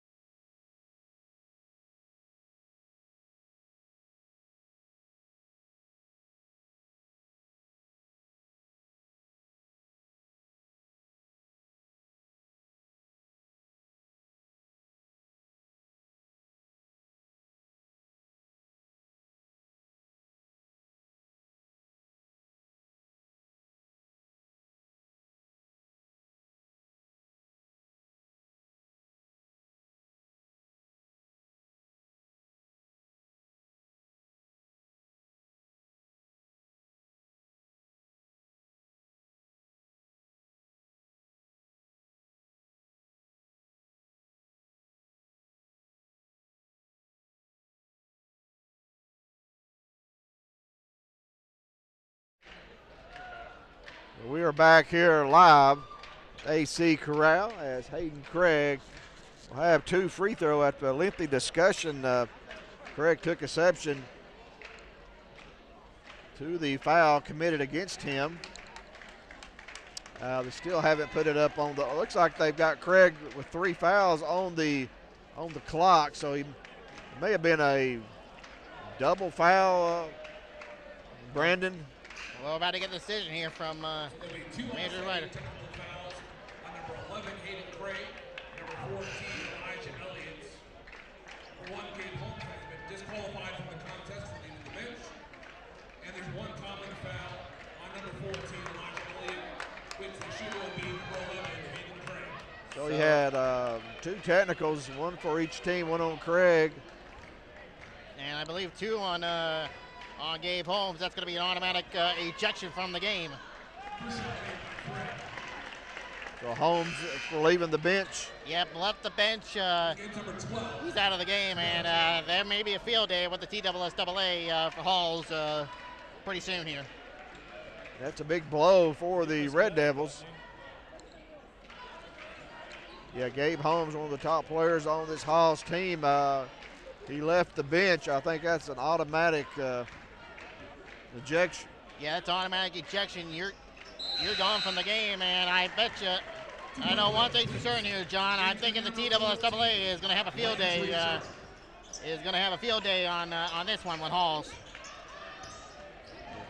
We are back here live, AC Corral, as Hayden Craig will have 2 free throw after a lengthy discussion. Craig took exception to the foul committed against him. They still haven't put it up on the. Looks like they've got Craig with 3 fouls on the clock, so he may have been a double foul. Brandon. Well, we're about to get a decision here from Major Ryder. Technical fouls on number 11, Hayden Craig, number 14, Elijah Elliott. For one, Gabe Holmes has been disqualified from the contest for leaving the bench. And there's 1 common foul on number 14, Elijah Elliott, which the shooter will be number 11, Hayden Craig. So he had 2 technicals, 1 for each team, 1 on Craig. And I believe 2 on Gabe Holmes. That's going to be an automatic ejection from the game. So Holmes for leaving the bench. Yep, left the bench. He's out of the game, and there may be a field day with the TSSAA for Halls pretty soon here. That's a big blow for the Red Devils. Yeah, Gabe Holmes, one of the top players on this Halls team. He left the bench. I think that's an automatic ejection. Yeah, it's automatic ejection. You're gone from the game, and I bet you. I know one thing's for certain here, John. I'm thinking the TSSAA is going to have a field day. On this one with Halls.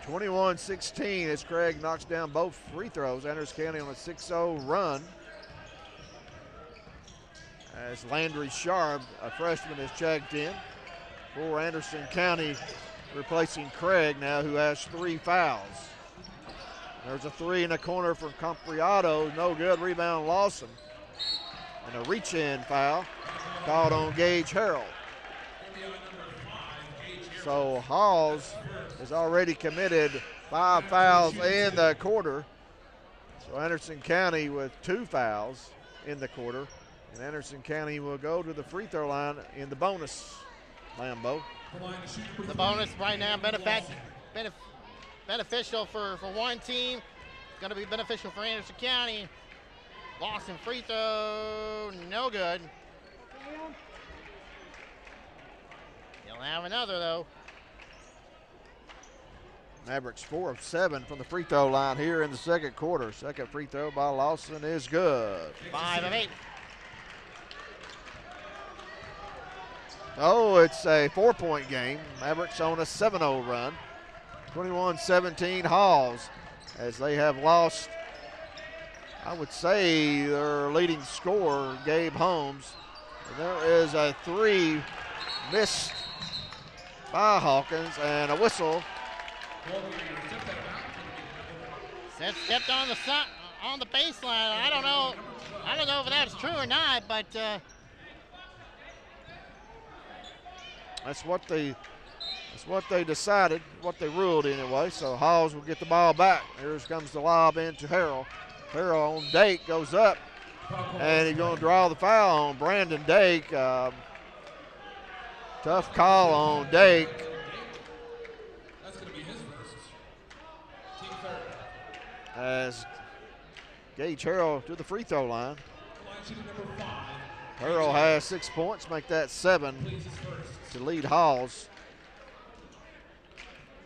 21-16 as Craig knocks down both free throws. Andrews County on a 6-0 run. As Landry Sharp, a freshman, is checked in for Anderson County, replacing Craig now, who has 3 fouls. There's a 3 in the corner from Compriado, no good. Rebound Lawson. And a reach-in foul called on Gage Harrell. So Halls has already committed 5 fouls in the quarter. So Anderson County with 2 fouls in the quarter. And Anderson County will go to the free throw line in the bonus, Lambeau. The bonus right now beneficial for one team. It's going to be beneficial for Anderson County. Lawson free throw, no good. He'll have another though. Mavericks 4 of 7 from the free throw line here in the second quarter. Second free throw by Lawson is good. 5 of 8. Oh, it's a 4-point game. Mavericks on a 7-0 run. 21-17 Halls, as they have lost, I would say, their leading scorer, Gabe Holmes. And there is a 3 missed by Hawkins and a whistle. Stepped on the baseline. I don't know if that's true or not, but that's what they decided, what they ruled anyway. So Halls will get the ball back. Here comes the lob into Harrell. Harrell on Dake, goes up, and he's going to draw the foul on Brandon Dake. Tough call on Dake. That's going to be his first. Team third. As Gage Harrell to the free throw line. Number 5. Harrell has 6 points, make that 7 to lead Halls.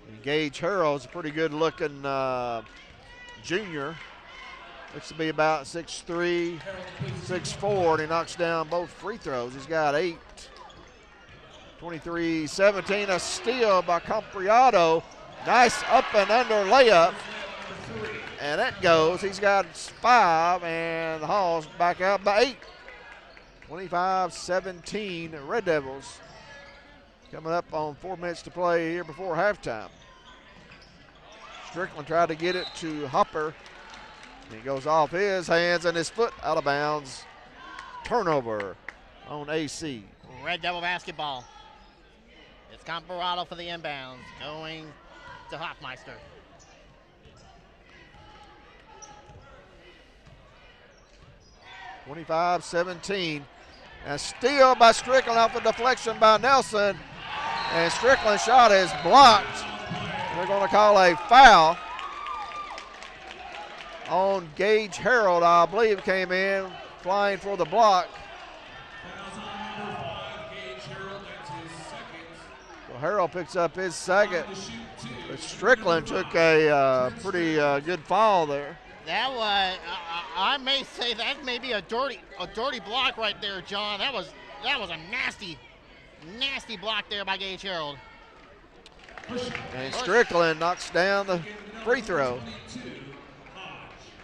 And Gage Harrell is a pretty good looking junior. Looks to be about 6'3", 6'4", and he knocks down both free throws. He's got 8. 23-17, a steal by Compriado. Nice up and under layup. And that goes. He's got 5, and the Halls back out by 8. 25-17, Red Devils coming up on 4 minutes to play here before halftime. Strickland tried to get it to Hopper. He goes off his hands and his foot out of bounds. Turnover on AC. Red Devil basketball. It's Comparado for the inbounds, going to Hoffmeister. (25-17). And steal by Strickland off a deflection by Nelson. And Strickland's shot is blocked. They're going to call a foul. on Gage Harold, I believe, came in flying for the block. Fouls on number 5, Gage Harold, that's his second. So Harold picks up his second. To shoot 2. But Strickland took a pretty good foul there. That was, I may say that may be a dirty block right there, John. That was a nasty block there by Gage Harold. And Strickland knocks down the free throw.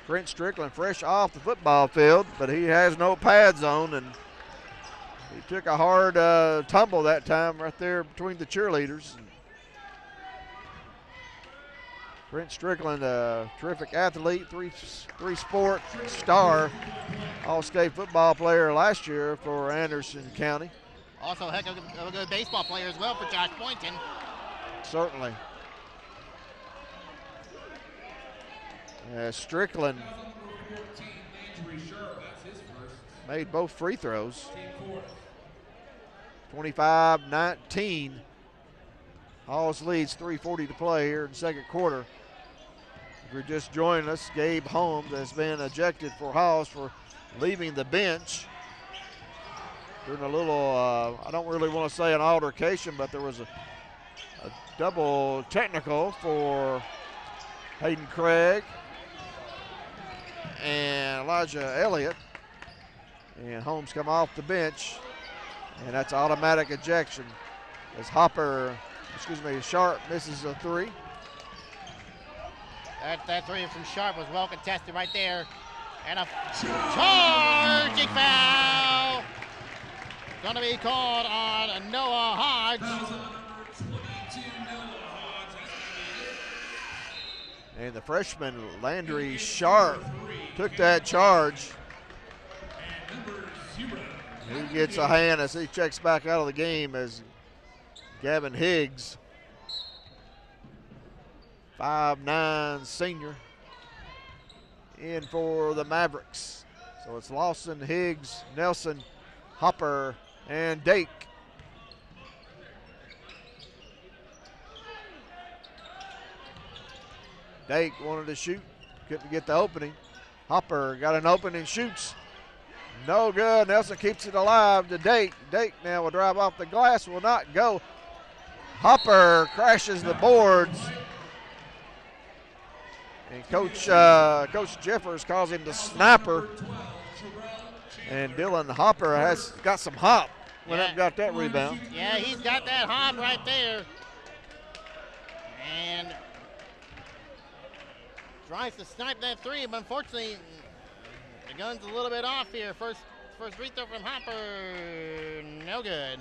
Brent Strickland fresh off the football field, but he has no pads on, and he took a hard tumble that time right there between the cheerleaders. Brent Strickland, a terrific athlete, three-sport star, all-state football player last year for Anderson County. Also, heck of a good baseball player as well for Josh Boynton. Certainly. Strickland made both free throws. 25-19. Halls leads 3:40 to play here in the second quarter. If you're just joining us, Gabe Holmes has been ejected for Halls for leaving the bench. Doing a little, I don't really want to say an altercation, but there was a double technical for Hayden Craig and Elijah Elliott. And Holmes come off the bench, and that's automatic ejection as Sharp misses a three. That three from Sharp was well contested right there. And a charging foul. Going to be called on Noah Hodge. And the freshman Landry Sharp took that charge. He gets a hand as he checks back out of the game as Gavin Higgs, 5'9" senior, in for the Mavericks. So it's Lawson, Higgs, Nelson, Hopper, and Dake. Dake wanted to shoot, couldn't get the opening. Hopper got an opening, shoots. No good. Nelson keeps it alive to Dake. Dake now will drive off the glass, will not go. Hopper crashes the boards. And Coach Jeffers calls him the sniper. And Dylan Hopper has got some hop when he got that rebound. Yeah, he's got that hop right there. And tries to snipe that three, but unfortunately, the gun's a little bit off here. First free throw from Hopper, no good.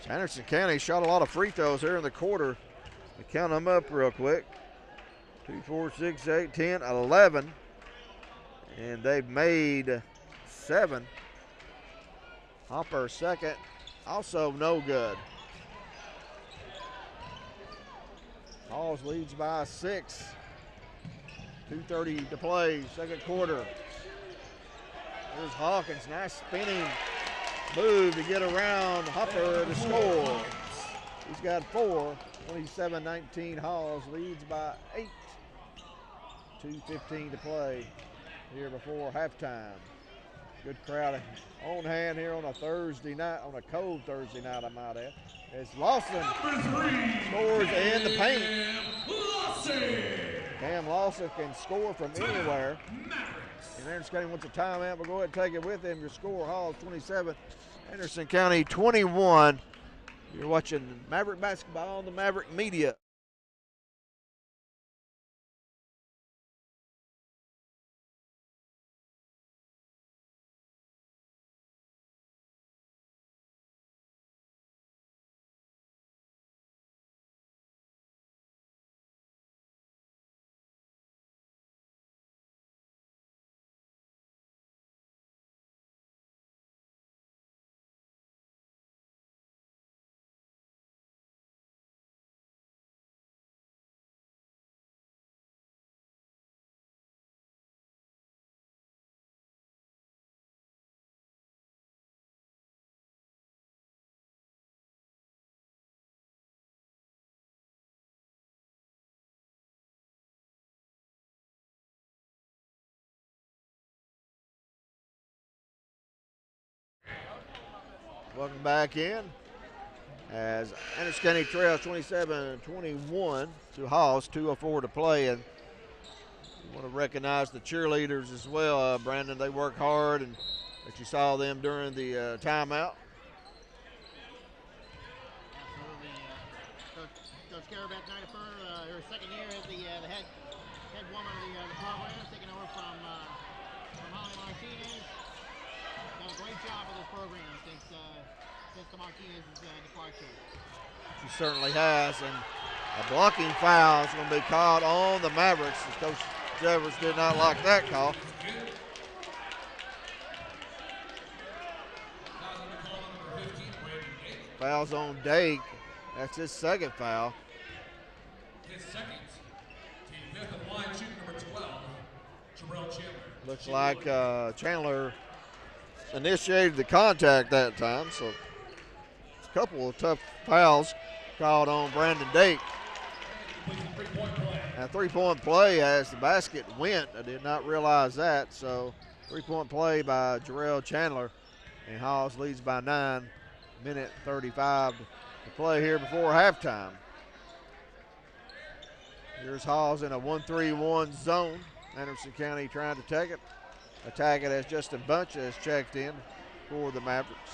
Anderson County shot a lot of free throws here in the quarter. To count them up real quick. 2, 4, 6, 8, 10, 11. And they've made 7. Hopper second, also no good. Halls leads by 6. 2:30 to play, second quarter. There's Hawkins, nice spinning move to get around Hopper to score. He's got 4, 27-19. Halls leads by 8. 2:15 to play here before halftime. Good crowd on hand here on a Thursday night, on a cold Thursday night, I might add. As Lawson scores in the paint. Cam Lawson can score from anywhere. And Anderson County wants a timeout, but go ahead and take it with him. Your score, Halls 27, Anderson County 21. You're watching Maverick basketball on the Maverick Media. Welcome back in as Anderson County trails 27-21 to Halls, 2:04 to play. And I want to recognize the cheerleaders as well, Brandon. They work hard, and that you saw them during the timeout. Absolutely. Coach Carabat Nidifer, her second year as the head woman of the program, taking over from Holly Martinez. Done a great job with this program since the Martinez's departure. She certainly has, and a blocking foul is going to be called on the Mavericks. Coach Jeffers did not like that call. Fouls on Dake. That's his second foul. His second. Team fifth and line, shooting number 12, Jarrell Chandler. Looks like Chandler initiated the contact that time, so a couple of tough fouls called on Brandon Dake. And three-point play as the basket went. I did not realize that, so three-point play by Jarrell Chandler, and Halls leads by 9. Minute 35 to play here before halftime. Here's Halls in a 1-3-1 zone. Anderson County trying to take it. Attack it as Justin Bunch has checked in for the Mavericks.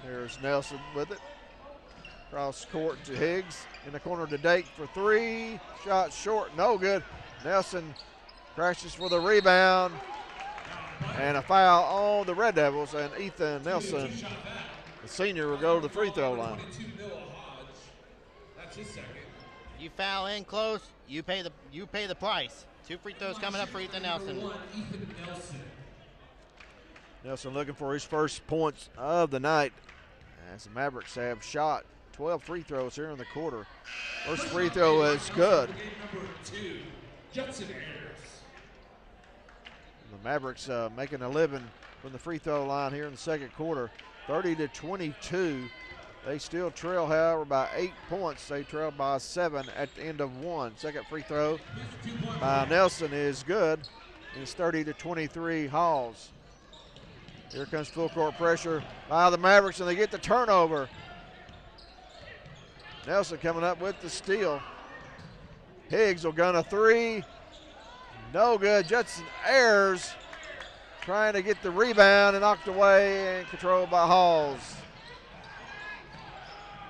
There's Nelson with it. Cross court to Higgs. In the corner to Dake for three. Shot short, no good. Nelson crashes for the rebound. And a foul on the Red Devils, and Ethan Nelson, the senior, will go to the free throw line. That's his second. You foul in close, you pay the price. 2 free throws coming up for Ethan Nelson. Nelson looking for his first points of the night, as the Mavericks have shot 12 free throws here in the quarter. First free throw is good. Number 2, Judson Ayers. The Mavericks making a living from the free throw line here in the second quarter, 30-22. They still trail, however, by 8 points. They trail by 7 at the end of one. Second free throw by Nelson is good. It's 30-23 Halls. Here comes full court pressure by the Mavericks, and they get the turnover. Nelson coming up with the steal. Higgs will gun a three. No good. Judson Ayers trying to get the rebound and knocked away and controlled by Halls.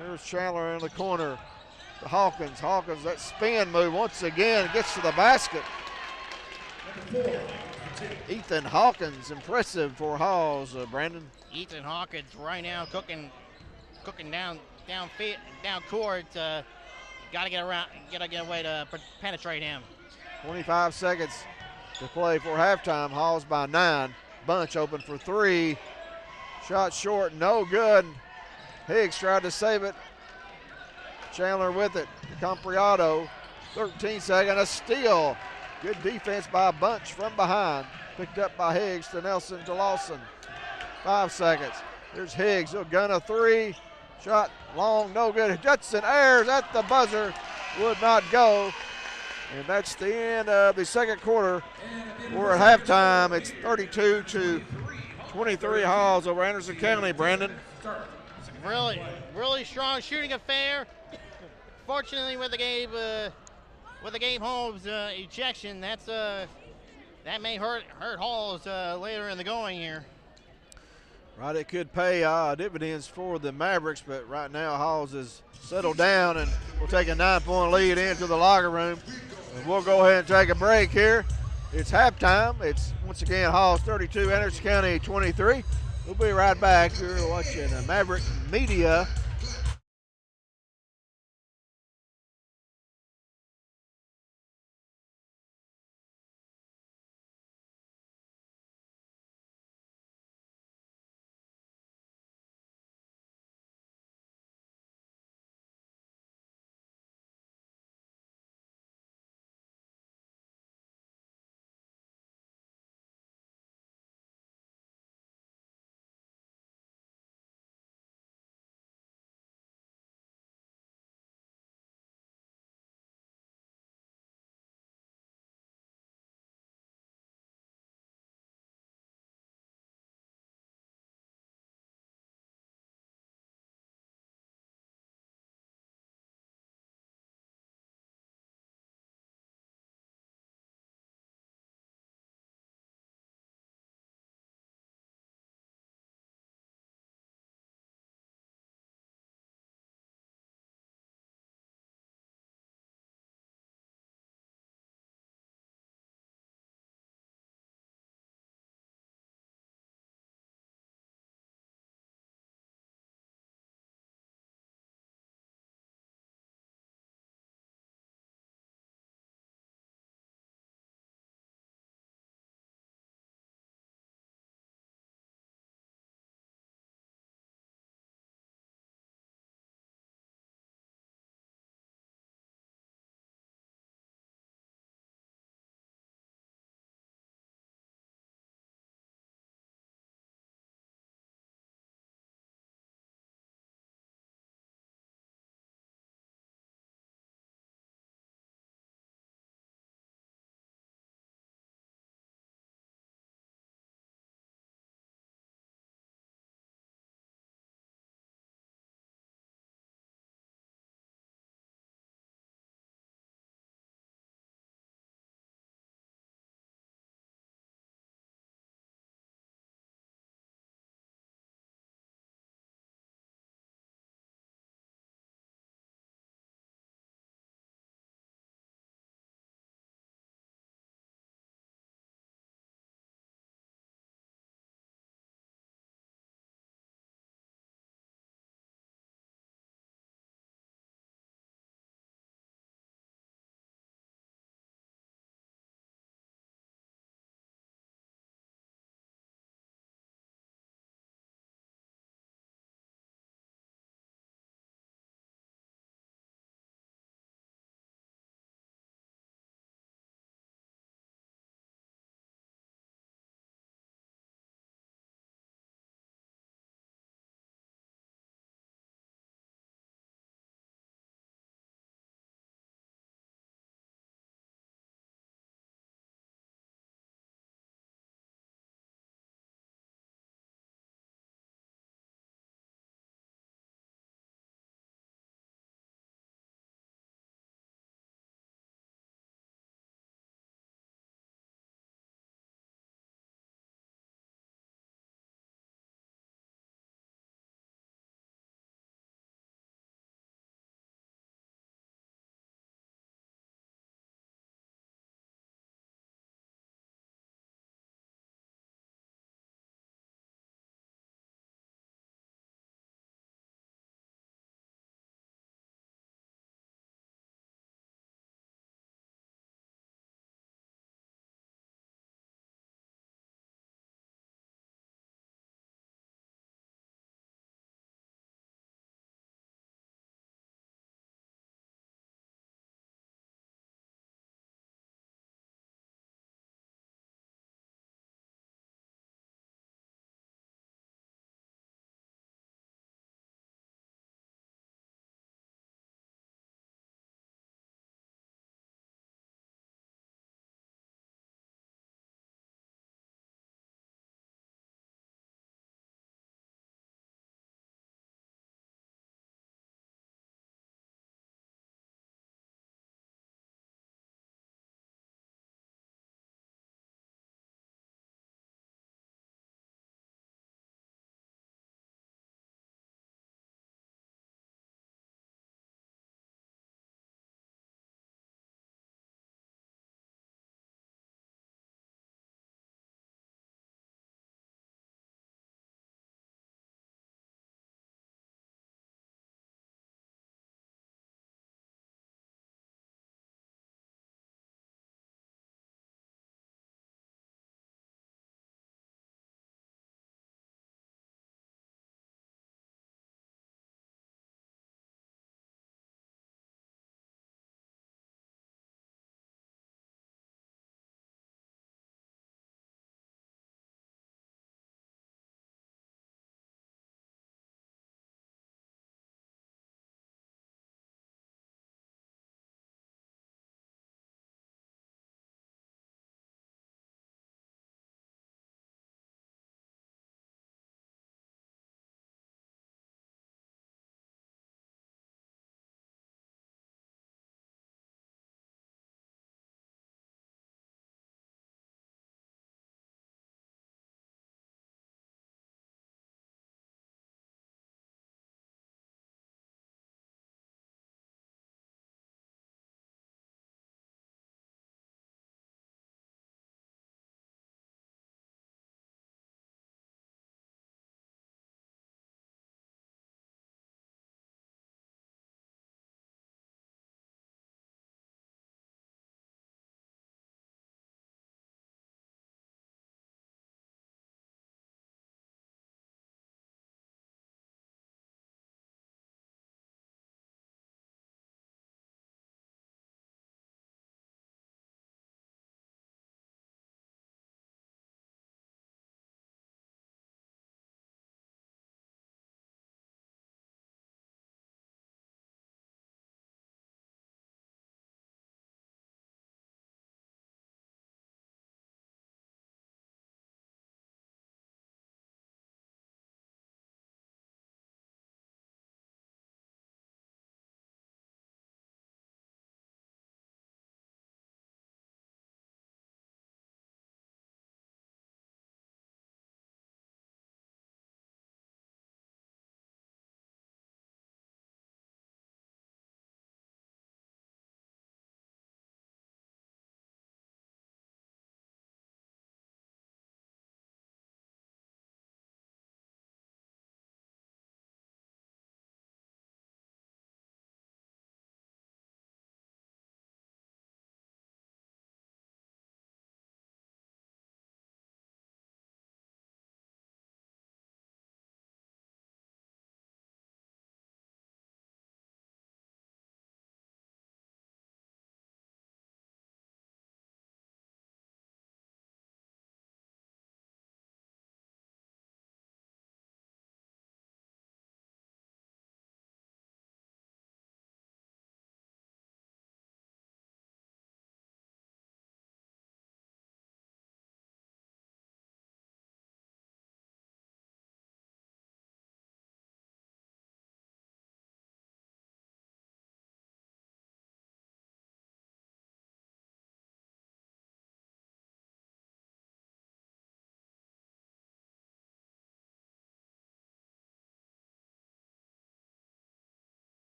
There's Chandler in the corner to Hawkins. Hawkins, that spin move once again, gets to the basket. Ethan Hawkins, impressive for Halls, Brandon. Ethan Hawkins right now cooking down court. Got to get a way to penetrate him. 25 seconds to play for halftime. Halls by 9. Bunch open for three. Shot short, no good. Higgs tried to save it. Chandler with it. Compriado. 13 seconds, a steal. Good defense by Bunch from behind. Picked up by Higgs to Nelson to Lawson. 5 seconds. Here's Higgs. He'll gun a three. Shot long, no good. Judson Ayers at the buzzer. Would not go. And that's the end of the second quarter. We're at halftime. It's 32-23 Halls over Anderson County, Brandon. Really strong shooting affair. Fortunately, with the Gabe Holmes ejection, that may hurt Halls later in the going here. Right, it could pay dividends for the Mavericks, but right now Halls is settled down, and we'll take a 9-point lead into the locker room. And we'll go ahead and take a break here. It's halftime. It's once again Halls 32, Anderson County 23. We'll be right back. You're watching Maverick Media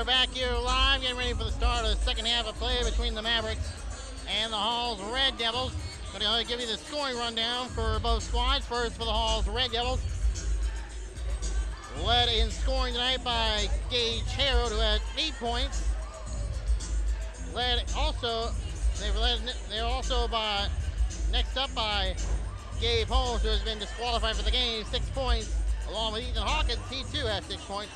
We're back here live, getting ready for the start of the second half of play between the Mavericks and the Halls Red Devils. Going to give you the scoring rundown for both squads. First for the Halls Red Devils. Led in scoring tonight by Gage Harold, who had 8 points. They're also by next up by Gabe Holmes, who has been disqualified for the game, 6 points, along with Ethan Hawkins. He too has 6 points.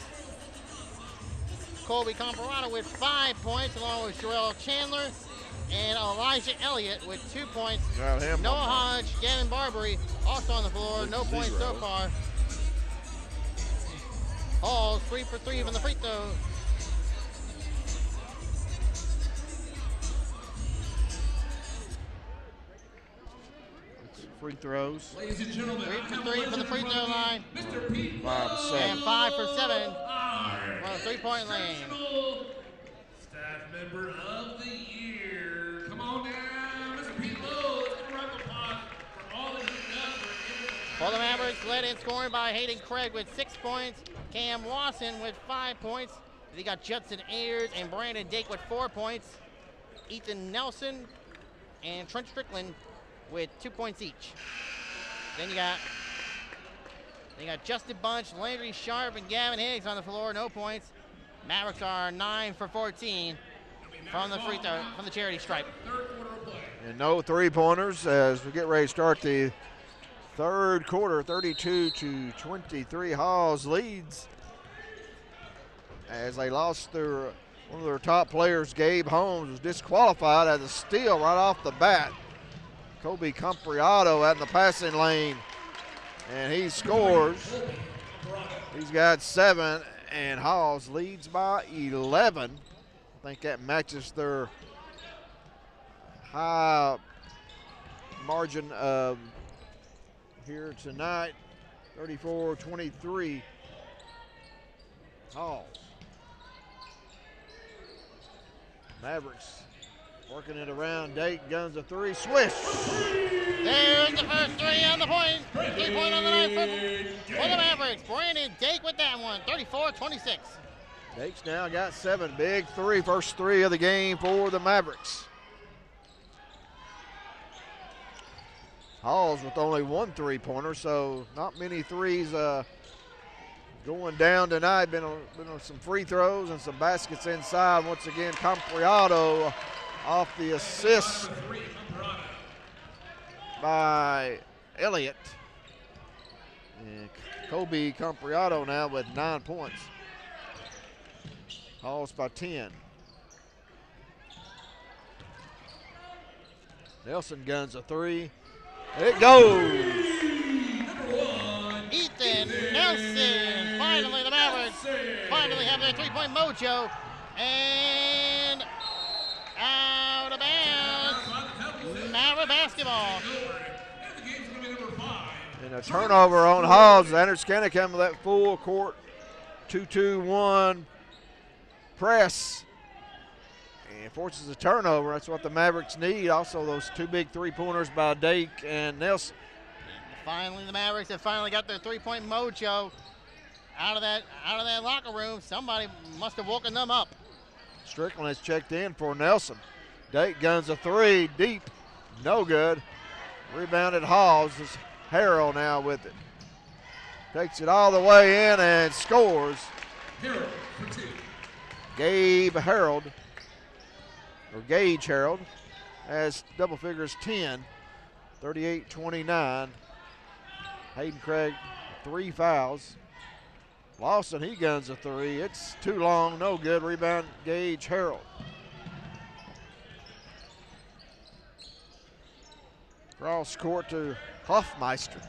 Colby Comparado with 5 points, along with Sherelle Chandler and Elijah Elliott with 2 points. Noah Hodge, Gavin Barbary also on the floor, no points so far. Halls 3 for 3 from the free throw. Free throws. Ladies and gentlemen, 3 for 3 from the free throw line. Mr. Pete And 5 for 7 from the 3-point lane. Staff member of the year. Come on down, Mr. Pete Lowe. Let's get a round of applause for all that he's done For the Mavericks, led in scoring by Hayden Craig with 6 points. Cam Wasson with 5 points. Then you got Judson Ayers and Brandon Dake with 4 points. Ethan Nelson and Trent Strickland with 2 points each. Then you got Justin Bunch, Landry Sharp, and Gavin Higgs on the floor, no points. Mavericks are 9 for 14 from the free throw, from the charity stripe. And no 3-pointers as we get ready to start the third quarter. 32-23. Halls leads as they lost one of their top players, Gabe Holmes, was disqualified as a steal right off the bat. Kobe Compriado out in the passing lane, and he scores. He's got 7, and Halls leads by 11. I think that matches their high margin of here tonight, 34-23. Halls. Mavericks working it around. Dake guns a 3. Swish. There's the first 3 on the point. 3-point on the night for the Mavericks. Brandon Dake with that one. 34-26. Dake's now got 7. Big 3. First 3 of the game for the Mavericks. Halls with only 1 3-pointer, so not many threes going down tonight. Been on some free throws and some baskets inside. Once again, Compriado off the assist by Elliott. And Kobe Compriado now with 9 points. Halls by 10. Nelson guns a 3. It goes. Ethan Nelson. Finally, the Mavericks finally have their 3-point mojo. And out of bounds. Maverick basketball. And a turnover on Halls. Anders Scannicum with that full court 2-2-1 press. And forces a turnover. That's what the Mavericks need. Also, those 2 big 3-pointers by Dake and Nelson. Finally, the Mavericks have finally got their 3-point mojo out of that locker room. Somebody must have woken them up. Strickland has checked in for Nelson. Dake guns a 3 deep. No good. Rebounded Halls. It's Harrell now with it. Takes it all the way in and scores. Harold for 2. Gage Harold has double figures 10, 38-29. Hayden Craig, 3 fouls. Lawson, he guns a 3. It's too long, no good. Rebound, Gage Harold. Cross court to Hoffmeister.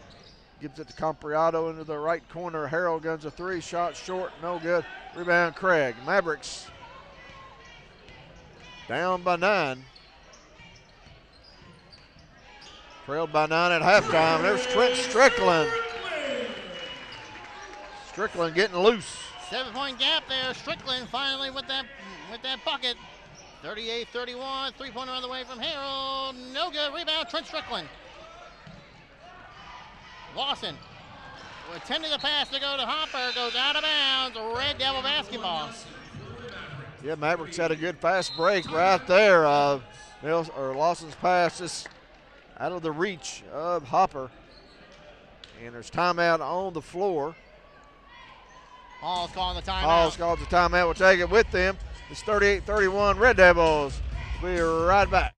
Gives it to Compriado into the right corner. Harold guns a 3. Shot short, no good. Rebound, Craig. Mavericks down by 9. Trailed by 9 at halftime. There's Trent Strickland. Strickland getting loose. 7-point gap there. Strickland finally with that bucket. 38-31. 3-pointer on the way from Harold. No good. Rebound, Trent Strickland. Lawson attempting the pass to go to Hopper. Goes out of bounds. Red Devil basketball. Yeah, Mavericks had a good fast break right there. Lawson's pass just out of the reach of Hopper. And there's timeout on the floor. Hall's calling the timeout. Hall's called the timeout. We'll take it with them. It's 38-31 Red Devils. We'll be right back.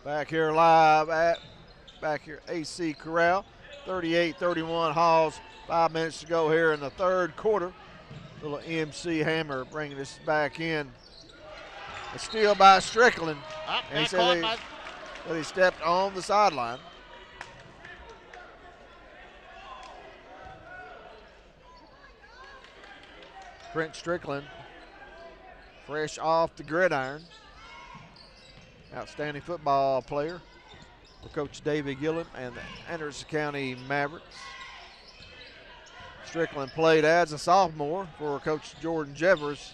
Back here live at AC Corral. 38-31 Halls. 5 minutes to go here in the third quarter. Little MC Hammer bringing us back in. A steal by Strickland. And he said he stepped on the sideline. Trent Strickland, fresh off the gridiron. Outstanding football player for Coach David Gillen and the Anderson County Mavericks. Strickland played as a sophomore for Coach Jordan Jeffers,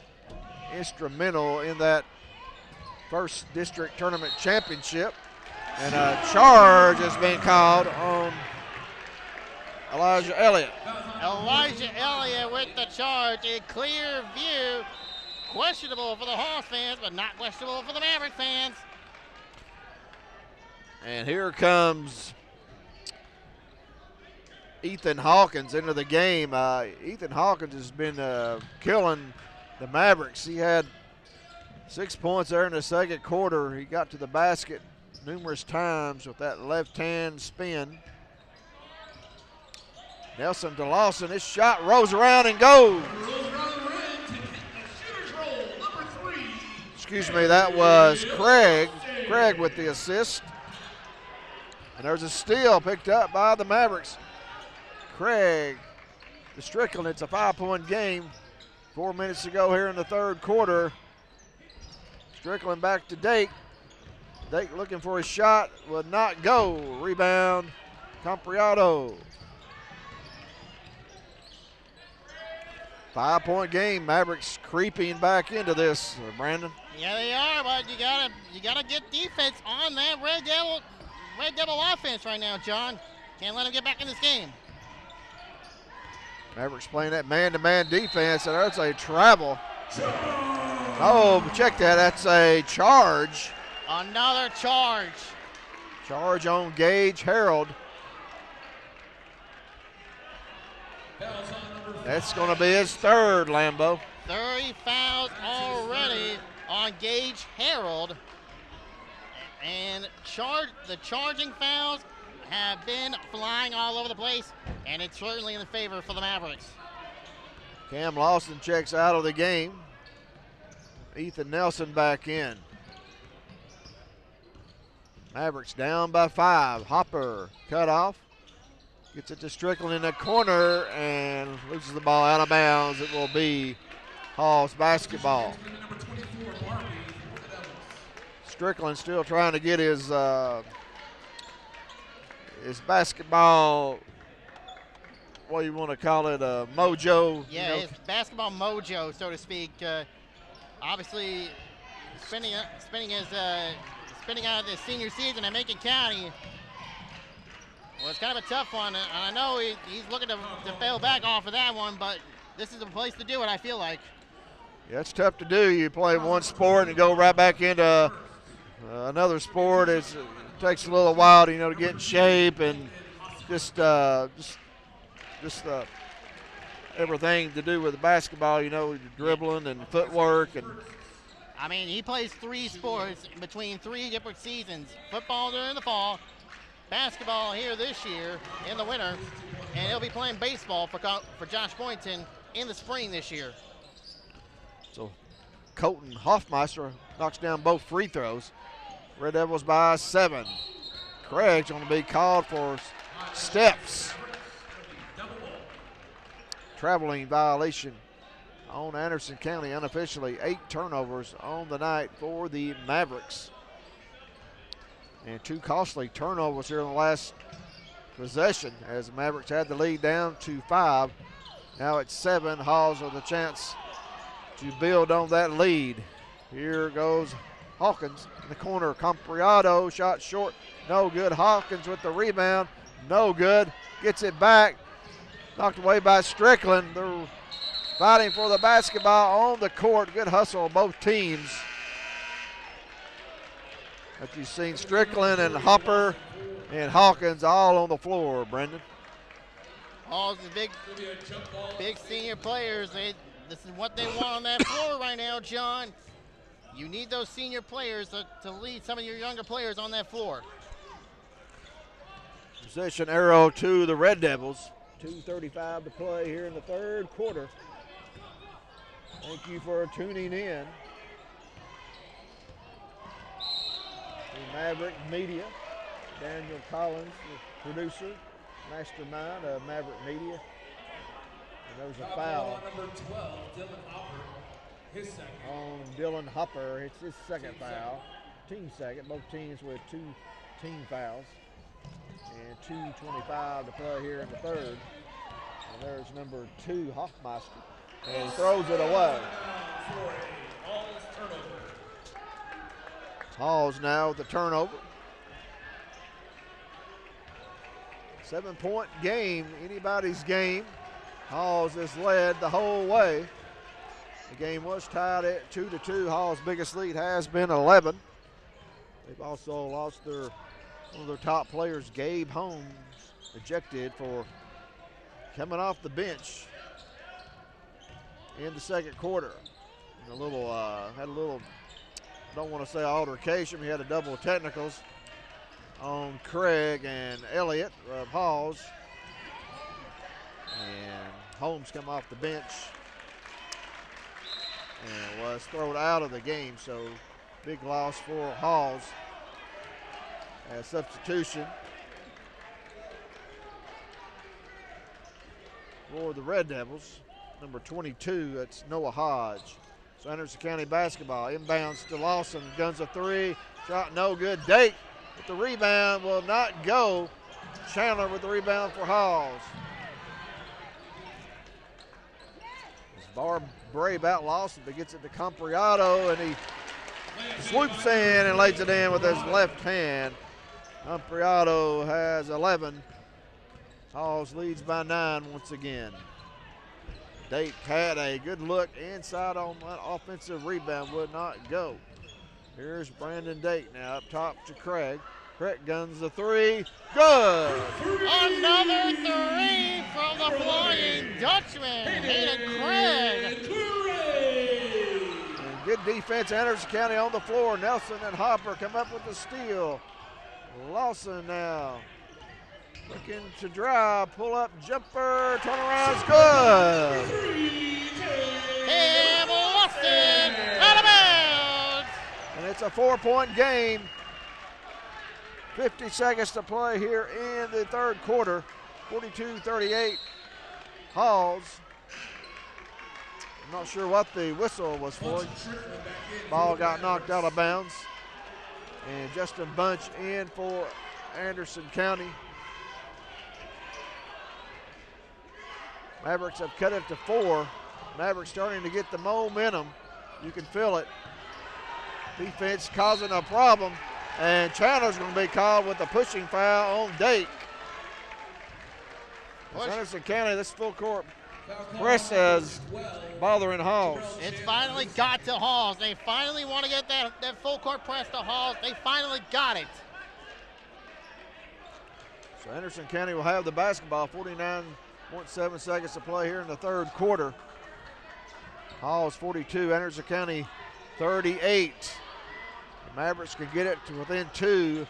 instrumental in that first district tournament championship. And a charge has been called on Elijah Elliott. Elijah Elliott with the charge in clear view. Questionable for the Hawks fans, but not questionable for the Maverick fans. And here comes Ethan Hawkins into the game. Ethan Hawkins has been killing the Mavericks. He had 6 points there in the second quarter. He got to the basket numerous times with that left-hand spin. Nelson to Lawson. This shot rolls around and goes. Excuse me, that was Craig. Craig with the assist. And there's a steal picked up by the Mavericks. Craig to Strickland. It's a 5-point game. 4 minutes to go here in the third quarter. Strickland back to Dake. Dake looking for a shot. Would not go. Rebound, Compriado. 5-point game. Mavericks creeping back into this, Brandon. Yeah, they are, but you gotta get defense on that Red Devil offense right now, John. Can't let them get back in this game. Mavericks playing that man-to-man defense, and that's a travel. Oh, check that. That's a charge. Another charge. Charge on Gage Harold. That's going to be his third, Lambo. 30 fouls already on Gage Harold. And the charging fouls have been flying all over the place, and it's certainly in the favor for the Mavericks. Cam Lawson checks out of the game. Ethan Nelson back in. Mavericks down by 5. Hopper cut off. Gets it to Strickland in the corner and loses the ball out of bounds. It will be Hall's basketball. Strickland still trying to get his basketball, what do you want to call it, mojo? Yeah, his basketball mojo, so to speak. Obviously, spending out of this senior season at Macon County was kind of a tough one. And I know he's looking to fail back off of that one, but this is the place to do it, I feel like. Yeah, it's tough to do. You play one sport and go right back into another sport. It takes a little while to get in shape and just everything to do with the basketball, dribbling and footwork. And I mean, he plays 3 sports between 3 different seasons. Football during the fall, basketball here this year in the winter, and he'll be playing baseball for Josh Boynton in the spring this year. So Colton Hoffmeister knocks down both free throws. Red Devils by 7. Craig's going to be called for steps. traveling violation on Anderson County unofficially. 8 turnovers on the night for the Mavericks. And 2 costly turnovers here in the last possession as the Mavericks had the lead down to 5. Now it's 7. Hawes with a chance to build on that lead. Here goes Hawkins in the corner. Compriado shot short, no good. Hawkins with the rebound, no good. Gets it back, knocked away by Strickland. They're fighting for the basketball on the court. Good hustle of both teams. But you've seen Strickland and Hopper and Hawkins all on the floor, Brendan. All the big senior players. This is what they want on that floor right now, John. You need those senior players to lead some of your younger players on that floor. Possession arrow to the Red Devils. 2:35 to play here in the third quarter. Thank you for tuning in to Maverick Media. Daniel Collins, the producer, mastermind of Maverick Media. And there's a foul Number 12, Dylan Hopper, his second. on Dylan Hopper. It's his second foul. Team second. Both teams with 2 team fouls. And 2:25 to play here in the third. And there's number 2, Hoffmeister. And throws it away. Halls now with the turnover. 7-point game, anybody's game. Halls has led the whole way. The game was tied at 2-2. Hall's biggest lead has been 11. They've also lost one of their top players, Gabe Holmes, ejected for coming off the bench in the second quarter. And had a little, don't want to say altercation. We had a double technicals on Craig and Elliott of Halls. And Holmes come off the bench and was thrown out of the game. So big loss for Halls as substitution for the Red Devils. Number 22, that's Noah Hodge. So Anderson County basketball. Inbounds to Lawson, guns a 3. Shot no good. Dake with the rebound will not go. Chandler with the rebound for Halls. Barb Brave out Lawson, but gets it to Compriado, and he swoops in and lays it in with his left hand. Compriado has 11. Halls leads by 9 once again. Dake had a good look inside on that offensive rebound, would not go. Here's Brandon Dake now up top to Craig. Craig guns the 3, good! Another 3 from the Flying Dutchman, Hayden Craig. And good defense, Anderson County on the floor. Nelson and Hopper come up with the steal. Lawson now looking to drive, pull up jumper, turnaround's good. Cam Lawson out of bounds. And it's a 4-point game. 50 seconds to play here in the third quarter. 42-38. Halls. I'm not sure what the whistle was for. Ball got knocked out of bounds. And Justin Bunch in for Anderson County. Mavericks have cut it to 4. Mavericks starting to get the momentum. You can feel it. Defense causing a problem. And Chandler's going to be called with a pushing foul on Dake. Anderson County, this full court press is bothering Halls. It's finally got to Halls. They finally want to get that full court press to Halls. They finally got it. So Anderson County will have the basketball. 49.7 seconds to play here in the third quarter. Halls 42, Anderson County 38. The Mavericks can get it to within 2.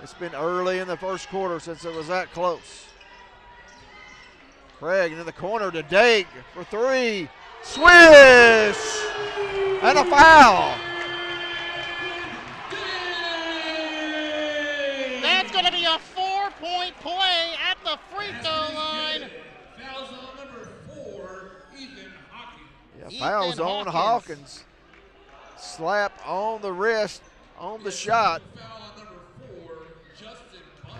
It's been early in the first quarter since it was that close. Craig into the corner to Dake for 3. Swish! And a foul. That's going to be a 4-point play at the free throw line. Fouls on number 4, Fouls on Hawkins. Slap on the wrist on the shot.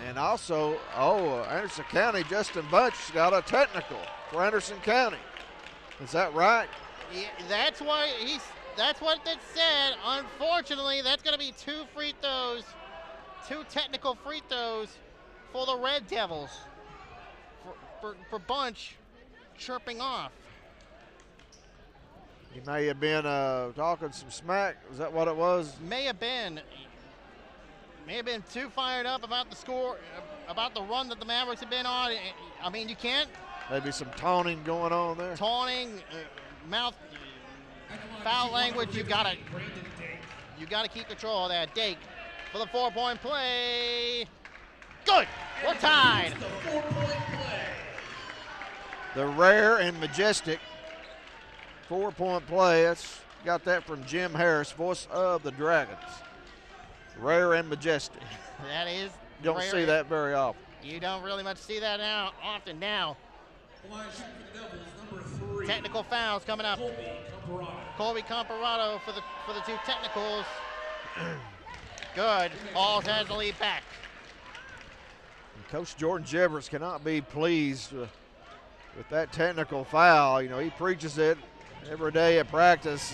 And also, Anderson County, Justin Bunch got a technical for Anderson County. Is that right? Yeah, that's what it said. Unfortunately, that's going to be 2 free throws, 2 technical free throws for the Red Devils. For Bunch chirping off. He may have been talking some smack. Is that what it was? May have been too fired up about the score, about the run that the Mavericks have been on. I mean, you can't. Maybe some taunting going on there. Taunting, mouth, foul language. You gotta keep control of that. Dake for the 4-point play. Good. We're tied. The rare and majestic 4-point play. That's got that from Jim Harris, voice of the Dragons. Rare and majestic. That is. Don't see that very often. You don't really much see that often now. Technical fouls coming up. Colby Comparado for the 2 technicals. Good. Halls has the lead back. And Coach Jordan Jeffers cannot be pleased with that technical foul. You know, he preaches it every day at practice.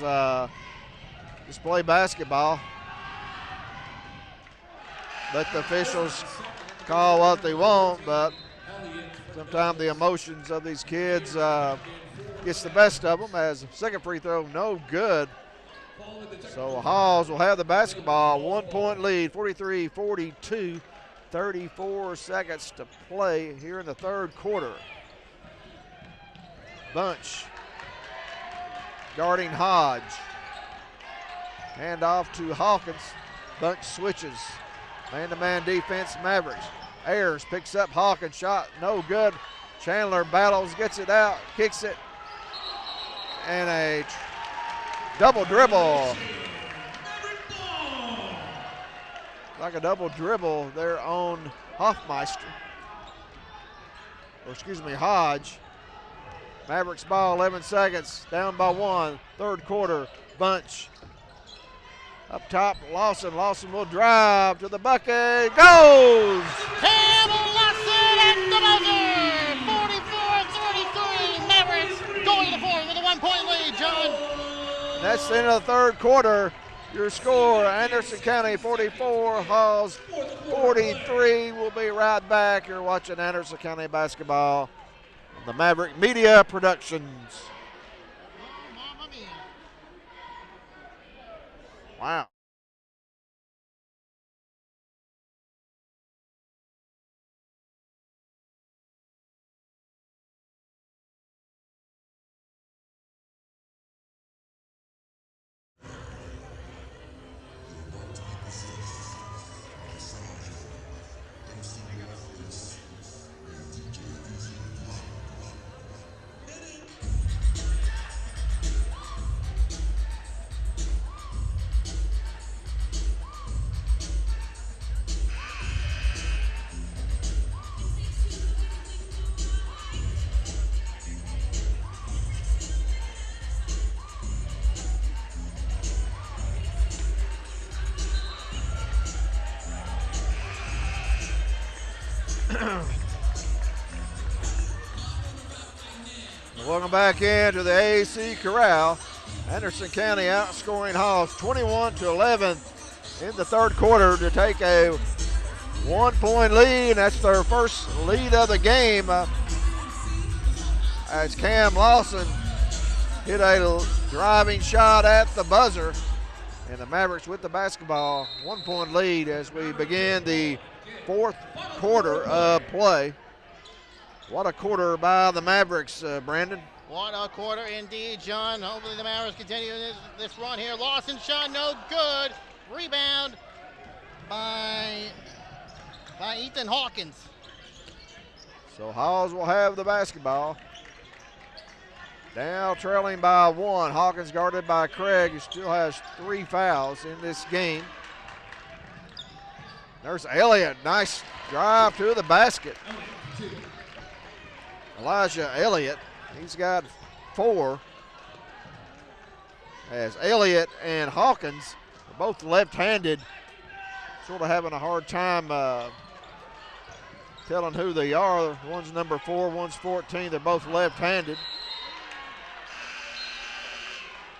Just play basketball. Let the officials call what they want, but sometimes the emotions of these kids gets the best of them. As second free throw, no good. So Halls will have the basketball. 1-point lead, 43-42, 34 seconds to play here in the third quarter. Bunch guarding Hodge. Hand off to Hawkins. Bunch switches. Man-to-man defense, Mavericks. Ayers picks up Hawkins, shot no good. Chandler battles, gets it out, kicks it. And a double dribble. Like a double dribble there on Hoffmeister. Or excuse me, Hodge. Mavericks ball, 11 seconds, down by 1. Third quarter, Bunch. Up top, Lawson. Lawson will drive to the bucket. Goes! Cam Lawson at the buzzer! 44-33. Mavericks going to the fourth with a 1-point lead, John. That's the end of the third quarter. Your score, Anderson County 44, Halls 43. We'll be right back. You're watching Anderson County basketball on the Maverick Media Productions. Wow. Welcome back into the AAC Corral. Anderson County outscoring Halls 21-11 in the third quarter to take a 1-point lead. That's their first lead of the game. As Cam Lawson hit a driving shot at the buzzer. And the Mavericks with the basketball. 1-point lead as we begin the fourth quarter of play. What a quarter by the Mavericks, Brandon. What a quarter indeed, John. Hopefully the Mavericks continue this run here. Lawson shot no good. Rebound by Ethan Hawkins. So Halls will have the basketball. Now trailing by 1. Hawkins guarded by Craig, who still has 3 fouls in this game. There's Elliott. Nice drive to the basket. Elijah Elliott, he's got 4. as Elliott and Hawkins are both left-handed, sort of having a hard time telling who they are. One's number 4, one's 14. They're both left-handed.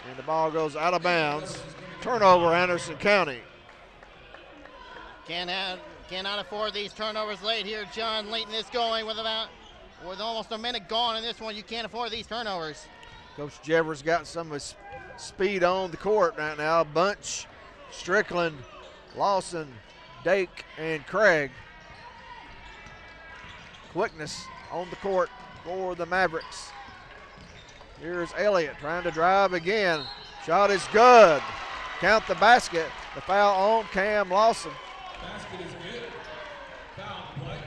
And the ball goes out of bounds. Turnover, Anderson County. Cannot afford these turnovers late here. John Leighton is going with almost a minute gone in this one. You can't afford these turnovers. Coach Jeffers got some of his speed on the court right now. Bunch, Strickland, Lawson, Dake, and Craig. Quickness on the court for the Mavericks. Here's Elliott trying to drive again. Shot is good. Count the basket. The foul on Cam Lawson. Basket is good. Foul play.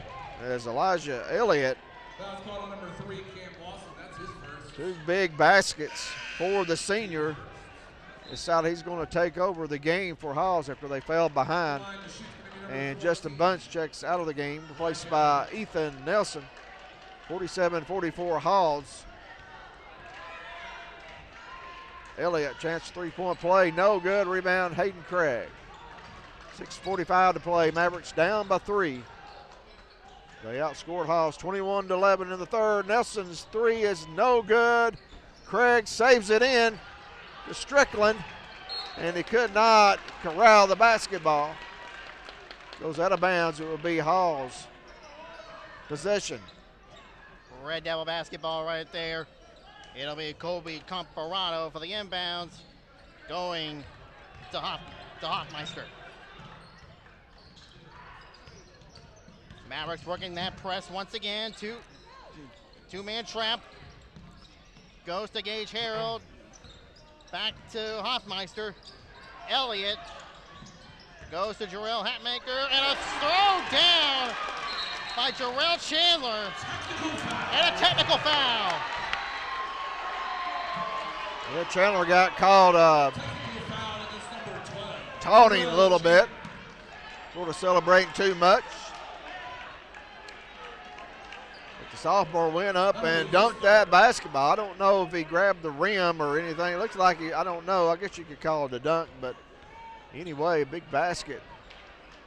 As Elijah Elliott. Foul's called on number 3, Cam Lawson. That's his first. 2 big baskets for the senior. Decided he's going to take over the game for Halls after they fell behind. And Justin Bunch checks out of the game, replaced by Ethan Nelson. 47-44 Halls. Elliott, chance three-point play, no good. Rebound, Hayden Craig. 6:45 to play. Mavericks down by 3. They outscored Halls 21-11 in the third. Nelson's 3 is no good. Craig saves it in to Strickland, and he could not corral the basketball. Goes out of bounds. It will be Halls' possession. Red Devil basketball right there. It'll be Kobe Comparado for the inbounds, going to Hoffmeister. Mavericks working that press once again. Two-man trap. Goes to Gage Harold. Back to Hoffmeister. Elliott goes to Jarrell Hatmaker, and a throw down by Jarrell Chandler, and a technical foul. Yeah, Chandler got called taunting a little bit, sort of celebrating too much. But the sophomore went up and dunked that basketball. I don't know if he grabbed the rim or anything. It looks like I don't know. I guess you could call it a dunk, but anyway, big basket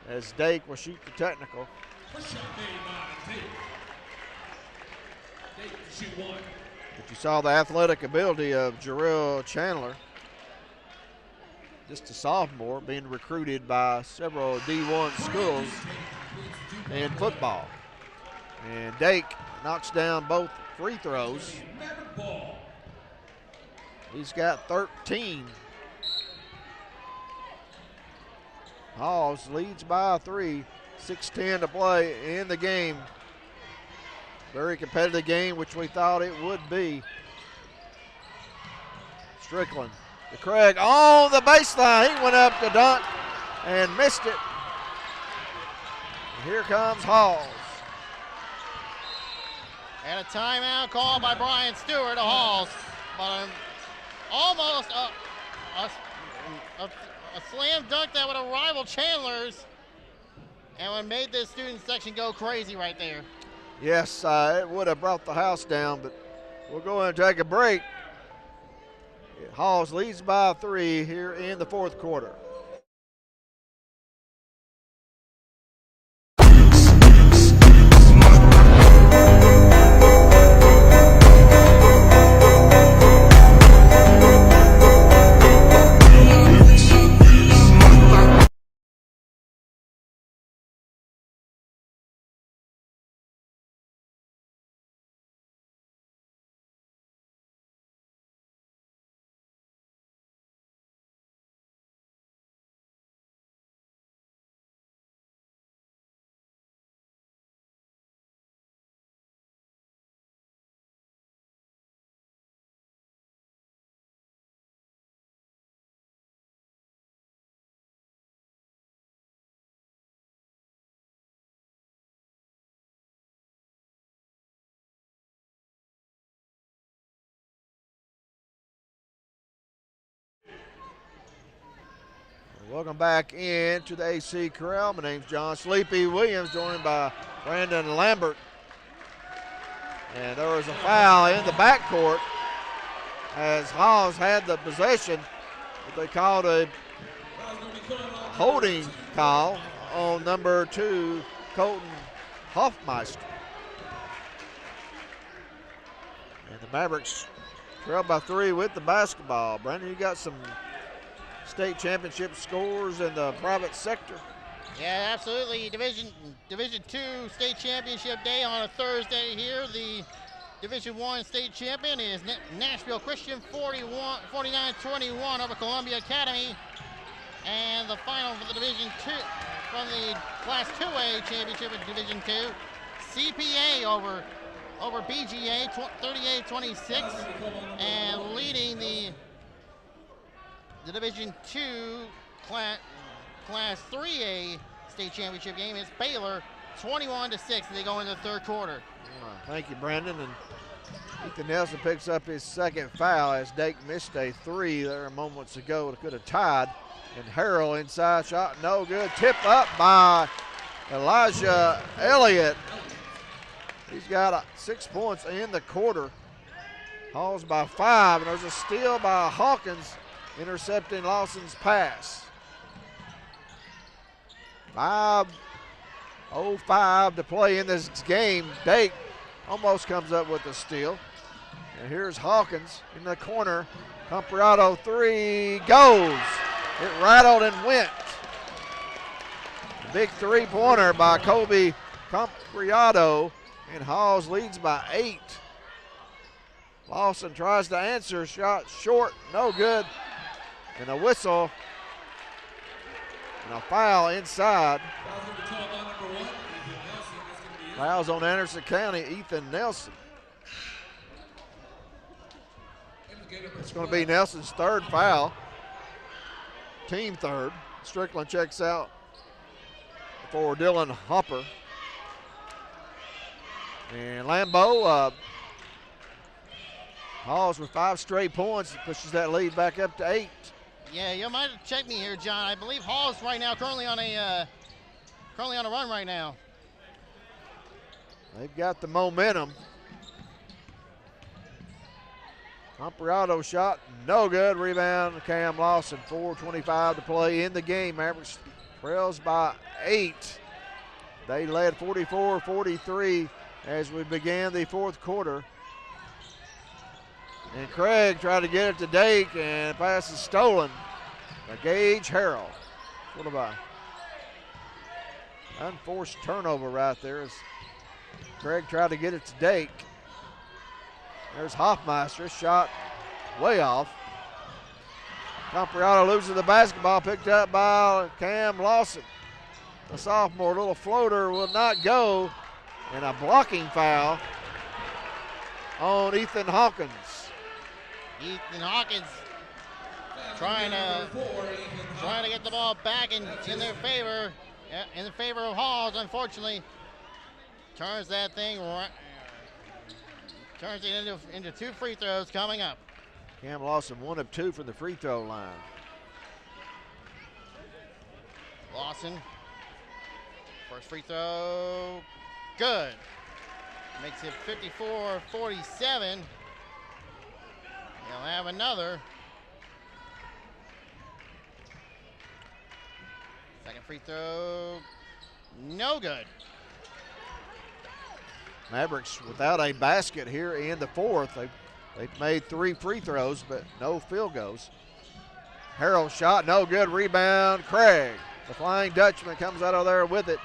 as Dake will shoot the technical. First shot made by Dake. Dake to shoot 1. But you saw the athletic ability of Jarrell Chandler, just a sophomore, being recruited by several D1 schools in football. And Dake knocks down both free throws. He's got 13. Halls leads by 3, 6:10 to play in the game. Very competitive game, which we thought it would be. Strickland to Craig on the baseline. He went up to dunk and missed it. And here comes Halls. And a timeout called by Brian Stewart to Halls. But almost a slam dunk that would have rivaled Chandler's and would have made this student section go crazy right there. Yes, it would have brought the house down, but we'll go ahead and take a break. Halls leads by 3 here in the fourth quarter. Welcome back into the AC Corral. My name's John Sleepy Williams, joined by Brandon Lambert. And there was a foul in the backcourt as Halls had the possession. But they called a holding call on number 2, Colton Hoffmeister. And the Mavericks trail by 3 with the basketball. Brandon, you got some state championship scores in the private sector. Yeah, absolutely. Division II state championship day on a Thursday here. The Division I state champion is Nashville Christian 49-21 over Columbia Academy. And the final for the Division II, from the Class 2A championship in Division II, CPA over BGA 38-26, and leading the Division II Class 3A state championship game is Baylor 21-6 as they go into the third quarter. Thank you, Brandon. And Ethan Nelson picks up his second foul as Dake missed a 3 there moments ago. It could have tied. And Harrell inside shot, no good. Tip up by Elijah Elliott. He's got 6 points in the quarter. Halls by 5, and there's a steal by Hawkins intercepting Lawson's pass. 5:05 to play in this game. Dake almost comes up with the steal. And here's Hawkins in the corner. Compriado 3 goes. It rattled and went. Big 3-pointer by Kobe Compriado, and Halls leads by 8. Lawson tries to answer, shot short, no good. And a whistle and a foul inside. Fouls on Anderson County, Ethan Nelson. It's going to be Nelson's 3rd foul. Team 3rd. Strickland checks out for Dylan Hopper. And Lambeau, Halls with 5 straight points, pushes that lead back up to 8. Yeah, you might have checked me here, John. I believe Halls right now currently on a run right now. They've got the momentum. Compriado shot, no good. Rebound, Cam Lawson. 4:25 to play in the game. Mavericks trails by 8. They led 44-43 as we began the 4th quarter. And Craig tried to get it to Dake, and the pass is stolen by Gage Harrell. Sort of a unforced turnover right there as Craig tried to get it to Dake. There's Hoffmeister, shot way off. Compriado loses the basketball, picked up by Cam Lawson. The sophomore, little floater will not go, and a blocking foul on Ethan Hawkins. Ethan Hawkins trying to get the ball back in their favor, in the favor of Halls. Unfortunately, turns that thing right. Turns it into 2 free throws coming up. Cam Lawson 1 of 2 from the free throw line. Lawson, first free throw, good. Makes it 54-47. He'll have another. Second free throw, no good. Mavericks without a basket here in the 4th. They've made 3 free throws, but no field goals. Harrell shot, no good. Rebound, Craig. The Flying Dutchman comes out of there with it.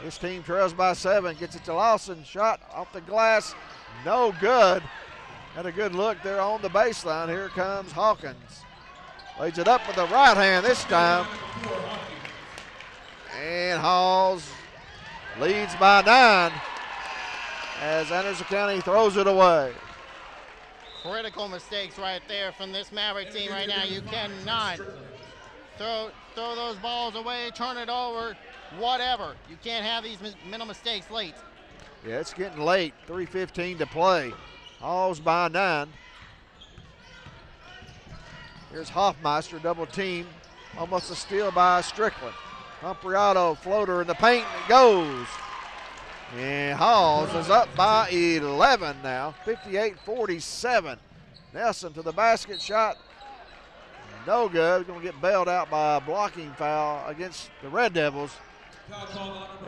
His team trails by 7, gets it to Lawson. Shot off the glass, no good. Had a good look there on the baseline. Here comes Hawkins. Lays it up with the right hand this time. And Halls leads by 9. As Anderson County throws it away. Critical mistakes right there from this Maverick team right now. You cannot throw those balls away, turn it over, whatever. You can't have these mental mistakes late. Yeah, it's getting late. 3:15 to play. Halls by 9. Here's Hoffmeister, double team. Almost a steal by Strickland. Compriado floater in the paint, and it goes. And Halls is up by 11 now, 58-47. Nelson to the basket, shot No good. Going to get bailed out by a blocking foul against the Red Devils.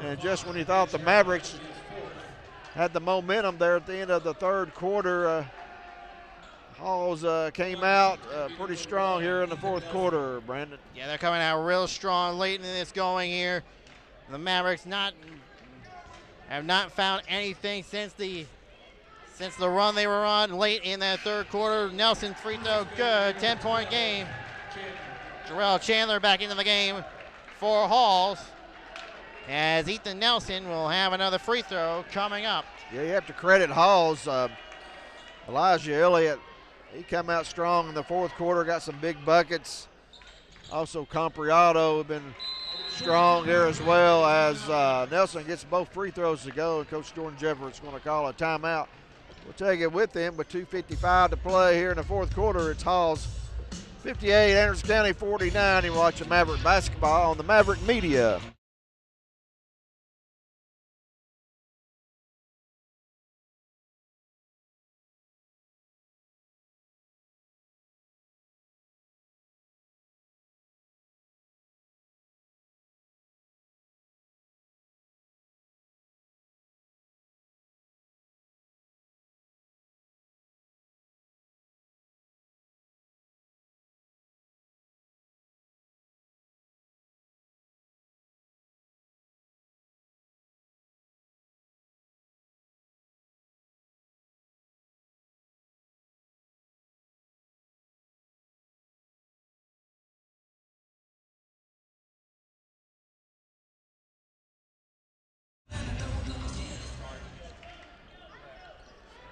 And just when you thought the Mavericks had the momentum there at the end of the third quarter, Halls came out pretty strong here in the fourth quarter, Brandon. Yeah, they're coming out real strong late in this going here. The Mavericks have not found anything since the run they were on late in that third quarter. Nelson free throw good, 10-point game. Jarrell Chandler back into the game for Halls, as Ethan Nelson will have another free throw coming up. Yeah, you have to credit Halls. Elijah Elliott, he come out strong in the fourth quarter, got some big buckets. Also, Compriado been strong here as well, as Nelson gets both free throws to go. Coach Jordan Jefferson's going to call a timeout. We'll take it with him, but 2:55 to play here in the fourth quarter. It's Halls 58, Anderson County 49. You watch Maverick basketball on the Maverick Media.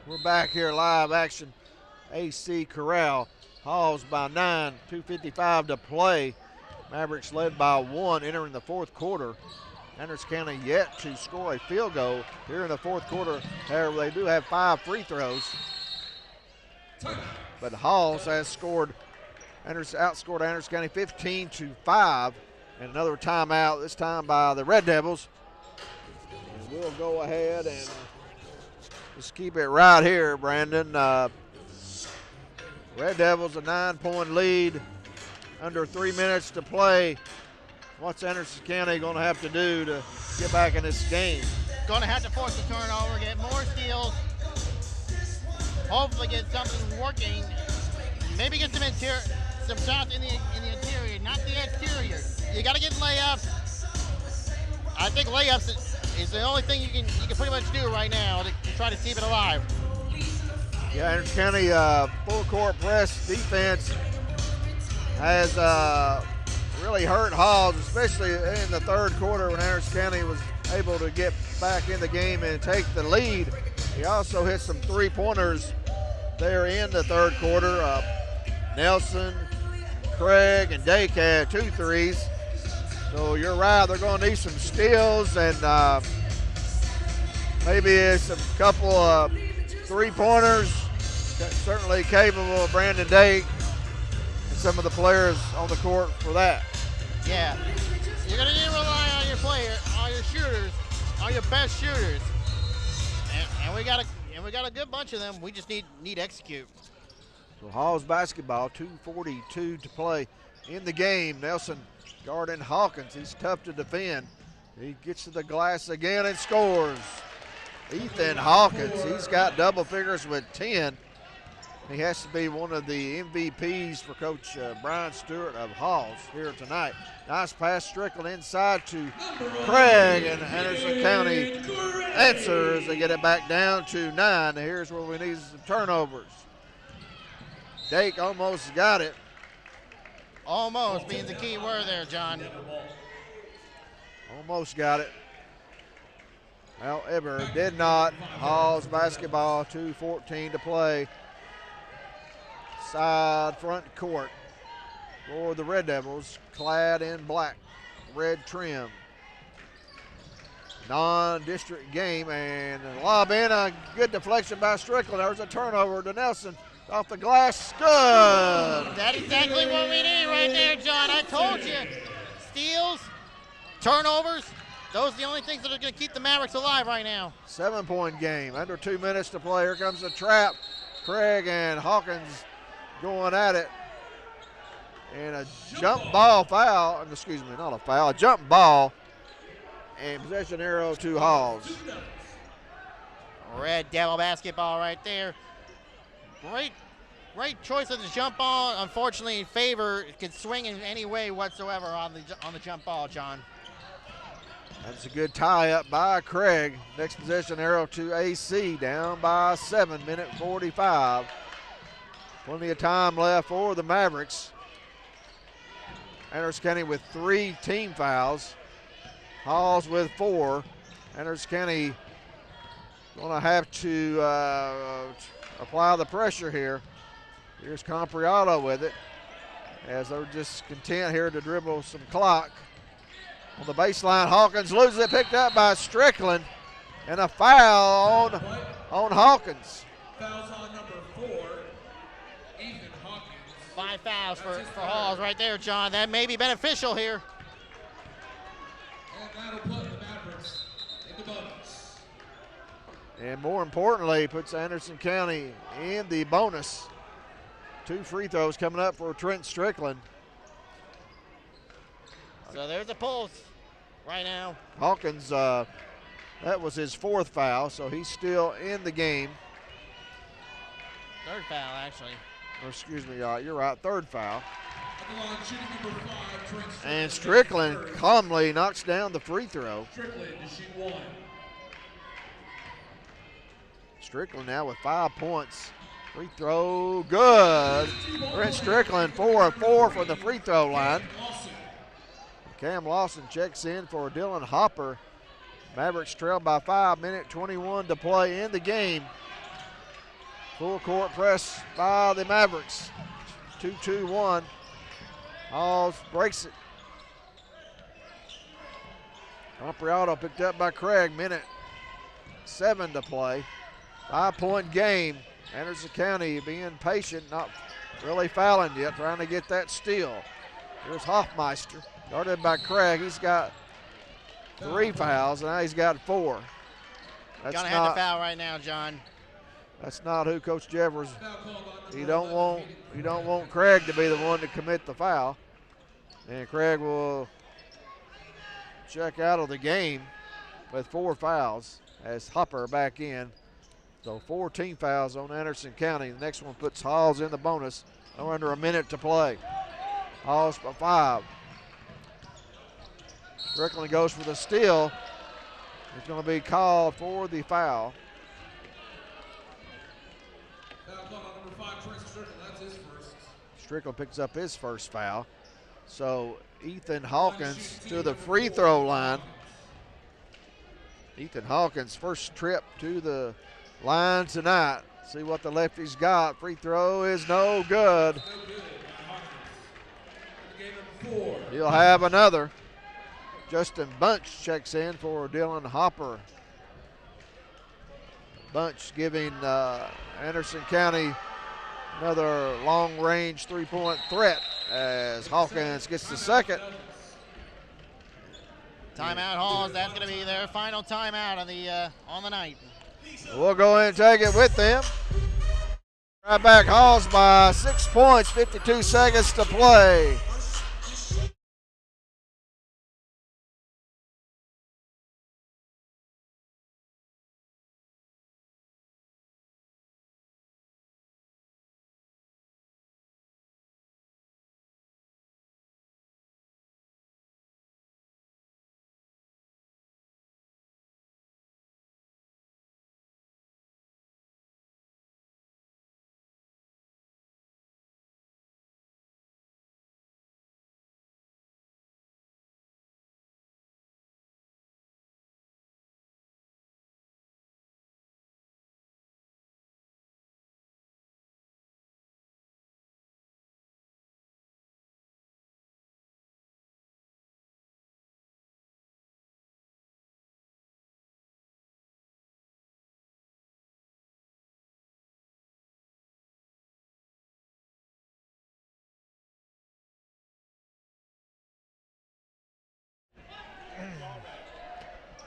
We're back here live action. AC Corral. Halls by 9, 2:55 to play. Mavericks led by 1 entering the fourth quarter. Anderson County yet to score a field goal here in the fourth quarter. However, they do have 5 free throws. But Halls has outscored Anderson County 15-5. And another timeout, this time by the Red Devils. And we'll go ahead and just keep it right here, Brandon. Red Devils a 9-point lead, under 3 minutes to play. What's Anderson County going to have to do to get back in this game? Going to have to force a turnover, get more steals, hopefully get something working, maybe get some shots in the interior, not the exterior. You got to get layups. I think layups is the only thing you can pretty much do right now to try to keep it alive. Yeah, Anderson County full court press defense has really hurt Halls, especially in the third quarter when Anderson County was able to get back in the game and take the lead. He also hit some three-pointers there in the third quarter. Nelson, Craig, and Dake had 2 threes. So you're right, they're going to need some steals and maybe some couple of three-pointers. Certainly capable of Brandon Dake and some of the players on the court for that. Yeah, you're going to need to rely on your your shooters, on your best shooters, and we got a good bunch of them. We just need to execute. So Halls basketball, 2:42 to play in the game. Nelson guarding Hawkins. He's tough to defend. He gets to the glass again and scores. Ethan Hawkins, he's got double figures with 10. He has to be one of the MVPs for Coach Brian Stewart of Halls here tonight. Nice pass, Strickland inside to Craig, and Anderson County answers. They get it back down to 9. Here's where we need some turnovers. Dake almost got it. Almost means the key word there, John. Almost got it. However, did not. Halls basketball, 2:14 to play. Side front court for the Red Devils, clad in black, red trim. Non-district game, and lob in, a good deflection by Strickland. There's a turnover to Nelson. Off the glass, good. That's exactly what we need right there, John. I told you. Steals, turnovers, those are the only things that are going to keep the Mavericks alive right now. 7-point game, under 2 minutes to play. Here comes the trap. Craig and Hawkins going at it. And a jump ball foul, excuse me, not a foul, a jump ball. And possession arrow to Halls. Red Devil basketball right there. Great choice of the jump ball. Unfortunately, Favor could swing in any way whatsoever on the jump ball, John. That's a good tie up by Craig. Next possession arrow to AC, down by 7, minute 45. Plenty of time left for the Mavericks. Anderson County with 3 team fouls. Halls with 4. Anderson County going to have to apply the pressure here. Here's Compriato with it, as they're just content here to dribble some clock. On the baseline, Hawkins loses it, picked up by Strickland, and a foul on Hawkins. Fouls on number 4, Ethan Hawkins. 5 fouls for Halls right there, John. That may be beneficial here. And that'll put the Mavericks in the bonus. And more importantly, puts Anderson County in the bonus. 2 free throws coming up for Trent Strickland. So there's a pulse right now. Hawkins, that was his 4th foul, so he's still in the game. 3rd foul, actually. Or excuse me, you're right, 3rd foul. On the line, shooting number 5, Trent Strickland. And Strickland calmly knocks down the free throw. Strickland to shoot 1. Strickland now with 5 points. Free throw, good. Trent Strickland 4 of 4 from the free throw line. Cam Lawson checks in for Dylan Hopper. Mavericks trail by 5, minute 21 to play in the game. Full court press by the Mavericks. 2-2-1. Halls breaks it. Compriato picked up by Craig, minute 7 to play. 5-point game. Anderson County being patient, not really fouling yet, trying to get that steal. Here's Hoffmeister, guarded by Craig. He's got 3 fouls, and now he's got 4. Gonna have to foul right now, John. That's not who Coach Jeffers. You don't want Craig to be the one to commit the foul, and Craig will check out of the game with 4 fouls as Hopper back in. So 4 team fouls on Anderson County. The next one puts Halls in the bonus. Under a minute to play. Halls by 5. Strickland goes for the steal. It's going to be called for the foul. Foul called on number 5, Trent Strickland. That's his first. Strickland picks up his first foul. So Ethan Hawkins to the free throw line. Ethan Hawkins' first trip to the line tonight. See what the lefty's got. Free throw is no good. No good. Game number 4. He'll have another. Justin Bunch checks in for Dylan Hopper. Bunch giving Anderson County another long-range 3-point threat as Hawkins gets the second. Timeout, Halls. That's going to be their final timeout on the night. We'll go in and take it with them. Right back, Halls by 6 points, 52 seconds to play.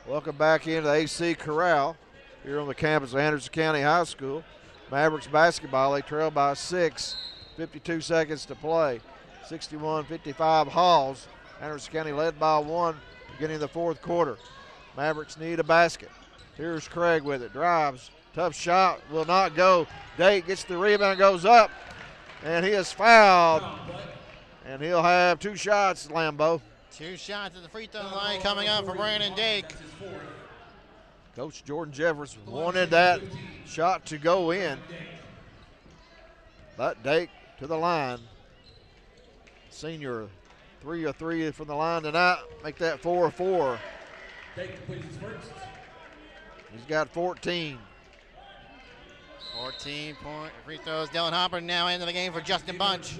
Welcome back into the AC Corral here on the campus of Anderson County High School. Mavericks basketball, they trail by 6, 52 seconds to play. 61-55 Halls. Anderson County led by 1 beginning the fourth quarter. Mavericks need a basket. Here's Craig with it. Drives. Tough shot. Will not go. Dake gets the rebound, goes up. And he is fouled. And he'll have 2 shots, Lambeau. 2 shots at the free throw line coming up for Brandon Dake. Coach Jordan Jeffers wanted that shot to go in. But Dake to the line. Senior 3 of 3 from the line tonight. Make that 4 of 4. He's got 14. 14-point free throws. Dylan Hopper now into the game for Justin Bunch.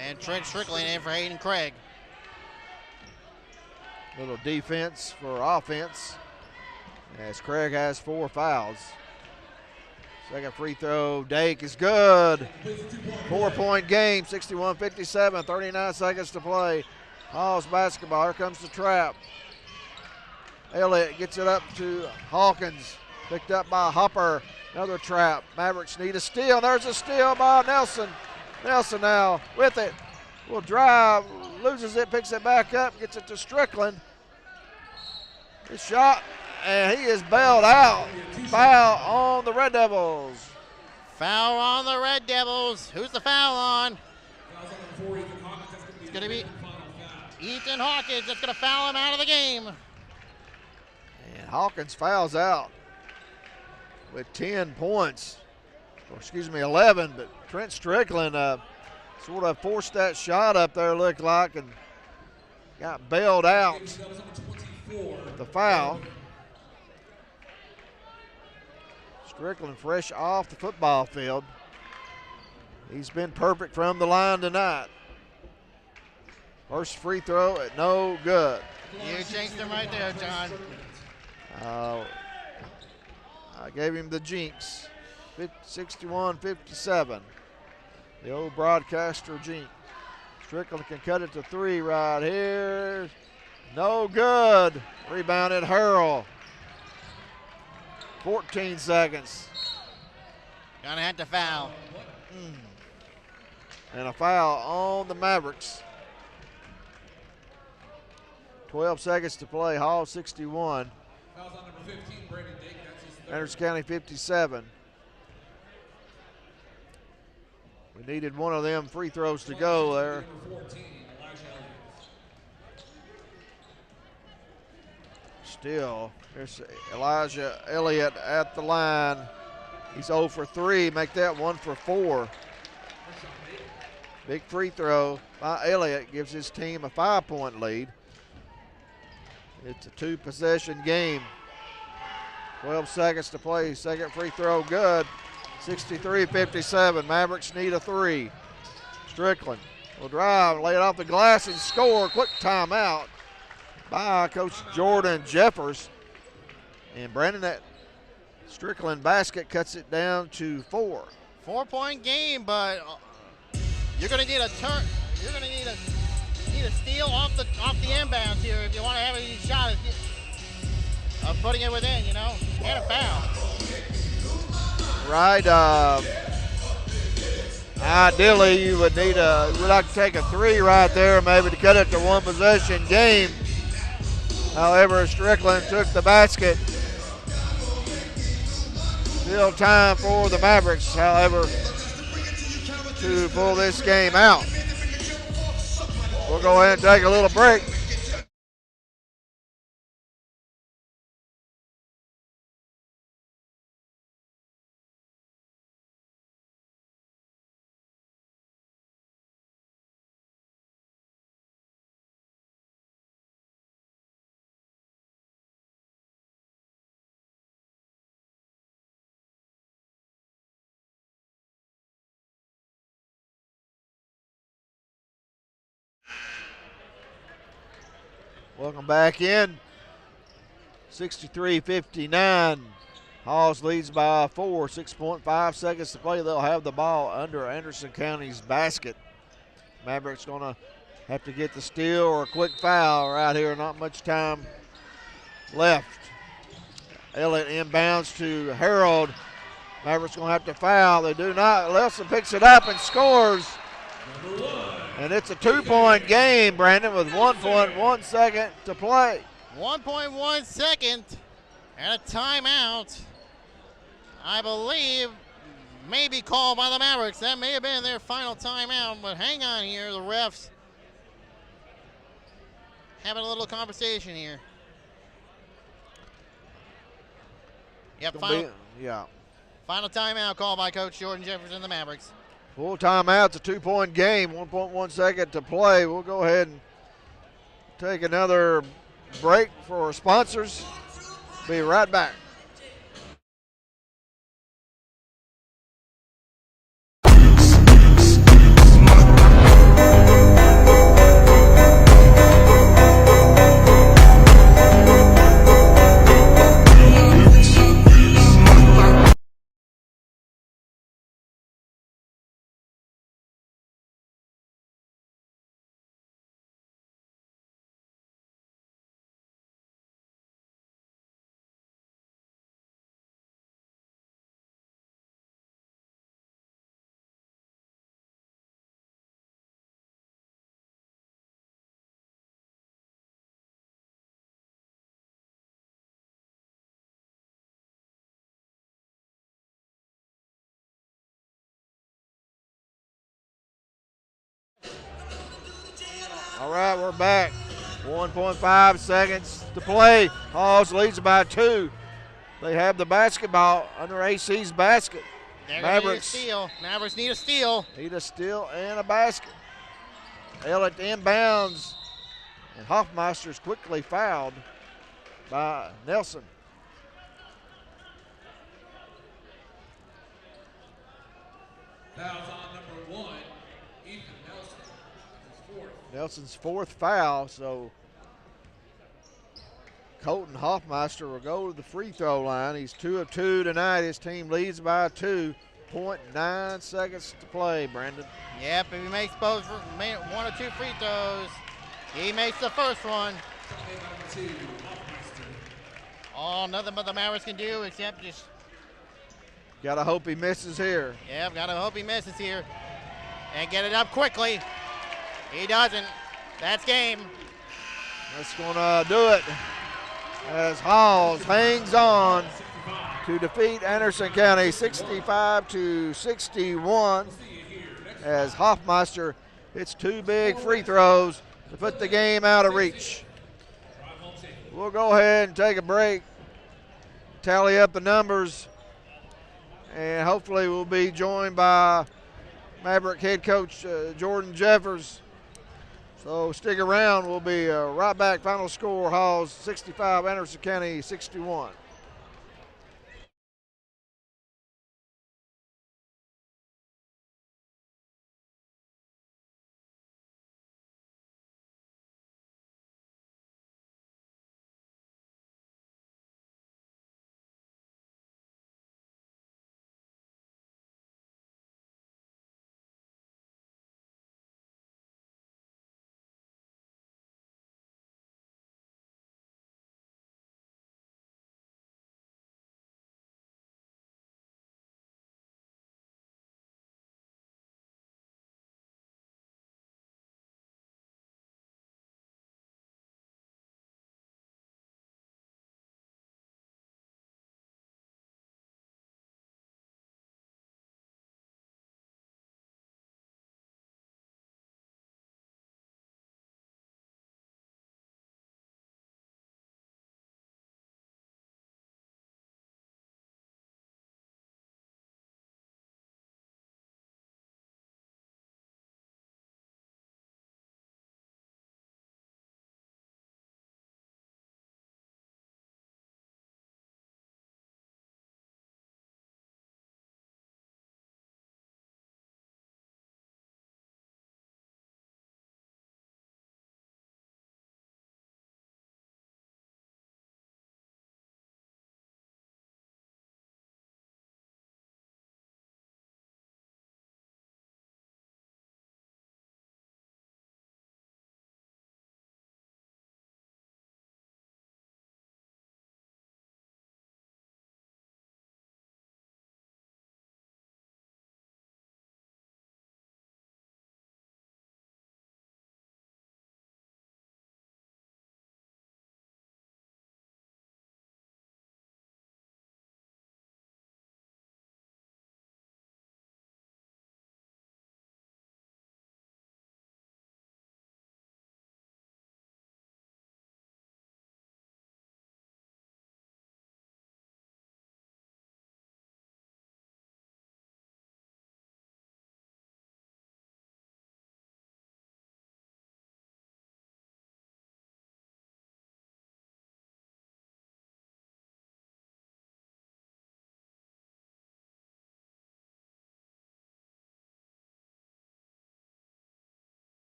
And Trent Strickland in for Hayden Craig. Little defense for offense as Craig has 4 fouls. Second free throw, Dake is good. 4-point game, 61-57, 39 seconds to play. Halls basketball, here comes the trap. Elliott gets it up to Hawkins, picked up by Hopper. Another trap. Mavericks need a steal. There's a steal by Nelson. Nelson now with it. Will drive, loses it, picks it back up, gets it to Strickland. His shot, and he is bailed out. Foul on the Red Devils. Foul on the Red Devils. Who's the foul on? It's going to be Ethan Hawkins. That's going to foul him out of the game. And Hawkins fouls out with 10 points. Or excuse me, 11. But Trent Strickland sort of forced that shot up there, looked like, and got bailed out. The foul. Strickland fresh off the football field. He's been perfect from the line tonight. First free throw, no good. You jinxed him right there, John. I gave him the jinx. 61-57. The old broadcaster jinx. Strickland can cut it to 3 right here. No good. Rebounded Harrell. 14 seconds. Gonna have to foul. And a foul on the Mavericks. 12 seconds to play. Hall 61. Fouls on number 15, Brandon Dake. That's his third. Anderson County 57. We needed one of them free throws to go there. Number 14, Elijah Elliott. Still, there's Elijah Elliott at the line. He's 0 for 3. Make that 1 for 4. Big free throw by Elliott gives his team a 5-point lead. It's a 2-possession game. 12 seconds to play. Second free throw good. 63-57. Mavericks need a 3. Strickland will drive, lay it off the glass and score. Quick timeout by Coach Jordan Jeffers. And Brandon, that Strickland basket cuts it down to 4. 4-point game, but you're going to need a turn. You're going to need a steal off the inbounds here if you want to have any shot of putting it within, you know, and a foul. Right. Ideally, you would need would like to take a 3 right there, maybe to cut it to 1-possession game. However, Strickland took the basket. Still time for the Mavericks, however, to pull this game out. We'll go ahead and take a little break. Welcome back in. 63-59. Halls leads by 4. 6.5 seconds to play. They'll have the ball under Anderson County's basket. Mavericks going to have to get the steal or a quick foul right here. Not much time left. Elliott inbounds to Harold. Mavericks going to have to foul. They do not. Nelson picks it up and scores. And it's a 2-point game, Brandon, with 1.1 second to play. 1.1 second and a timeout, I believe, may be called by the Mavericks. That may have been their final timeout, but hang on here. The refs having a little conversation here. Yep, final timeout called by Coach Jordan Jefferson and the Mavericks. Full timeout. It's a 2-point game, 1.1 second to play. We'll go ahead and take another break for our sponsors. Be right back. All right, we're back. 1.5 seconds to play. Hawes leads by 2. They have the basketball under AC's basket. Mavericks need a steal. Mavericks need a steal. Need a steal and a basket. Elliott inbounds, and Hoffmeister's quickly fouled by Nelson. Fouls on number 1, Ethan Nelson. His 4th. Nelson's 4th foul, so Colton Hoffmeister will go to the free throw line. He's 2 of 2 tonight. His team leads by 2.9 seconds to play, Brandon. Yep, if he makes both 1 or 2 free throws, he makes the first one. Oh, nothing but the Mavericks can do except just. Gotta hope he misses here. Yep, gotta hope he misses here. And get it up quickly. He doesn't. That's game. That's gonna do it as Hawes hangs on to defeat Anderson County 65-61 as Hoffmeister hits 2 big free throws to put the game out of reach. We'll go ahead and take a break, tally up the numbers, and hopefully we'll be joined by Maverick head coach Jordan Jeffers. So stick around. We'll be right back. Final score, Hawes 65, Anderson County 61.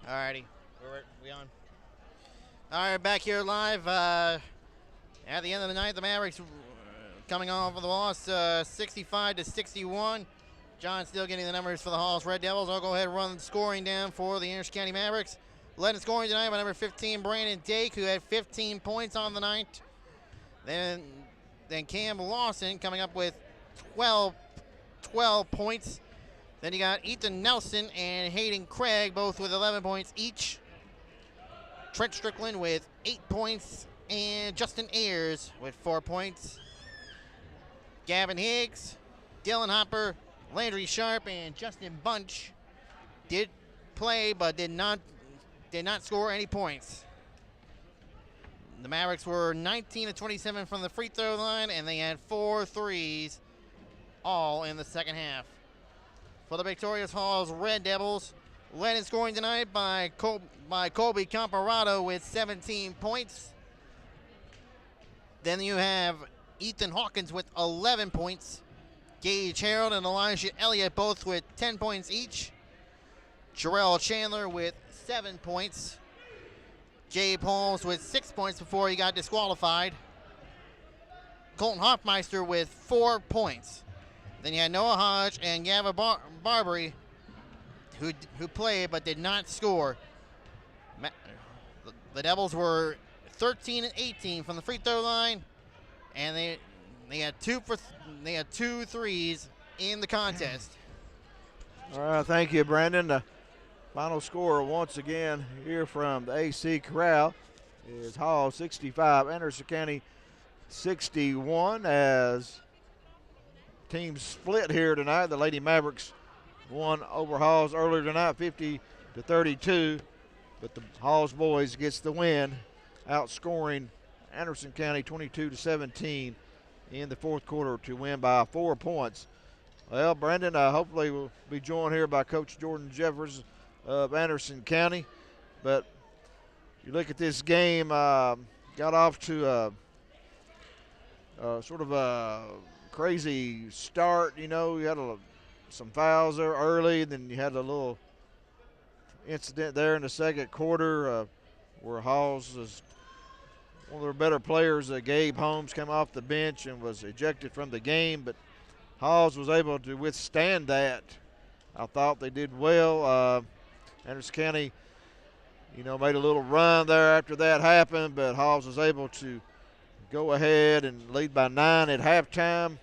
Alrighty, we on? All right, back here live. At the end of the night, the Mavericks coming off of the loss, 65-61. John still getting the numbers for the Halls Red Devils. I'll go ahead and run the scoring down for the Anderson County Mavericks. Led in scoring tonight by number 15, Brandon Dake, who had 15 points on the night. Then Cam Lawson coming up with 12 points. Then you got Ethan Nelson and Hayden Craig, both with 11 points each. Trent Strickland with 8 points, and Justin Ayers with 4 points. Gavin Higgs, Dylan Hopper, Landry Sharp, and Justin Bunch did play but did not score any points. The Mavericks were 19 of 27 from the free throw line, and they had 4 threes all in the second half. For the victorious Halls Red Devils, led in scoring tonight by Colby Comparado with 17 points. Then you have Ethan Hawkins with 11 points. Gage Harold and Elijah Elliott both with 10 points each. Jarrell Chandler with 7 points. Jay Pauls with 6 points before he got disqualified. Colton Hoffmeister with 4 points. Then you had Noah Hodge and Gavin Barbary who played but did not score. The Devils were 13 and 18 from the free throw line, and they had two threes in the contest. All right, thank you, Brandon. The final score once again here from the AC Corral is Hall 65, Anderson County 61. As teams split here tonight, the Lady Mavericks won over Halls earlier tonight, 50-32. But the Halls boys gets the win, outscoring Anderson County 22-17 in the fourth quarter to win by 4 points. Well, Brandon, hopefully we'll be joined here by Coach Jordan Jeffers of Anderson County. But you look at this game, got off to sort of a crazy start. You know, you had some fouls there early, then you had a little incident there in the second quarter where Halls is one of their better players. Gabe Holmes came off the bench and was ejected from the game, but Halls was able to withstand that. I thought they did well. Anderson County, you know, made a little run there after that happened, but Halls was able to go ahead and lead by 9 at halftime.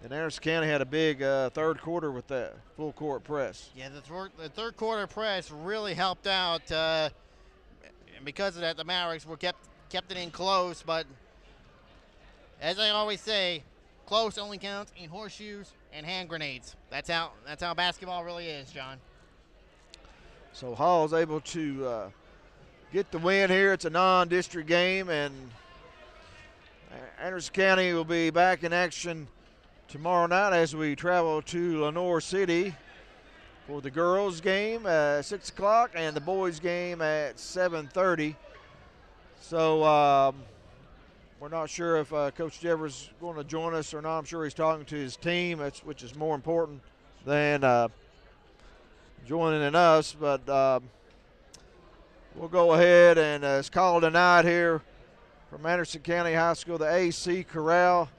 And Anderson County had a big third quarter with that full court press. Yeah, the third quarter press really helped out. And because of that, the Mavericks were kept it in close. But as I always say, close only counts in horseshoes and hand grenades. That's how basketball really is, John. So Hall's able to get the win here. It's a non-district game, and Anderson County will be back in action tomorrow night as we travel to Lenore City for the girls' game at 6 o'clock and the boys' game at 7:30. So we're not sure if Coach Jeffers is going to join us or not. I'm sure he's talking to his team, which is more important than joining us. But we'll go ahead and it's called tonight here from Anderson County High School, the AC Corral.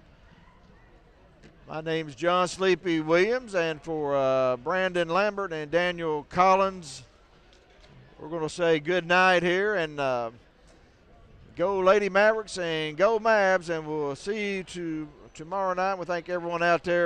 My name's John Sleepy Williams, and for Brandon Lambert and Daniel Collins, we're going to say good night here, and go Lady Mavericks and go Mavs, and we'll see you tomorrow night. We thank everyone out there